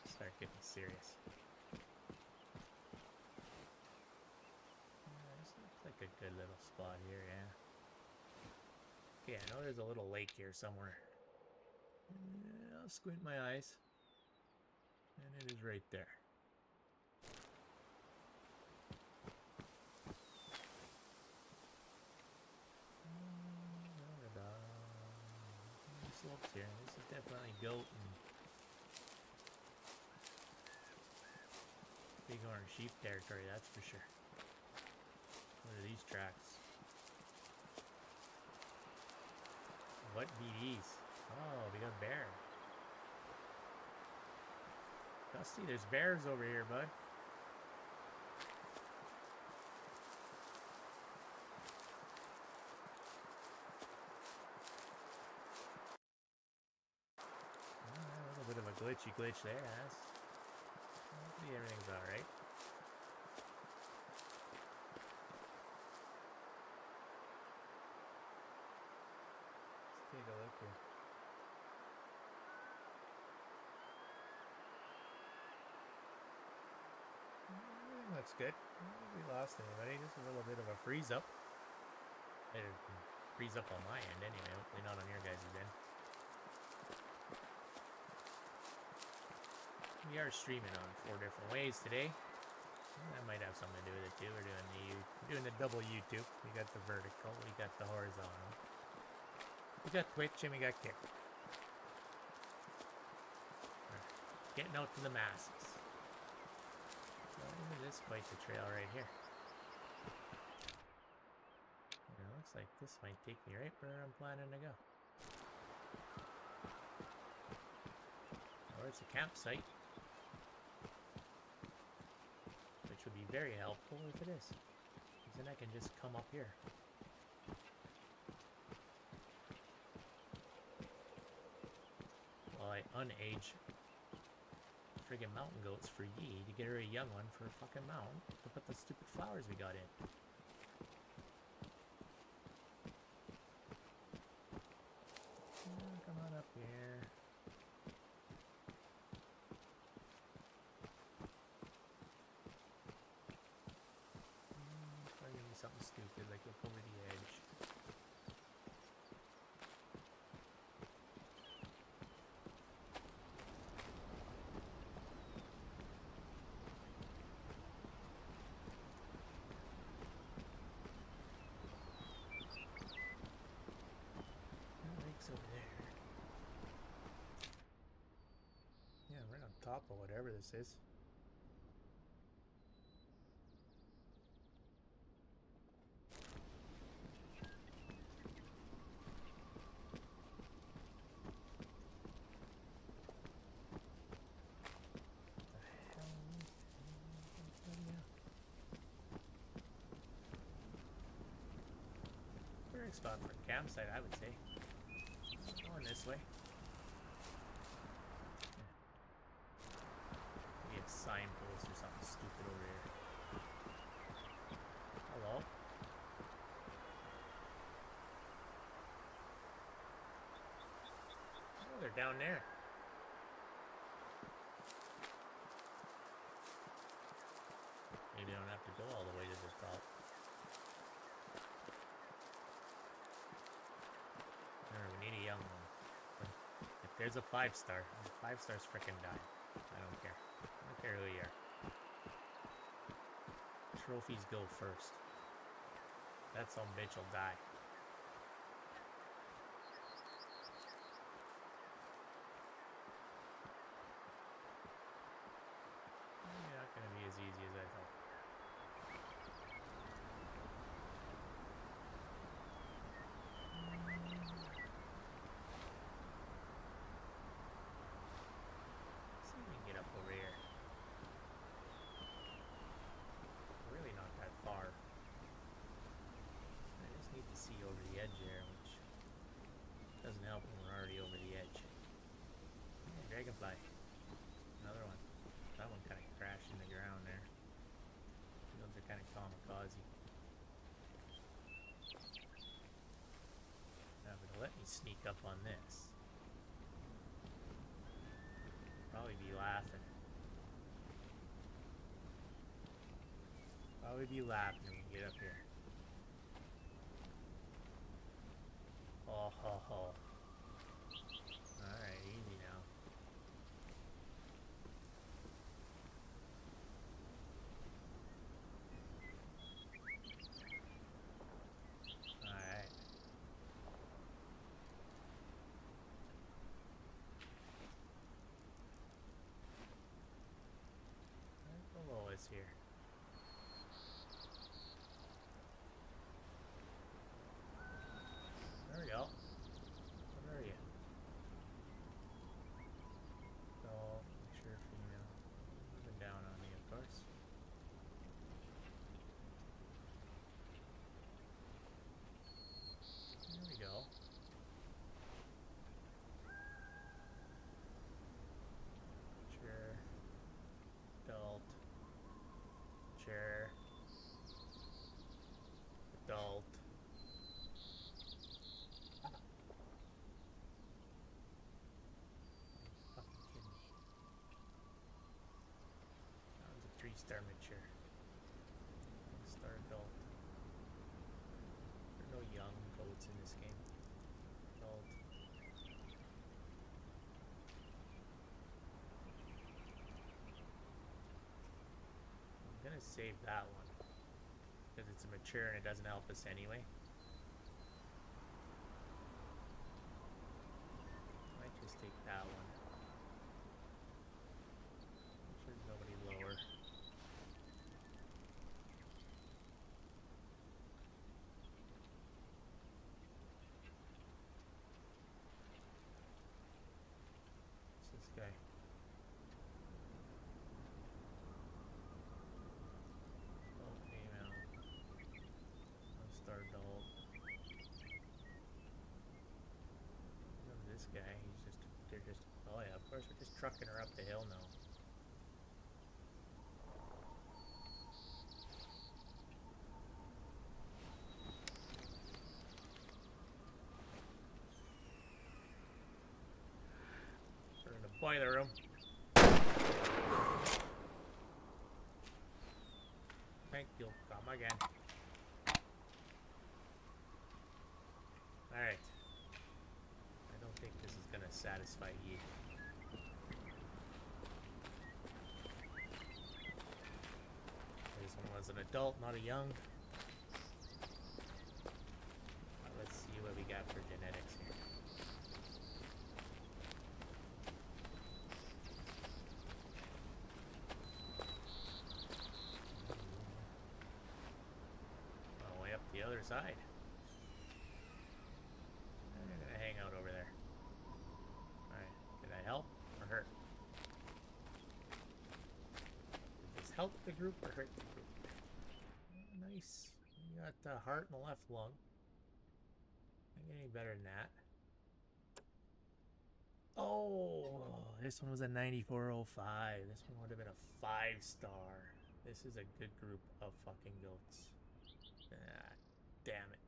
Start getting serious. This looks like a good little spot here, yeah. Okay, I know there's a little lake here somewhere. Yeah, I'll squint my eyes. And it is right there. Slopes here. This is definitely goat and bighorn sheep territory, that's for sure. What are these tracks? What be these? Oh, we got a bear. Dusty, there's bears over here, bud. A little bit of a glitch there, yes. Hopefully everything's alright. Let's take a look here. Everything looks good. I don't think we lost anybody. Just a little bit of a freeze up. It'll freeze up on my end anyway. Hopefully not on your guys' end. We are streaming on 4 different ways today. That might have something to do with it too. We're doing the double YouTube. We got the vertical, we got the horizontal. We got Twitch and we got Kick. Getting out to the masses. So look at this, quite the trail right here. And it looks like this might take me right where I'm planning to go. Or it's a campsite. Which would be very helpful if it is. Because then I can just come up here. While I unage friggin' mountain goats for ye to get her a young one for a fucking mount to put the stupid flowers we got in. Come on up here. Try to give me something stupid like look over the edge. Over there. Yeah, right on top of whatever this is. Perfect spot for a campsite, I would say. Going this way. Maybe a signpost or something stupid over here. Hello? Oh, they're down there. Maybe I don't have to go all the way to the top. Remember, we need a young one. If there's a 5-star, 5-star's frickin' die. I don't care. I don't care who you are. Trophies go first. That some bitch will die. let me sneak up on this. Probably be laughing. Probably be laughing when we get up here. Oh ho ho. Alright, easy now. Alright. Right below us here. There we go. Where are you? So, make sure female. Moving down on me, of course. There we go. Chair. Adult. Chair. Adult. Fucking kidding me. That was a 3-star mature. 1-star adult. There are no young goats in this game. Adult. I'm gonna save that one because it's a mature and it doesn't help us anyway. Might just take that one. Make sure there's nobody lower. What's this guy? Oh, female. 1-star adult. Look at this guy. They're just, oh yeah, of course, we're just trucking her up the hill now. We're in the boiler room. Thank you. Come again. Alright. I don't think this is gonna satisfy you. This one was an adult, not a young. Let's see what we got for genetics here. All the way up the other side. I'm gonna hang out over there. Alright, did I help or hurt? Did this help the group or hurt the group? Oh, nice. You got the heart in the left lung. Can't get any better than that. Oh, this one was a 9405. This one would have been a 5-star. This is a good group of fucking goats. Ah, damn it.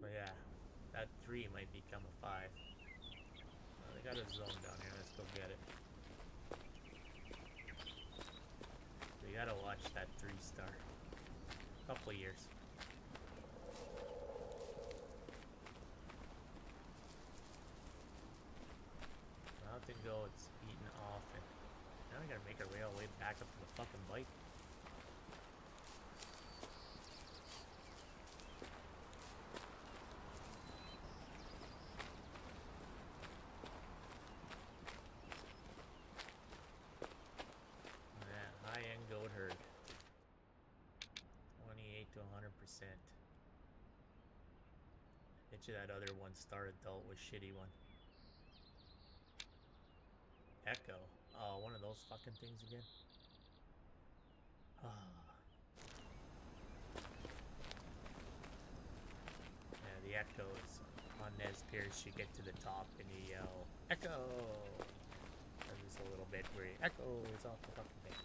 So yeah, that 3 might become a 5. They got a zone down here. Let's go get it. So you gotta watch that 3-star. Couple of years. Mountain goats eaten off, and now I gotta make our way all the way back up to the fucking bike. High-end goat herd. 28 to 100%. Bet you that other 1-star adult was shitty one. Echo. Oh, one of those fucking things again. Yeah, the Echo is on Nez Perce. You get to the top and you yell, Echo! There's a little bit where Echo is off the fucking thing.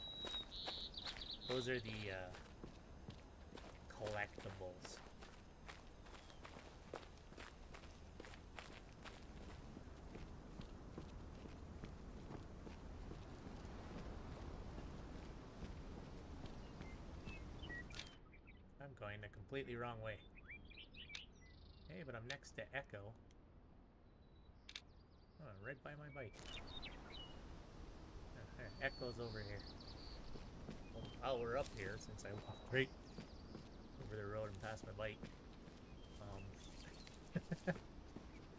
Those are the collectibles. a completely wrong way. Hey, but I'm next to Echo. Oh, right by my bike. Echo's over here. Well, while we're up here, since I walked right over the road and past my bike,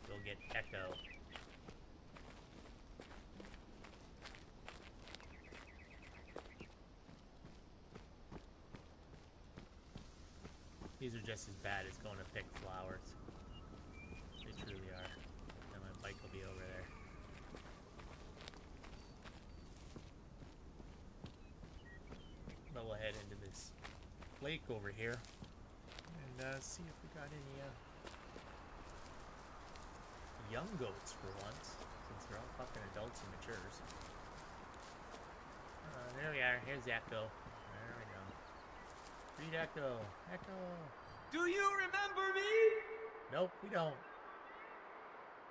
we'll get Echo. These are just as bad as going to pick flowers. They truly are. And my bike will be over there. But we'll head into this lake over here and see if we got any young goats for once, since they're all fucking adults and matures. There we are. Here's Echo. There we go. Read Echo. Echo.
Do you remember me?
Nope, we don't.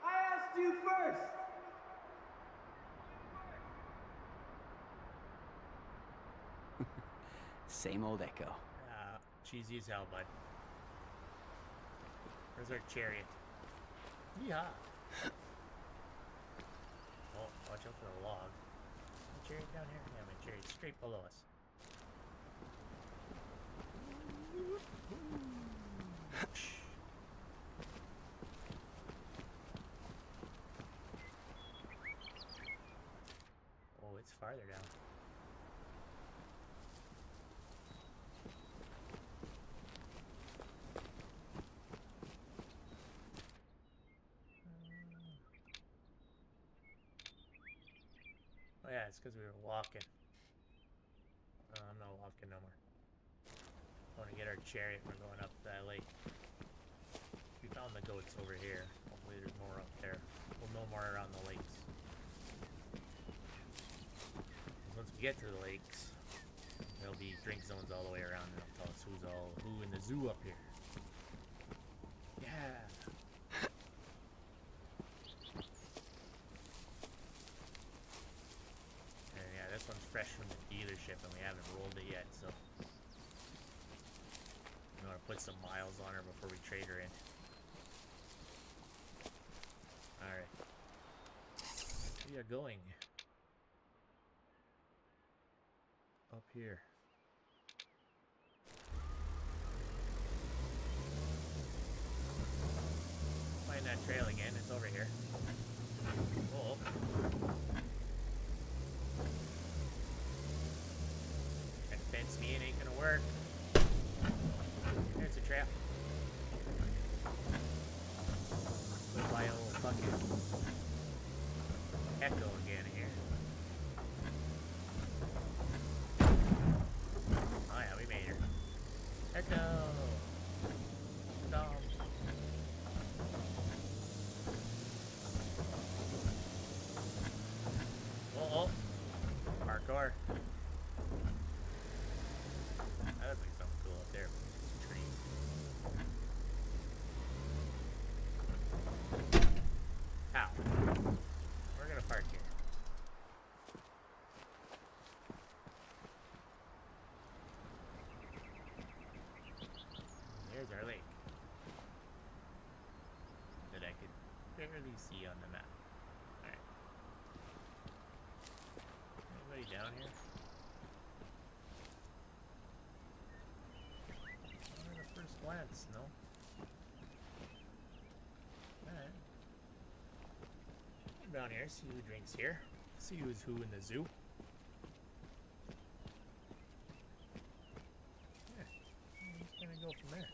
I asked you first. Same old Echo.
Cheesy as hell, bud. Where's our chariot? Yeehaw. Oh, watch out for the log. My chariot down here? Yeah, my chariot's straight below us. Oh, it's farther down. Oh yeah, it's because we were walking. I'm not walking no more. I want to get our chariot. We're going up that lake. We found the goats over here. Hopefully there's more up there. We'll know more around the lakes. Once we get to the lakes, there'll be drink zones all the way around, and it'll tell us who in the zoo up here. Yeah. And yeah, this one's fresh from the dealership, and we haven't rolled it yet, so we want to put some miles on her before we trade her in. Alright. We are going up here. Find that trail again, it's over here. Oh. Trying to fence me in ain't gonna work. There's a trap. Put my old fucking Echo again here. Oh yeah, we made her. Echo! Dumb. Oh, parkour. That looks like something cool up there. Some trees. How? We're gonna park here. There's our lake that I could barely see on the map. Alright. Anybody down here? Not at a first glance, no. Alright. Down here, see who drinks here. See who's who in the zoo. Yeah, I'm just gonna go from there.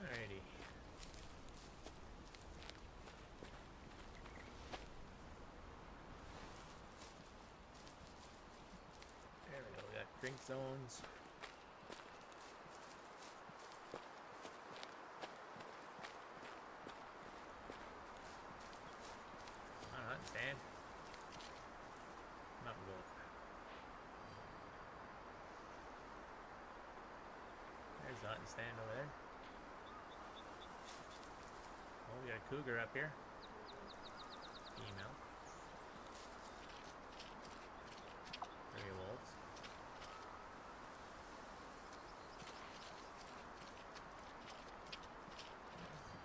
Alrighty. There we go, we got drink zones. Sand. Mountain goat. to stand over there. Oh, we got a cougar up here. Female. 3 wolves.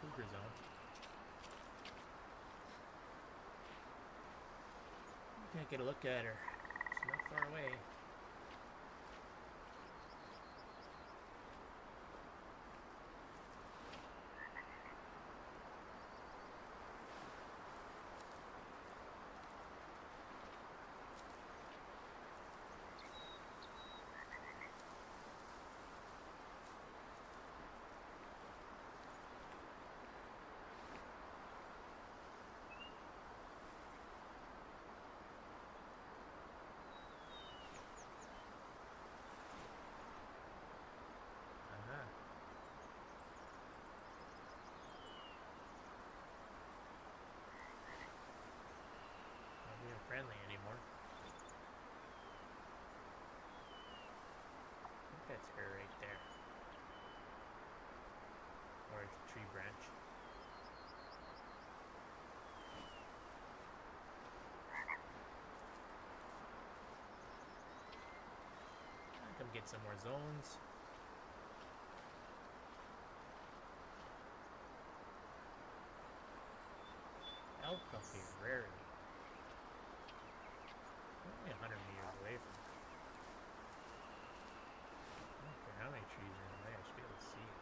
Cougar zone. Can't get a look at her. She's not far away. Friendly anymore. I think that's her right there. Or it's a tree branch. Come get some more zones. Elk up here, rarely. Only 100 meters away from it. I don't care how many trees are in the way, I should be able to see it.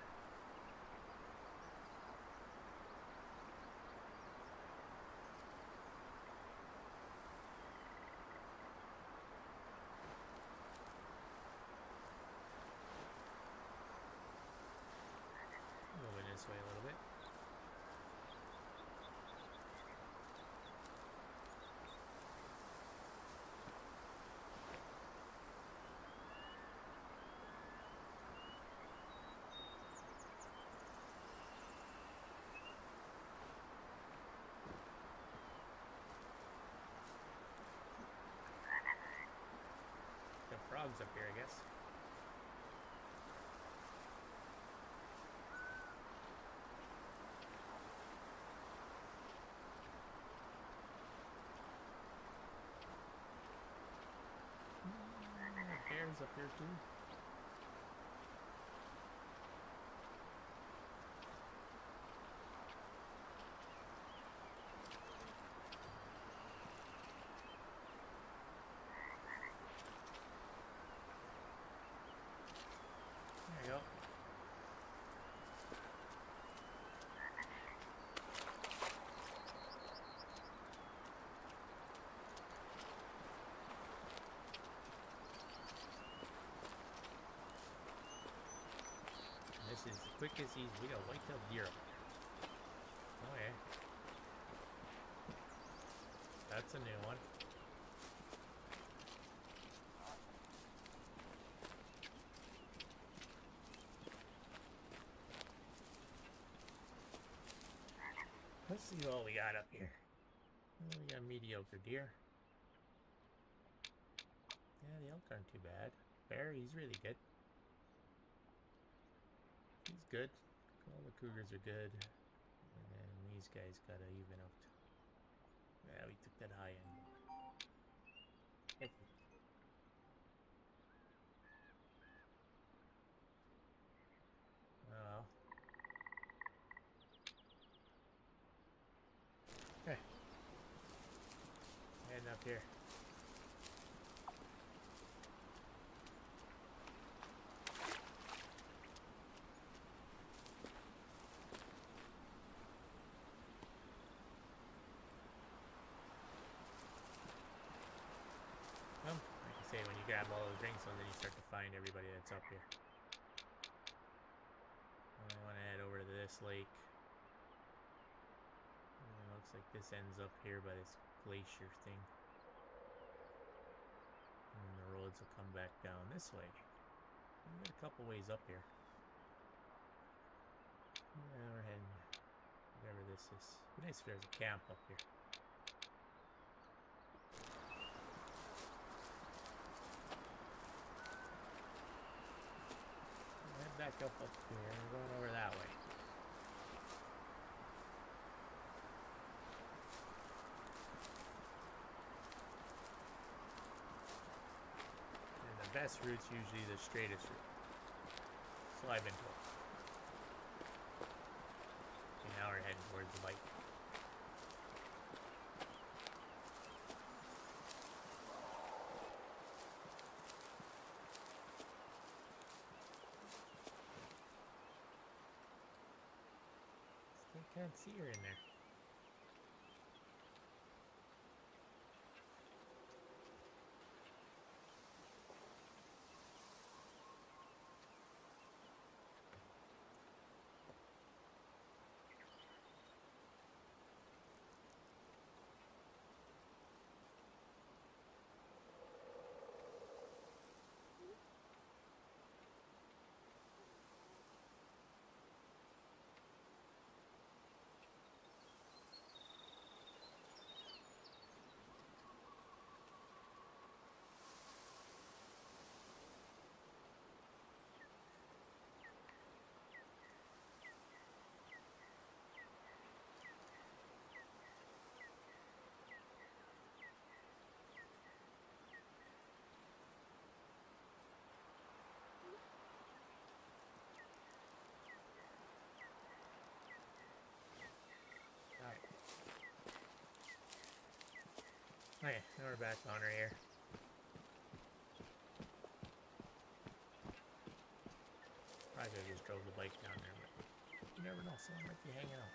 Moving this way a little bit. Frogs up here, I guess. Bears up here too. There you go. This is the quickest we got white-tailed deer up there. Oh yeah. That's a new one. Let's see what we got up here. Oh, we got mediocre deer. Yeah, the elk aren't too bad. Bear, he's really good. He's good. All the cougars are good. And then these guys gotta even out. Yeah, we took that high end. Oh well. Okay. Heading up here. Well, like I say, when you grab all those rings, so then you start to find everybody that's up here. I want to head over to this lake. It looks like this ends up here by this glacier thing. And the roads will come back down this way. We got a couple ways up here. Yeah, we're heading whatever this is. It'd be nice if there's a camp up here. Head back back up here. We're going over that way. And the best route's usually the straightest route. So I've been told. Okay, now we're heading towards the bike. Still can't see her in there. Okay, now we're back on her here. Probably could have just drove the bike down there, but you never know, someone might be hanging out.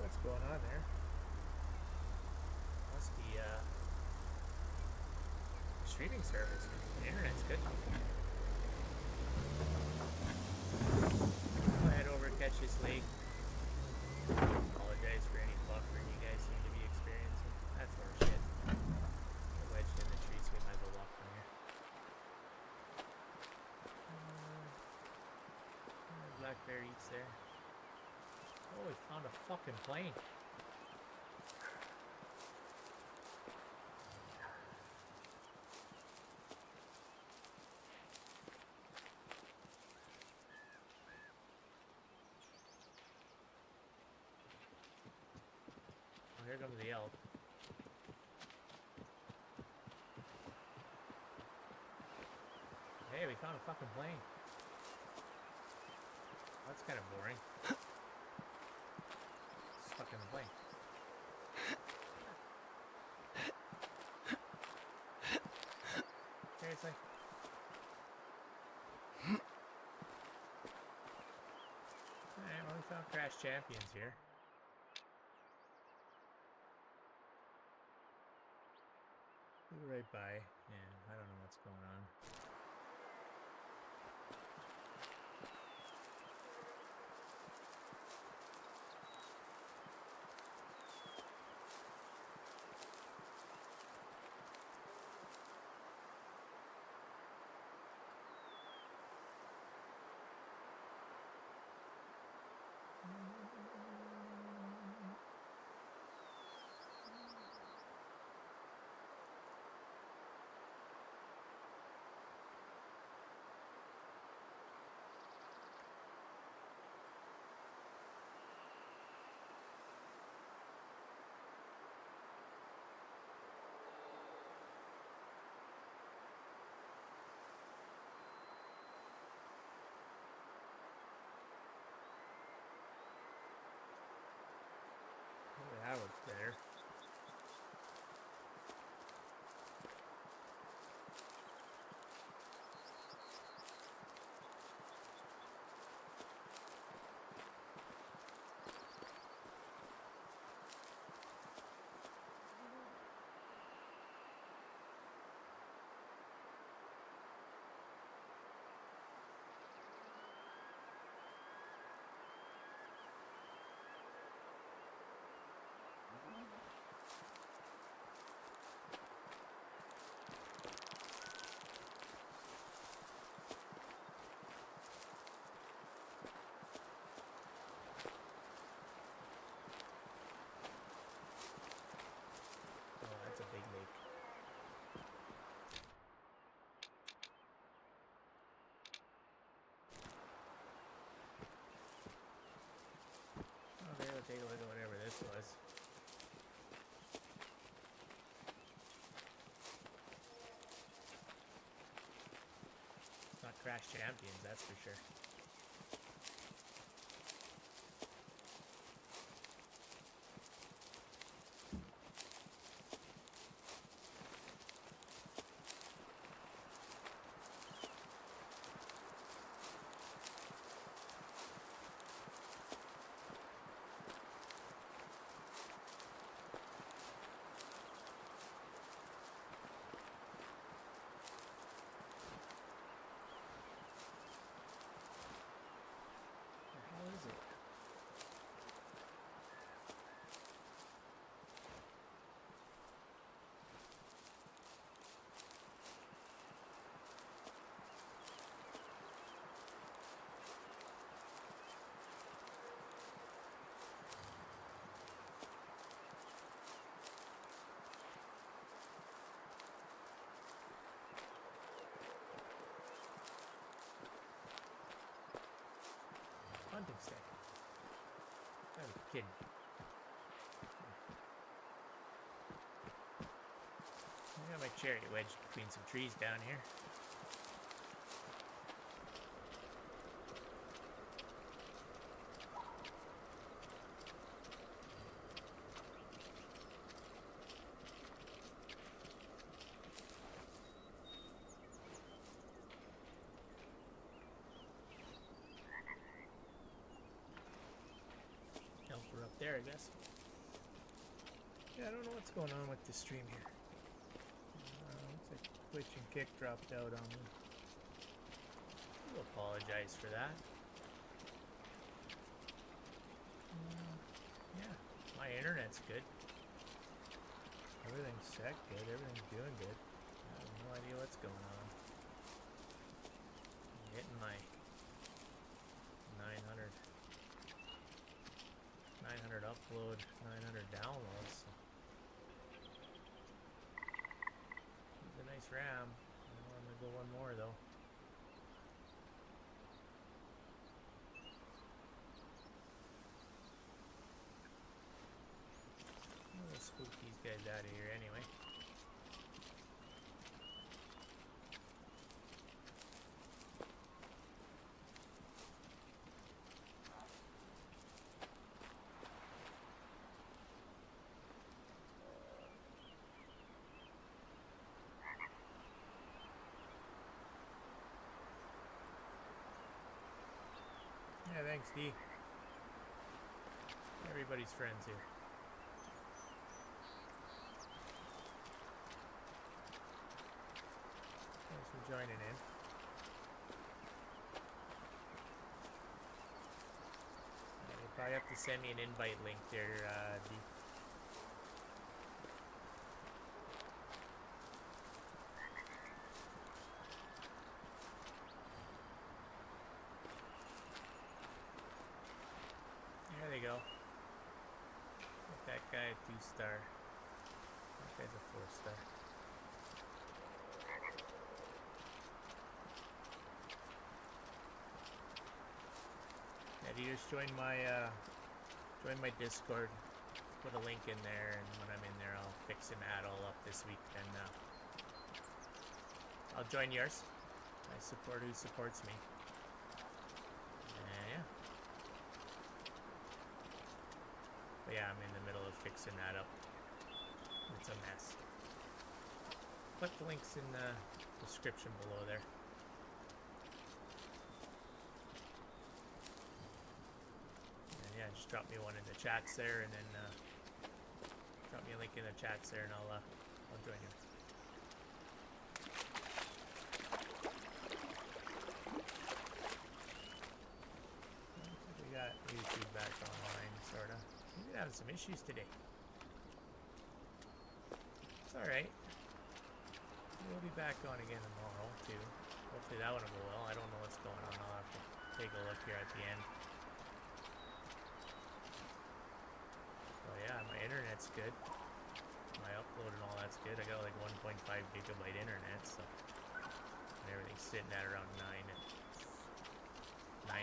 What's going on there? Must be streaming service. The internet's good. I'll head over and catch this lake. Apologize for any buffering you guys seem to be experiencing. That's horse shit. Get wedged in the tree, so we might as well walk from here. Black bear eats there. Oh, we found a fucking plane. Oh, here comes the elk. Hey, we found a fucking plane. That's kind of boring. Stuck in the plane. Seriously? Alright, well, we found Crash Champions here. We'll be right by. Yeah, I don't know what's going on. That was better. Oh, that's a big lake. Okay, we'll take a look at whatever this was. It's not Crash Champions, that's for sure. How is it? Hunting stick. I'm kidding. I got my chariot wedged between some trees down here. Elk were up there. there, I guess. Yeah, I don't know what's going on with the stream here. Looks like Twitch and Kick dropped out on me. I'll apologize for that. Yeah, my internet's good. Everything's set good. Everything's doing good. I have no idea what's going on. I'm hitting my 900 upload, 900 downloads. So. It's a nice RAM. I'm gonna go one more though. We'll spook these guys out of here anyway. Yeah, thanks, D. Everybody's friends here. Thanks for joining in. You probably have to send me an invite link there, D. There they go. Make that guy a 2-star. That guy's a 4-star. Yeah, you just join my Discord. Put a link in there, and when I'm in there, I'll fix and add all up this week. And I'll join yours. I support who supports me. Yeah. But yeah, I'm in the middle of fixing that up. It's a mess. Put the links in the description below there. And yeah, just drop me one in the chats there, and then drop me a link in the chats there, and I'll join you. We got YouTube back online, sorta. We've been having some issues today. It's alright. We'll be back on again tomorrow, too. Hopefully that one will go well. I don't know what's going on. I'll have to take a look here at the end. So yeah, my internet's good. My upload and all that's good. I got like 1.5 gigabyte internet, so and everything's sitting at around 9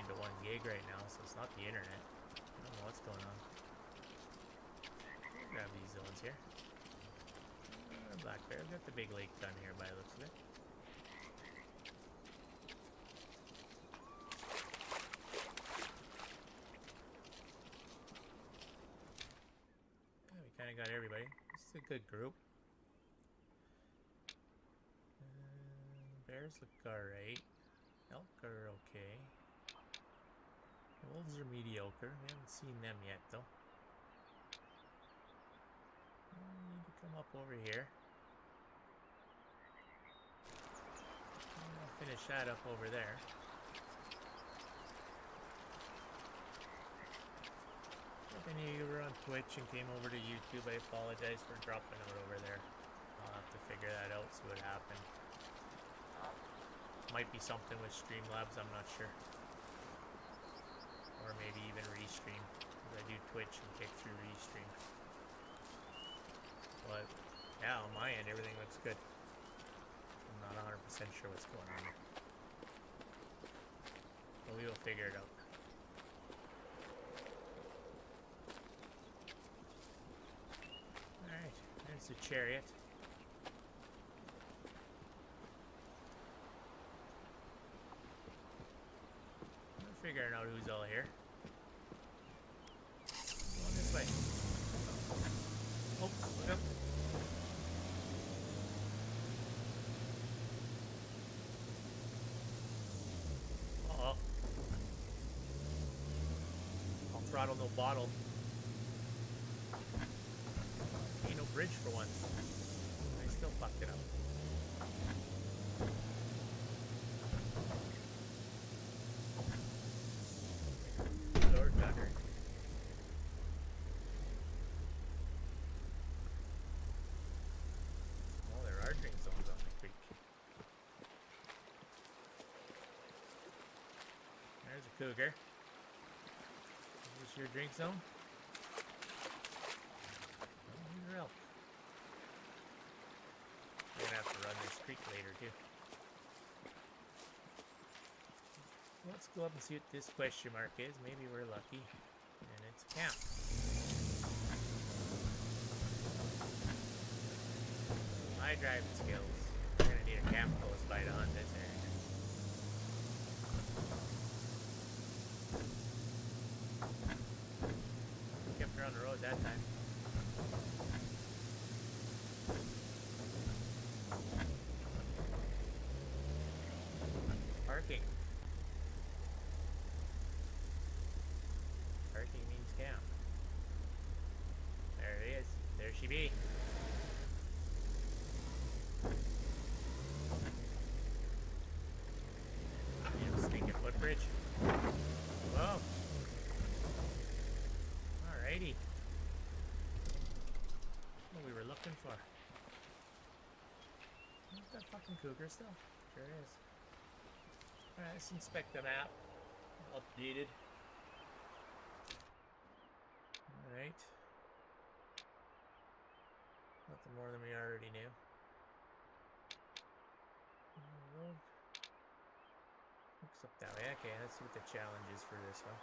to 1 gig right now, so it's not the internet. I don't know what's going on. Grab these zones here. Black bear. I've got the big lake done here by the looks of it. Yeah, we kind of got everybody. This is a good group. Bears look alright. Elk are okay. The wolves are mediocre. We haven't seen them yet, though. We need to come up over here. I'll finish that up over there. If any of you were on Twitch and came over to YouTube, I apologize for dropping out over there. I'll have to figure that out, see what happened. Might be something with Streamlabs, I'm not sure. Or maybe even Restream. I do Twitch and kick through Restream. But yeah, on my end, everything looks good. I'm not 100% sure what's going on there. But we will figure it out. Alright, there's the chariot. We're figuring out who's all here. Going this way. Oh, look up. Uh-oh. I'll throttle, no bottle. bridge for once. I still fucked it up. Lord Thunder. Oh, there are drink zones on the creek. There's a cougar. Is this your drink zone? Oh, these are elk. We're gonna have to run this creek later too. Let's go up and see what this question mark is. Maybe we're lucky. And it's camp. My driving skills. We're gonna need a camp close by to hunt this area. Kept her on the road that time. Parking. Parking means camp. There it is. There she be. Sneaking footbridge. Whoa. Alrighty. What we were looking for. Is that fucking cougar still? Sure is. Alright, let's inspect the map. Updated. Alright. Nothing more than we already knew. Road. Looks up that way. Okay, let's see what the challenge is for this one.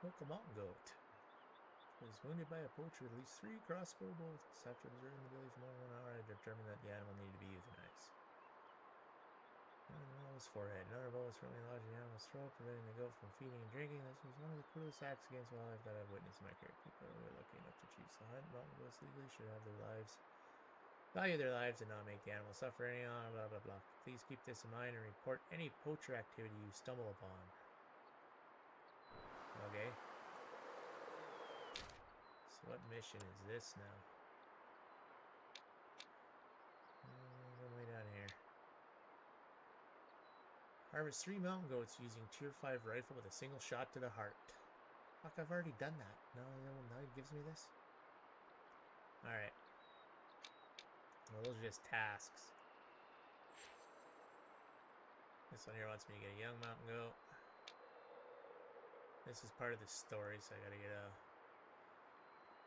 Local mountain goat was wounded by a poacher with at least 3 crossbow bolts. After observing the village for more than 1 hour, I determined that the animal needed to be euthanized. Another one was forehead. Another bullet was firmly lodged in the animal's throat, preventing the goat from feeding and drinking. This was one of the cruelest acts against wildlife that I've witnessed in my career. People who are lucky enough to choose to hunt mountain goats legally should have their lives, value their lives, and not make the animal suffer any harm. Blah blah blah. Please keep this in mind and report any poacher activity you stumble upon. Okay. So what mission is this now? Go way down here. Harvest 3 mountain goats using tier 5 rifle with a single shot to the heart. Fuck, I've already done that. Now it gives me this? Alright. Well, those are just tasks. This one here wants me to get a young mountain goat. This is part of the story, so I gotta get a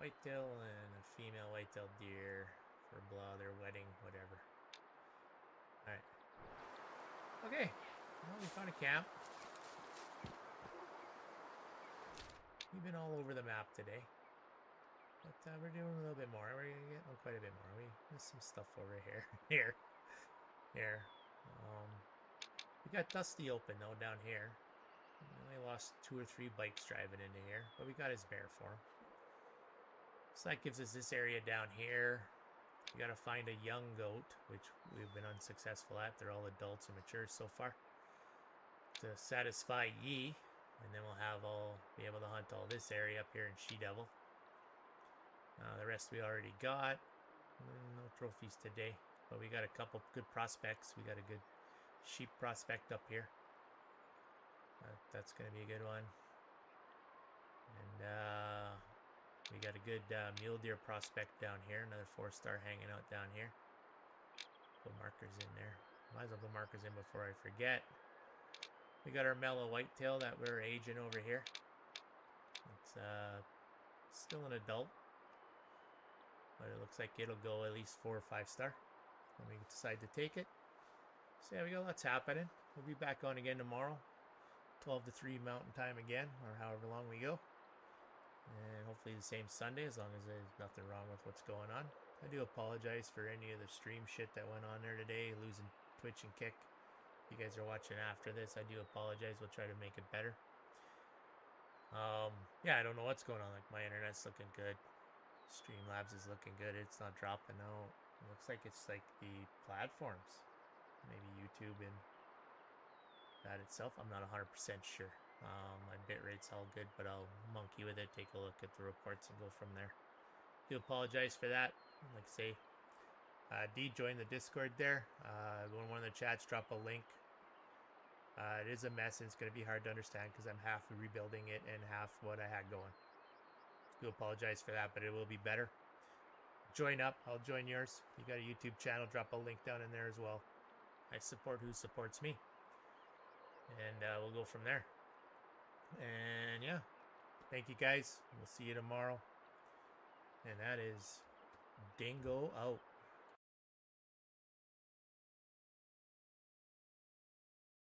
whitetail and a female whitetail deer for blah, their wedding, whatever. Alright. Okay. Well, we found a camp. We've been all over the map today. But we're doing a little bit more. We're getting quite a bit more. There's some stuff over here. Here. We got Dusty open, though, down here. We only lost 2 or 3 bikes driving into here. But we got his bear for him. So that gives us this area down here. We gotta find a young goat, which we've been unsuccessful at. They're all adults and mature so far. To satisfy ye. And then we'll be able to hunt all this area up here in She-Devil. The rest we already got. No trophies today. But we got a couple good prospects. We got a good sheep prospect up here. That's going to be a good one. And we got a good mule deer prospect down here. Another 4-star hanging out down here. Put markers in there. Might as well put markers in before I forget. We got our mellow whitetail that we're aging over here. It's still an adult. But it looks like it'll go at least 4 or 5-star when we decide to take it. So yeah, we got lots happening. We'll be back on again tomorrow. 12 to 3 mountain time again, or however long we go. And hopefully the same Sunday, as long as there's nothing wrong with what's going on. I do apologize for any of the stream shit that went on there today, losing Twitch and Kick. If you guys are watching after this, I do apologize. We'll try to make it better. Yeah, I don't know what's going on. Like, my internet's looking good. Streamlabs is looking good. It's not dropping out. It looks like it's like the platforms. Maybe YouTube and that itself. I'm not 100% sure. My bitrate's all good, but I'll monkey with it, take a look at the reports, and go from there. do apologize for that. Like I say, D joined the Discord there. Go in one of the chats, drop a link. It is a mess and it's going to be hard to understand because I'm half rebuilding it and half what I had going. Do apologize for that, but it will be better. Join up. I'll join yours. You got a YouTube channel, drop a link down in there as well. I support who supports me. And we'll go from there. And yeah, thank you guys. We'll see you tomorrow. And that is Dingo out.